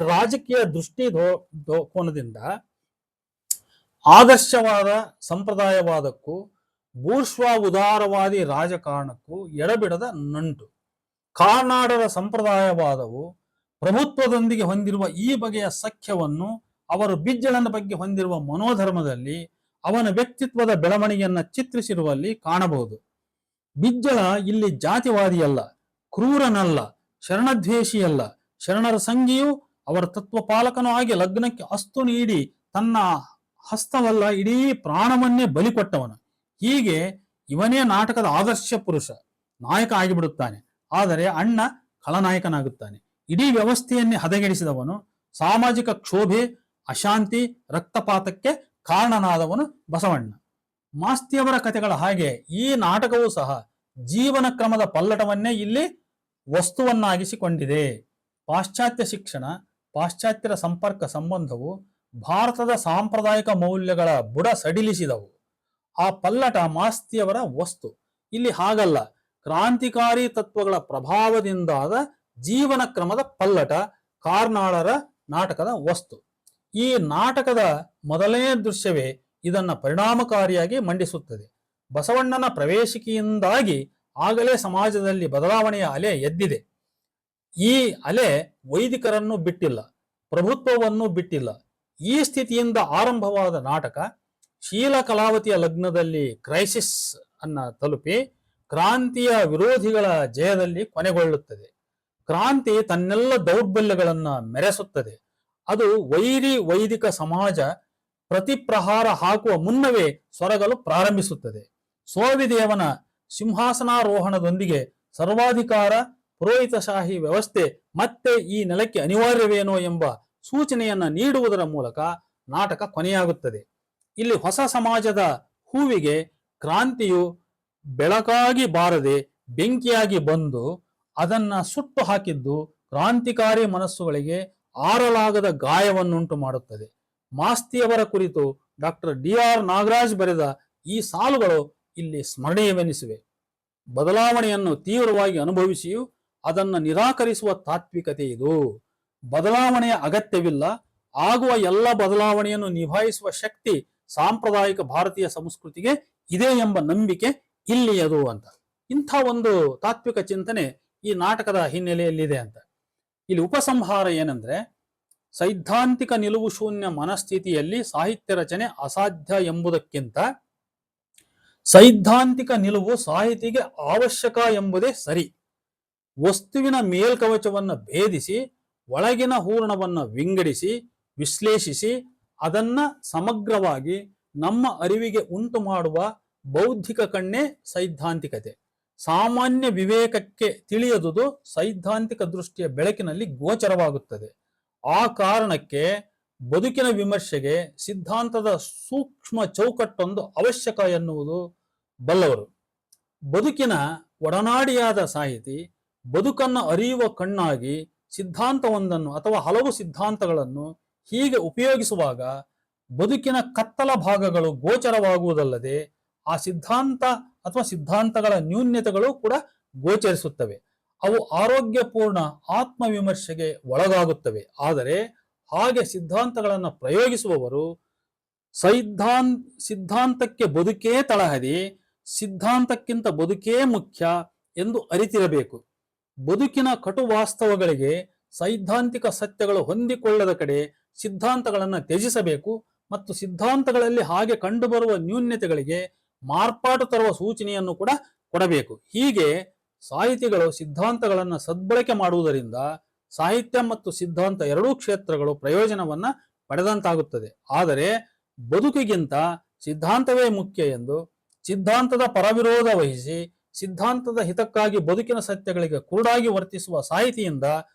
Speaker 1: ರಾಜಕೀಯ ದೃಷ್ಟಿಕೋನದಿಂದ ಆದರ್ಶವಾದ ಸಂಪ್ರದಾಯವಾದಕ್ಕೂ ಬೂರ್ಶ್ವಾ ಉದಾರವಾದಿ ರಾಜಕಾರಣಕ್ಕೂ ಎಡಬಿಡದ ನಂಟು. ಕಾರ್ನಾಡರ ಸಂಪ್ರದಾಯವಾದವು ಪ್ರಭುತ್ವದೊಂದಿಗೆ ಹೊಂದಿರುವ ಈ ಬಗೆಯ ಸಖ್ಯವನ್ನು ಅವರು ಬಿಜ್ಜಳನ ಬಗ್ಗೆ ಹೊಂದಿರುವ ಮನೋಧರ್ಮದಲ್ಲಿ ಅವನ ವ್ಯಕ್ತಿತ್ವದ ಬೆಳವಣಿಗೆಯನ್ನ ಚಿತ್ರಿಸಿರುವಲ್ಲಿ ಕಾಣಬಹುದು. ಬಿಜ್ಜಳ ಇಲ್ಲಿ ಜಾತಿವಾದಿಯಲ್ಲ, ಕ್ರೂರನಲ್ಲ, ಶರಣದ್ವೇಷಿಯಲ್ಲ, ಶರಣರ ಸಂಗಿಯೂ ಅವರ ತತ್ವಪಾಲಕನೂ ಆಗಿ ಲಗ್ನಕ್ಕೆ ಅಸ್ತು ನೀಡಿ ತನ್ನ ಹಸ್ತವಲ್ಲ ಇಡೀ ಪ್ರಾಣವನ್ನೇ ಬಲಿಕೊಟ್ಟವನು. ಹೀಗೆ ಇವನೇ ನಾಟಕದ ಆದರ್ಶ ಪುರುಷ, ನಾಯಕ ಆಗಿಬಿಡುತ್ತಾನೆ. ಆದರೆ ಅಣ್ಣ ಖಳನಾಯಕನಾಗುತ್ತಾನೆ. ಇಡೀ ವ್ಯವಸ್ಥೆಯನ್ನೇ ಹದಗೆಡಿಸಿದವನು, ಸಾಮಾಜಿಕ ಕ್ಷೋಭೆ, ಅಶಾಂತಿ, ರಕ್ತಪಾತಕ್ಕೆ ಕಾರಣನಾದವನು ಬಸವಣ್ಣ. ಮಾಸ್ತಿಯವರ ಕಥೆಗಳ ಹಾಗೆ ಈ ನಾಟಕವೂ ಸಹ ಜೀವನ ಕ್ರಮದ ಪಲ್ಲಟವನ್ನೇ ಇಲ್ಲಿ ವಸ್ತುವನ್ನಾಗಿಸಿಕೊಂಡಿದೆ. ಪಾಶ್ಚಾತ್ಯ ಶಿಕ್ಷಣ, ಪಾಶ್ಚಾತ್ಯರ ಸಂಪರ್ಕ ಸಂಬಂಧವು ಭಾರತದ ಸಾಂಪ್ರದಾಯಿಕ ಮೌಲ್ಯಗಳ ಬುಡ ಸಡಿಲಿಸಿದವು. ಆ ಪಲ್ಲಟ ಮಾಸ್ತಿಯವರ ವಸ್ತು. ಇಲ್ಲಿ ಹಾಗಲ್ಲ. ಕ್ರಾಂತಿಕಾರಿ ತತ್ವಗಳ ಪ್ರಭಾವದಿಂದಾದ ಜೀವನ ಕ್ರಮದ ಪಲ್ಲಟ ಕಾರ್ನಾಡರ ನಾಟಕದ ವಸ್ತು. ಈ ನಾಟಕದ ಮೊದಲನೇ ದೃಶ್ಯವೇ ಇದನ್ನು ಪರಿಣಾಮಕಾರಿಯಾಗಿ ಮಂಡಿಸುತ್ತದೆ. ಬಸವಣ್ಣನ ಪ್ರವೇಶಿಕೆಯಿಂದಾಗಿ ಆಗಲೇ ಸಮಾಜದಲ್ಲಿ ಬದಲಾವಣೆಯ ಅಲೆ ಎದ್ದಿದೆ. ಈ ಅಲೆ ವೈದಿಕರನ್ನು ಬಿಟ್ಟಿಲ್ಲ, ಪ್ರಭುತ್ವವನ್ನು ಬಿಟ್ಟಿಲ್ಲ. ಈ ಸ್ಥಿತಿಯಿಂದ ಆರಂಭವಾದ ನಾಟಕ ಶೀಲ ಕಲಾವತಿಯ ಲಗ್ನದಲ್ಲಿ ಕ್ರೈಸಿಸ್ ಅನ್ನ ತಲುಪಿ ಕ್ರಾಂತಿಯ ವಿರೋಧಿಗಳ ಜಯದಲ್ಲಿ ಕೊನೆಗೊಳ್ಳುತ್ತದೆ. ಕ್ರಾಂತಿ ತನ್ನೆಲ್ಲ ದೌರ್ಬಲ್ಯಗಳನ್ನ ಮೆರೆಸುತ್ತದೆ. ಅದು ವೈರಿ ವೈದಿಕ ಸಮಾಜ ಪ್ರತಿಪ್ರಹಾರ ಹಾಕುವ ಮುನ್ನವೇ ಸೊರಗಲು ಪ್ರಾರಂಭಿಸುತ್ತದೆ. ಸೋವಿದೇವನ ಸಿಂಹಾಸನಾರೋಹಣದೊಂದಿಗೆ ಸರ್ವಾಧಿಕಾರ ಪುರೋಹಿತಶಾಹಿ ವ್ಯವಸ್ಥೆ ಮತ್ತೆ ಈ ನೆಲಕ್ಕೆ ಅನಿವಾರ್ಯವೇನೋ ಎಂಬ ಸೂಚನೆಯನ್ನ ನೀಡುವುದರ ಮೂಲಕ ನಾಟಕ ಕೊನೆಯಾಗುತ್ತದೆ. ಇಲ್ಲಿ ಹೊಸ ಸಮಾಜದ ಹೂವಿಗೆ ಕ್ರಾಂತಿಯು ಬೆಳಕಾಗಿ ಬಾರದೆ ಬೆಂಕಿಯಾಗಿ ಬಂದು ಅದನ್ನ ಸುಟ್ಟು ಹಾಕಿದ್ದು ಕ್ರಾಂತಿಕಾರಿ ಮನಸ್ಸುಗಳಿಗೆ ಆರಲಾಗದ ಗಾಯವನ್ನುಂಟು ಮಾಡುತ್ತದೆ. ಮಾಸ್ತಿಯವರ ಕುರಿತು ಡಾಕ್ಟರ್ ಡಿ.ಆರ್. ನಾಗರಾಜ್ ಬರೆದ ಈ ಸಾಲುಗಳು ಇಲ್ಲಿ ಸ್ಮರಣೀಯವೆನಿಸಿವೆ. ಬದಲಾವಣೆಯನ್ನು ತೀವ್ರವಾಗಿ ಅನುಭವಿಸಿಯೂ ಅದನ್ನು ನಿರಾಕರಿಸುವ ತಾತ್ವಿಕತೆ ಇದು. ಬದಲಾವಣೆಯ ಅಗತ್ಯವಿಲ್ಲ, ಆಗುವ ಎಲ್ಲ ಬದಲಾವಣೆಯನ್ನು ನಿಭಾಯಿಸುವ ಶಕ್ತಿ ಸಾಂಪ್ರದಾಯಿಕ ಭಾರತೀಯ ಸಂಸ್ಕೃತಿಗೆ ಇದೆ ಎಂಬ ನಂಬಿಕೆ ಇಲ್ಲಿಯದು ಅಂತ. ಇಂಥ ಒಂದು ತಾತ್ವಿಕ ಚಿಂತನೆ ಈ ನಾಟಕದ ಹಿನ್ನೆಲೆಯಲ್ಲಿದೆ ಅಂತ. ಇಲ್ಲಿ ಉಪಸಂಹಾರ ಏನಂದ್ರೆ, ಸೈದ್ಧಾಂತಿಕ ನಿಲುವು ಶೂನ್ಯ ಮನಸ್ಥಿತಿಯಲ್ಲಿ ಸಾಹಿತ್ಯ ರಚನೆ ಅಸಾಧ್ಯ ಎಂಬುದಕ್ಕಿಂತ ಸೈದ್ಧಾಂತಿಕ ನಿಲುವು ಸಾಹಿತಿಗೆ ಅವಶ್ಯಕ ಎಂಬುದೇ ಸರಿ. ವಸ್ತುವಿನ ಮೇಲ್ಕವಚವನ್ನು ಭೇದಿಸಿ ಒಳಗಿನ ಹೂರಣವನ್ನು ವಿಂಗಡಿಸಿ ವಿಶ್ಲೇಷಿಸಿ ಅದನ್ನ ಸಮಗ್ರವಾಗಿ ನಮ್ಮ ಅರಿವಿಗೆ ಉಂಟು ಮಾಡುವ ಬೌದ್ಧಿಕ ಕಣ್ಣೇ ಸೈದ್ಧಾಂತಿಕತೆ. ಸಾಮಾನ್ಯ ವಿವೇಕಕ್ಕೆ ತಿಳಿಯದುದು ಸೈದ್ಧಾಂತಿಕ ದೃಷ್ಟಿಯ ಬೆಳಕಿನಲ್ಲಿ ಗೋಚರವಾಗುತ್ತದೆ. ಆ ಕಾರಣಕ್ಕೆ ಬದುಕಿನ ವಿಮರ್ಶೆಗೆ ಸಿದ್ಧಾಂತದ ಸೂಕ್ಷ್ಮ ಚೌಕಟ್ಟೊಂದು ಅವಶ್ಯಕ ಎನ್ನುವುದು ಬಲ್ಲವರು. ಬದುಕಿನ ಒಡನಾಡಿಯಾದ ಸಾಹಿತಿ ಬದುಕನ್ನು ಅರಿಯುವ ಕಣ್ಣಾಗಿ ಸಿದ್ಧಾಂತವೊಂದನ್ನು ಅಥವಾ ಹಲವು ಸಿದ್ಧಾಂತಗಳನ್ನು ಹೀಗೆ ಉಪಯೋಗಿಸುವಾಗ ಬದುಕಿನ ಕತ್ತಲ ಭಾಗಗಳು ಗೋಚರವಾಗುವುದಲ್ಲದೆ ಆ ಸಿದ್ಧಾಂತ ಅಥವಾ ಸಿದ್ಧಾಂತಗಳ ನ್ಯೂನ್ಯತೆಗಳು ಕೂಡ ಗೋಚರಿಸುತ್ತವೆ. ಅವು ಆರೋಗ್ಯಪೂರ್ಣ ಆತ್ಮವಿಮರ್ಶೆಗೆ ಒಳಗಾಗುತ್ತವೆ. ಆದರೆ ಹಾಗೆ ಸಿದ್ಧಾಂತಗಳನ್ನು ಪ್ರಯೋಗಿಸುವವರು ಸಿದ್ಧಾಂತಕ್ಕೆ ಬದುಕೇ ತಳಹದಿ, ಸಿದ್ಧಾಂತಕ್ಕಿಂತ ಬದುಕೇ ಮುಖ್ಯ ಎಂದು ಅರಿತಿರಬೇಕು. ಬದುಕಿನ ಕಟು ವಾಸ್ತವಗಳಿಗೆ ಸೈದ್ಧಾಂತಿಕ ಸತ್ಯಗಳು ಹೊಂದಿಕೊಳ್ಳದ ಕಡೆ ಸಿದ್ಧಾಂತಗಳನ್ನು ತ್ಯಜಿಸಬೇಕು ಮತ್ತು ಸಿದ್ಧಾಂತಗಳಲ್ಲಿ ಹಾಗೆ ಕಂಡುಬರುವ ನ್ಯೂನ್ಯತೆಗಳಿಗೆ ಮಾರ್ಪಾಟು ತರುವ ಸೂಚನೆಯನ್ನು ಕೂಡ ಕೊಡಬೇಕು. ಹೀಗೆ ಸಾಹಿತಿಗಳು ಸಿದ್ಧಾಂತಗಳನ್ನು ಸದ್ಬಳಕೆ ಮಾಡುವುದರಿಂದ ಸಾಹಿತ್ಯ ಮತ್ತು ಸಿದ್ಧಾಂತ ಎರಡೂ ಕ್ಷೇತ್ರಗಳು ಪ್ರಯೋಜನವನ್ನ ಪಡೆದಂತಾಗುತ್ತದೆ. ಆದರೆ ಬದುಕಿಗಿಂತ ಸಿದ್ಧಾಂತವೇ ಮುಖ್ಯ ಎಂದು ಸಿದ್ಧಾಂತದ ಪರವಿರೋಧ ವಹಿಸಿ ಸಿದ್ಧಾಂತದ ಹಿತಕ್ಕಾಗಿ ಬದುಕಿನ ಸತ್ಯಗಳಿಗೆ ಕುರುಡಾಗಿ ವರ್ತಿಸುವ ಸಾಹಿತಿಯಿಂದ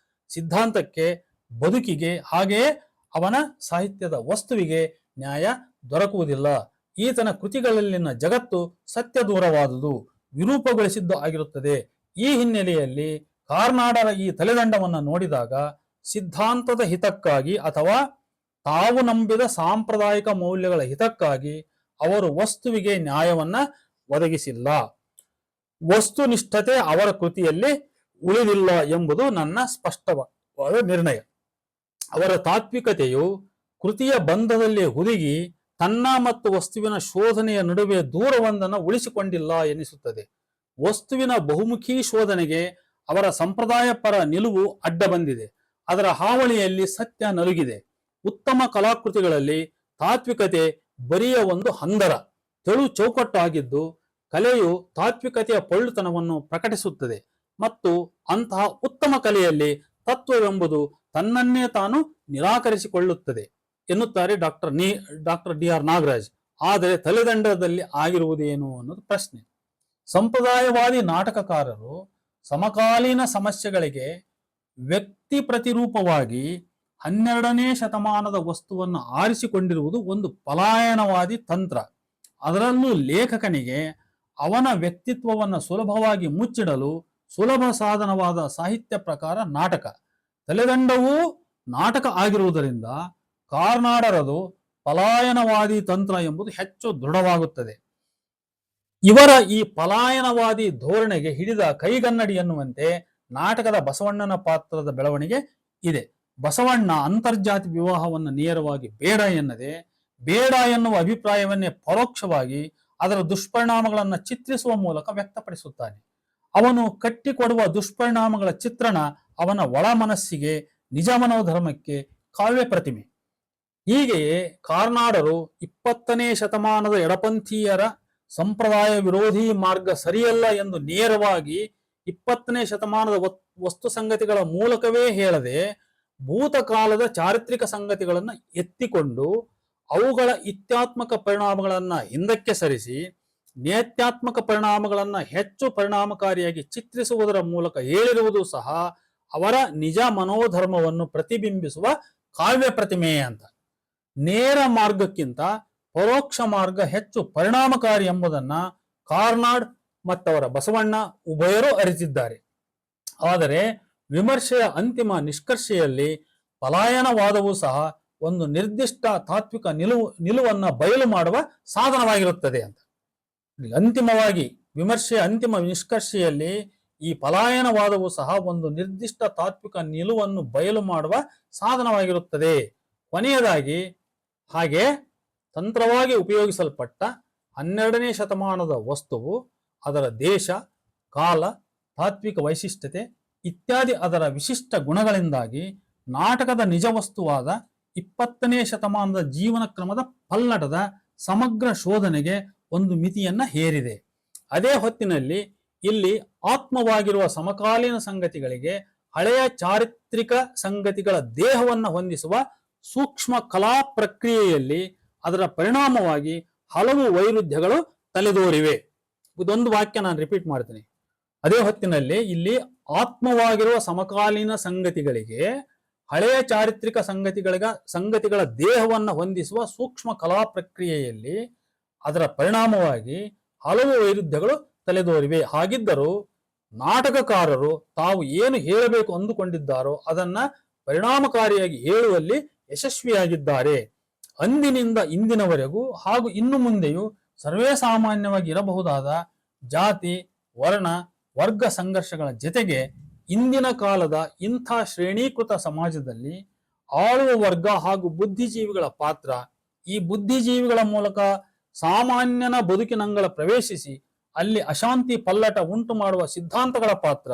Speaker 1: ಸಿದ್ಧಾಂತಕ್ಕೆ, ಬದುಕಿಗೆ, ಹಾಗೆಯೇ ಅವನ ಸಾಹಿತ್ಯದ ವಸ್ತುವಿಗೆ ನ್ಯಾಯ ದೊರಕುವುದಿಲ್ಲ. ಈತನ ಕೃತಿಗಳಲ್ಲಿನ ಜಗತ್ತು ಸತ್ಯ ದೂರವಾದುದು, ವಿರೂಪಗೊಳಿಸಿದ್ದು ಆಗಿರುತ್ತದೆ. ಈ ಹಿನ್ನೆಲೆಯಲ್ಲಿ ಕಾರ್ನಾಡರ ಈ ತಲೆದಂಡವನ್ನು ನೋಡಿದಾಗ ಸಿದ್ಧಾಂತದ ಹಿತಕ್ಕಾಗಿ ಅಥವಾ ತಾವು ನಂಬಿದ ಸಾಂಪ್ರದಾಯಿಕ ಮೌಲ್ಯಗಳ ಹಿತಕ್ಕಾಗಿ ಅವರು ವಸ್ತುವಿಗೆ ನ್ಯಾಯವನ್ನ ಒದಗಿಸಿಲ್ಲ. ವಸ್ತುನಿಷ್ಠತೆ ಅವರ ಕೃತಿಯಲ್ಲಿ ಉಳಿದಿಲ್ಲ ಎಂಬುದು ನನ್ನ ಸ್ಪಷ್ಟವಾದ ನಿರ್ಣಯ. ಅವರ ತಾತ್ವಿಕತೆಯು ಕೃತಿಯ ಬಂಧದಲ್ಲಿ ಹುದುಗಿ ತನ್ನ ಮತ್ತು ವಸ್ತುವಿನ ಶೋಧನೆಯ ನಡುವೆ ದೂರವೊಂದನ್ನು ಉಳಿಸಿಕೊಂಡಿಲ್ಲ ಎನಿಸುತ್ತದೆ. ವಸ್ತುವಿನ ಬಹುಮುಖಿ ಶೋಧನೆಗೆ ಅವರ ಸಂಪ್ರದಾಯ ಪರ ನಿಲುವು ಅಡ್ಡ ಬಂದಿದೆ. ಅದರ ಹಾವಳಿಯಲ್ಲಿ ಸತ್ಯ ನಲುಗಿದೆ. ಉತ್ತಮ ಕಲಾಕೃತಿಗಳಲ್ಲಿ ತಾತ್ವಿಕತೆ ಬರಿಯ ಒಂದು ಹಂದರ, ತೆಳು ಚೌಕಟ್ಟಾಗಿದ್ದು ಕಲೆಯು ತಾತ್ವಿಕತೆಯ ಪೊಳ್ಳುತನವನ್ನು ಪ್ರಕಟಿಸುತ್ತದೆ ಮತ್ತು ಅಂತಹ ಉತ್ತಮ ಕಲೆಯಲ್ಲಿ ತತ್ವವೆಂಬುದು ತನ್ನನ್ನೇ ತಾನು ನಿರಾಕರಿಸಿಕೊಳ್ಳುತ್ತದೆ ಎನ್ನುತ್ತಾರೆ ಡಾಕ್ಟರ್ ಡಿ.ಆರ್. ನಾಗರಾಜ್. ಆದರೆ ತಲೆದಂಡದಲ್ಲಿ ಆಗಿರುವುದೇನು ಅನ್ನೋದು ಪ್ರಶ್ನೆ. ಸಂಪ್ರದಾಯವಾದಿ ನಾಟಕಕಾರರು ಸಮಕಾಲೀನ ಸಮಸ್ಯೆಗಳಿಗೆ ವ್ಯಕ್ತಿ ಪ್ರತಿರೂಪವಾಗಿ 12ನೇ ಶತಮಾನದ ವಸ್ತುವನ್ನು ಆರಿಸಿಕೊಂಡಿರುವುದು ಒಂದು ಪಲಾಯನವಾದಿ ತಂತ್ರ. ಅದರಲ್ಲೂ ಲೇಖಕನಿಗೆ ಅವನ ವ್ಯಕ್ತಿತ್ವವನ್ನು ಸುಲಭವಾಗಿ ಮುಚ್ಚಿಡಲು ಸುಲಭ ಸಾಧನವಾದ ಸಾಹಿತ್ಯ ಪ್ರಕಾರ ನಾಟಕ. ತಲೆದಂಡವೂ ನಾಟಕ ಆಗಿರುವುದರಿಂದ ಕಾರ್ನಾಡರದು ಪಲಾಯನವಾದಿ ತಂತ್ರ ಎಂಬುದು ಹೆಚ್ಚು ದೃಢವಾಗುತ್ತದೆ. ಇವರ ಈ ಪಲಾಯನವಾದಿ ಧೋರಣೆಗೆ ಹಿಡಿದ ಕೈಗನ್ನಡಿ ಎನ್ನುವಂತೆ ನಾಟಕದ ಬಸವಣ್ಣನ ಪಾತ್ರದ ಬೆಳವಣಿಗೆ ಇದೆ. ಬಸವಣ್ಣ ಅಂತರ್ಜಾತಿ ವಿವಾಹವನ್ನು ನೇರವಾಗಿ ಬೇಡ ಎನ್ನದೆ, ಬೇಡ ಎನ್ನುವ ಅಭಿಪ್ರಾಯವನ್ನೇ ಪರೋಕ್ಷವಾಗಿ ಅದರ ದುಷ್ಪರಿಣಾಮಗಳನ್ನು ಚಿತ್ರಿಸುವ ಮೂಲಕ ವ್ಯಕ್ತಪಡಿಸುತ್ತಾನೆ. ಅವನು ಕಟ್ಟಿಕೊಡುವ ದುಷ್ಪರಿಣಾಮಗಳ ಚಿತ್ರಣ ಅವನ ಒಳ ಮನಸ್ಸಿಗೆ, ನಿಜ ಮನೋಧರ್ಮಕ್ಕೆ ಕಾವ್ಯ ಪ್ರತಿಮೆ. ಹೀಗೆಯೇ ಕಾರ್ನಾಡರು 20ನೇ ಶತಮಾನದ ಎಡಪಂಥೀಯರ ಸಂಪ್ರದಾಯ ವಿರೋಧಿ ಮಾರ್ಗ ಸರಿಯಲ್ಲ ಎಂದು ನೇರವಾಗಿ 20ನೇ ಶತಮಾನದ ವಸ್ತು ಸಂಗತಿಗಳ ಮೂಲಕವೇ ಹೇಳದೆ ಭೂತಕಾಲದ ಚಾರಿತ್ರಿಕ ಸಂಗತಿಗಳನ್ನು ಎತ್ತಿಕೊಂಡು ಅವುಗಳ ಇತ್ಯಾತ್ಮಕ ಪರಿಣಾಮಗಳನ್ನು ಹಿಂದಕ್ಕೆ ಸರಿಸಿ ನೇತ್ಯಾತ್ಮಕ ಪರಿಣಾಮಗಳನ್ನು ಹೆಚ್ಚು ಪರಿಣಾಮಕಾರಿಯಾಗಿ ಚಿತ್ರಿಸುವುದರ ಮೂಲಕ ಹೇಳಿರುವುದು ಸಹ ಅವರ ನಿಜ ಮನೋಧರ್ಮವನ್ನು ಪ್ರತಿಬಿಂಬಿಸುವ ಕಾವ್ಯ ಪ್ರತಿಮೆ ಅಂತ. ನೇರ ಮಾರ್ಗಕ್ಕಿಂತ ಪರೋಕ್ಷ ಮಾರ್ಗ ಹೆಚ್ಚು ಪರಿಣಾಮಕಾರಿ ಎಂಬುದನ್ನ ಕಾರ್ನಾಡ್ ಮತ್ತವರ ಬಸವಣ್ಣ ಉಭಯರೂ ಅರಿತಿದ್ದಾರೆ. ಆದರೆ ವಿಮರ್ಶೆಯ ಅಂತಿಮ ನಿಷ್ಕರ್ಷೆಯಲ್ಲಿ ಪಲಾಯನವಾದವೂ ಸಹ ಒಂದು ನಿರ್ದಿಷ್ಟ ತಾತ್ವಿಕ ನಿಲುವನ್ನು ಬಯಲು ಮಾಡುವ ಸಾಧನವಾಗಿರುತ್ತದೆ ಅಂತ. ಅಂತಿಮವಾಗಿ ವಿಮರ್ಶೆಯ ಅಂತಿಮ ನಿಷ್ಕರ್ಷೆಯಲ್ಲಿ ಈ ಪಲಾಯನವಾದವು ಸಹ ಒಂದು ನಿರ್ದಿಷ್ಟ ತಾತ್ವಿಕ ನಿಲುವನ್ನು ಬಯಲು ಮಾಡುವ ಸಾಧನವಾಗಿರುತ್ತದೆ. ಕೊನೆಯದಾಗಿ ಹಾಗೆ ತಂತ್ರವಾಗಿ ಉಪಯೋಗಿಸಲ್ಪಟ್ಟ 12ನೇ ಶತಮಾನದ ವಸ್ತುವು ಅದರ ದೇಶ, ಕಾಲ, ತಾತ್ವಿಕ ವೈಶಿಷ್ಟ್ಯತೆ ಇತ್ಯಾದಿ ಅದರ ವಿಶಿಷ್ಟ ಗುಣಗಳಿಂದಾಗಿ ನಾಟಕದ ನಿಜ ವಸ್ತುವಾದ 20ನೇ ಶತಮಾನದ ಜೀವನ ಕ್ರಮದ ಪಲ್ಲಟದ ಸಮಗ್ರ ಶೋಧನೆಗೆ ಒಂದು ಮಿತಿಯನ್ನ ಹೇರಿದೆ. ಅದೇ ಹೊತ್ತಿನಲ್ಲಿ ಇಲ್ಲಿ ಆತ್ಮವಾಗಿರುವ ಸಮಕಾಲೀನ ಸಂಗತಿಗಳಿಗೆ ಹಳೆಯ ಚಾರಿತ್ರಿಕ ಸಂಗತಿಗಳ ದೇಹವನ್ನು ಹೊಂದಿಸುವ ಸೂಕ್ಷ್ಮ ಕಲಾ ಪ್ರಕ್ರಿಯೆಯಲ್ಲಿ ಅದರ ಪರಿಣಾಮವಾಗಿ ಹಲವು ವೈರುಧ್ಯಗಳು ತಲೆದೋರಿವೆ. ಇದೊಂದು ವಾಕ್ಯ ನಾನು ರಿಪೀಟ್ ಮಾಡ್ತೀನಿ. ಅದೇ ಹೊತ್ತಿನಲ್ಲಿ ಇಲ್ಲಿ ಆತ್ಮವಾಗಿರುವ ಸಮಕಾಲೀನ ಸಂಗತಿಗಳಿಗೆ ಹಳೆಯ ಚಾರಿತ್ರಿಕ ಸಂಗತಿಗಳ ದೇಹವನ್ನು ಹೊಂದಿಸುವ ಸೂಕ್ಷ್ಮ ಕಲಾ ಪ್ರಕ್ರಿಯೆಯಲ್ಲಿ ಅದರ ಪರಿಣಾಮವಾಗಿ ಹಲವು ವೈರುಧ್ಯಗಳು ತಲೆದೋರಿವೆ. ಹಾಗಿದ್ದರೂ ನಾಟಕಕಾರರು ತಾವು ಏನು ಹೇಳಬೇಕು ಅಂದುಕೊಂಡಿದ್ದಾರೋ ಅದನ್ನ ಪರಿಣಾಮಕಾರಿಯಾಗಿ ಹೇಳುವಲ್ಲಿ ಯಶಸ್ವಿಯಾಗಿದ್ದಾರೆ. ಅಂದಿನಿಂದ ಇಂದಿನವರೆಗೂ ಹಾಗೂ ಇನ್ನು ಮುಂದೆಯೂ ಸರ್ವೇ ಸಾಮಾನ್ಯವಾಗಿ ಇರಬಹುದಾದ ಜಾತಿ, ವರ್ಣ, ವರ್ಗ ಸಂಘರ್ಷಗಳ ಜೊತೆಗೆ ಇಂದಿನ ಕಾಲದ ಇಂಥ ಶ್ರೇಣೀಕೃತ ಸಮಾಜದಲ್ಲಿ ಆಳುವ ವರ್ಗ ಹಾಗೂ ಬುದ್ಧಿಜೀವಿಗಳ ಪಾತ್ರ, ಈ ಬುದ್ಧಿಜೀವಿಗಳ ಮೂಲಕ ಸಾಮಾನ್ಯನ ಬದುಕಿನಂಗಳ ಪ್ರವೇಶಿಸಿ ಅಲ್ಲಿ ಅಶಾಂತಿ ಪಲ್ಲಟ ಉಂಟು ಮಾಡುವ ಸಿದ್ಧಾಂತಗಳ ಪಾತ್ರ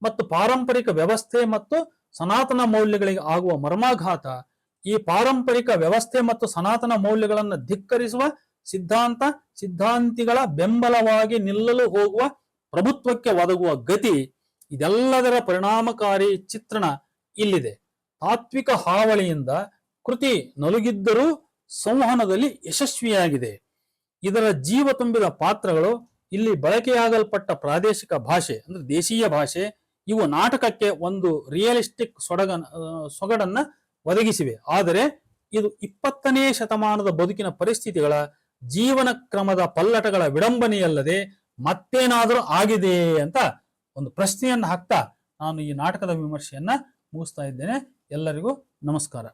Speaker 1: ಮತ್ತು ಪಾರಂಪರಿಕ ವ್ಯವಸ್ಥೆ ಮತ್ತು ಸನಾತನ ಮೌಲ್ಯಗಳಿಗೆ ಆಗುವ ಮರ್ಮಾಘಾತ, ಈ ಪಾರಂಪರಿಕ ವ್ಯವಸ್ಥೆ ಮತ್ತು ಸನಾತನ ಮೌಲ್ಯಗಳನ್ನು ಧಿಕ್ಕರಿಸುವ ಸಿದ್ಧಾಂತಿಗಳ ಬೆಂಬಲವಾಗಿ ನಿಲ್ಲಲು ಹೋಗುವ ಪ್ರಭುತ್ವಕ್ಕೆ ಒದಗುವ ಗತಿ, ಇದೆಲ್ಲದರ ಪರಿಣಾಮಕಾರಿ ಚಿತ್ರಣ ಇಲ್ಲಿದೆ. ತಾತ್ವಿಕ ಹಾವಳಿಯಿಂದ ಕೃತಿ ನಲುಗಿದ್ದರೂ ಸಂವಹನದಲ್ಲಿ ಯಶಸ್ವಿಯಾಗಿದೆ. ಇದರ ಜೀವ ತುಂಬಿದ ಪಾತ್ರಗಳು, ಇಲ್ಲಿ ಬಳಕೆಯಾಗಲ್ಪಟ್ಟ ಪ್ರಾದೇಶಿಕ ಭಾಷೆ ಅಂದ್ರೆ ದೇಶೀಯ ಭಾಷೆ, ಇವು ನಾಟಕಕ್ಕೆ ಒಂದು ರಿಯಲಿಸ್ಟಿಕ್ ಸೊಗಡನ್ನ ಒದಗಿಸಿವೆ. ಆದರೆ ಇದು 20ನೇ ಶತಮಾನದ ಬದುಕಿನ ಪರಿಸ್ಥಿತಿಗಳ ಜೀವನ ಕ್ರಮದ ಪಲ್ಲಟಗಳ ವಿಡಂಬನೆಯಲ್ಲದೆ ಮತ್ತೇನಾದರೂ ಆಗಿದೆ ಅಂತ ಒಂದು ಪ್ರಶ್ನೆಯನ್ನು ಹಾಕ್ತಾ ನಾನು ಈ ನಾಟಕದ ವಿಮರ್ಶೆಯನ್ನ ಮುಗಿಸ್ತಾ ಇದ್ದೇನೆ. ಎಲ್ಲರಿಗೂ ನಮಸ್ಕಾರ.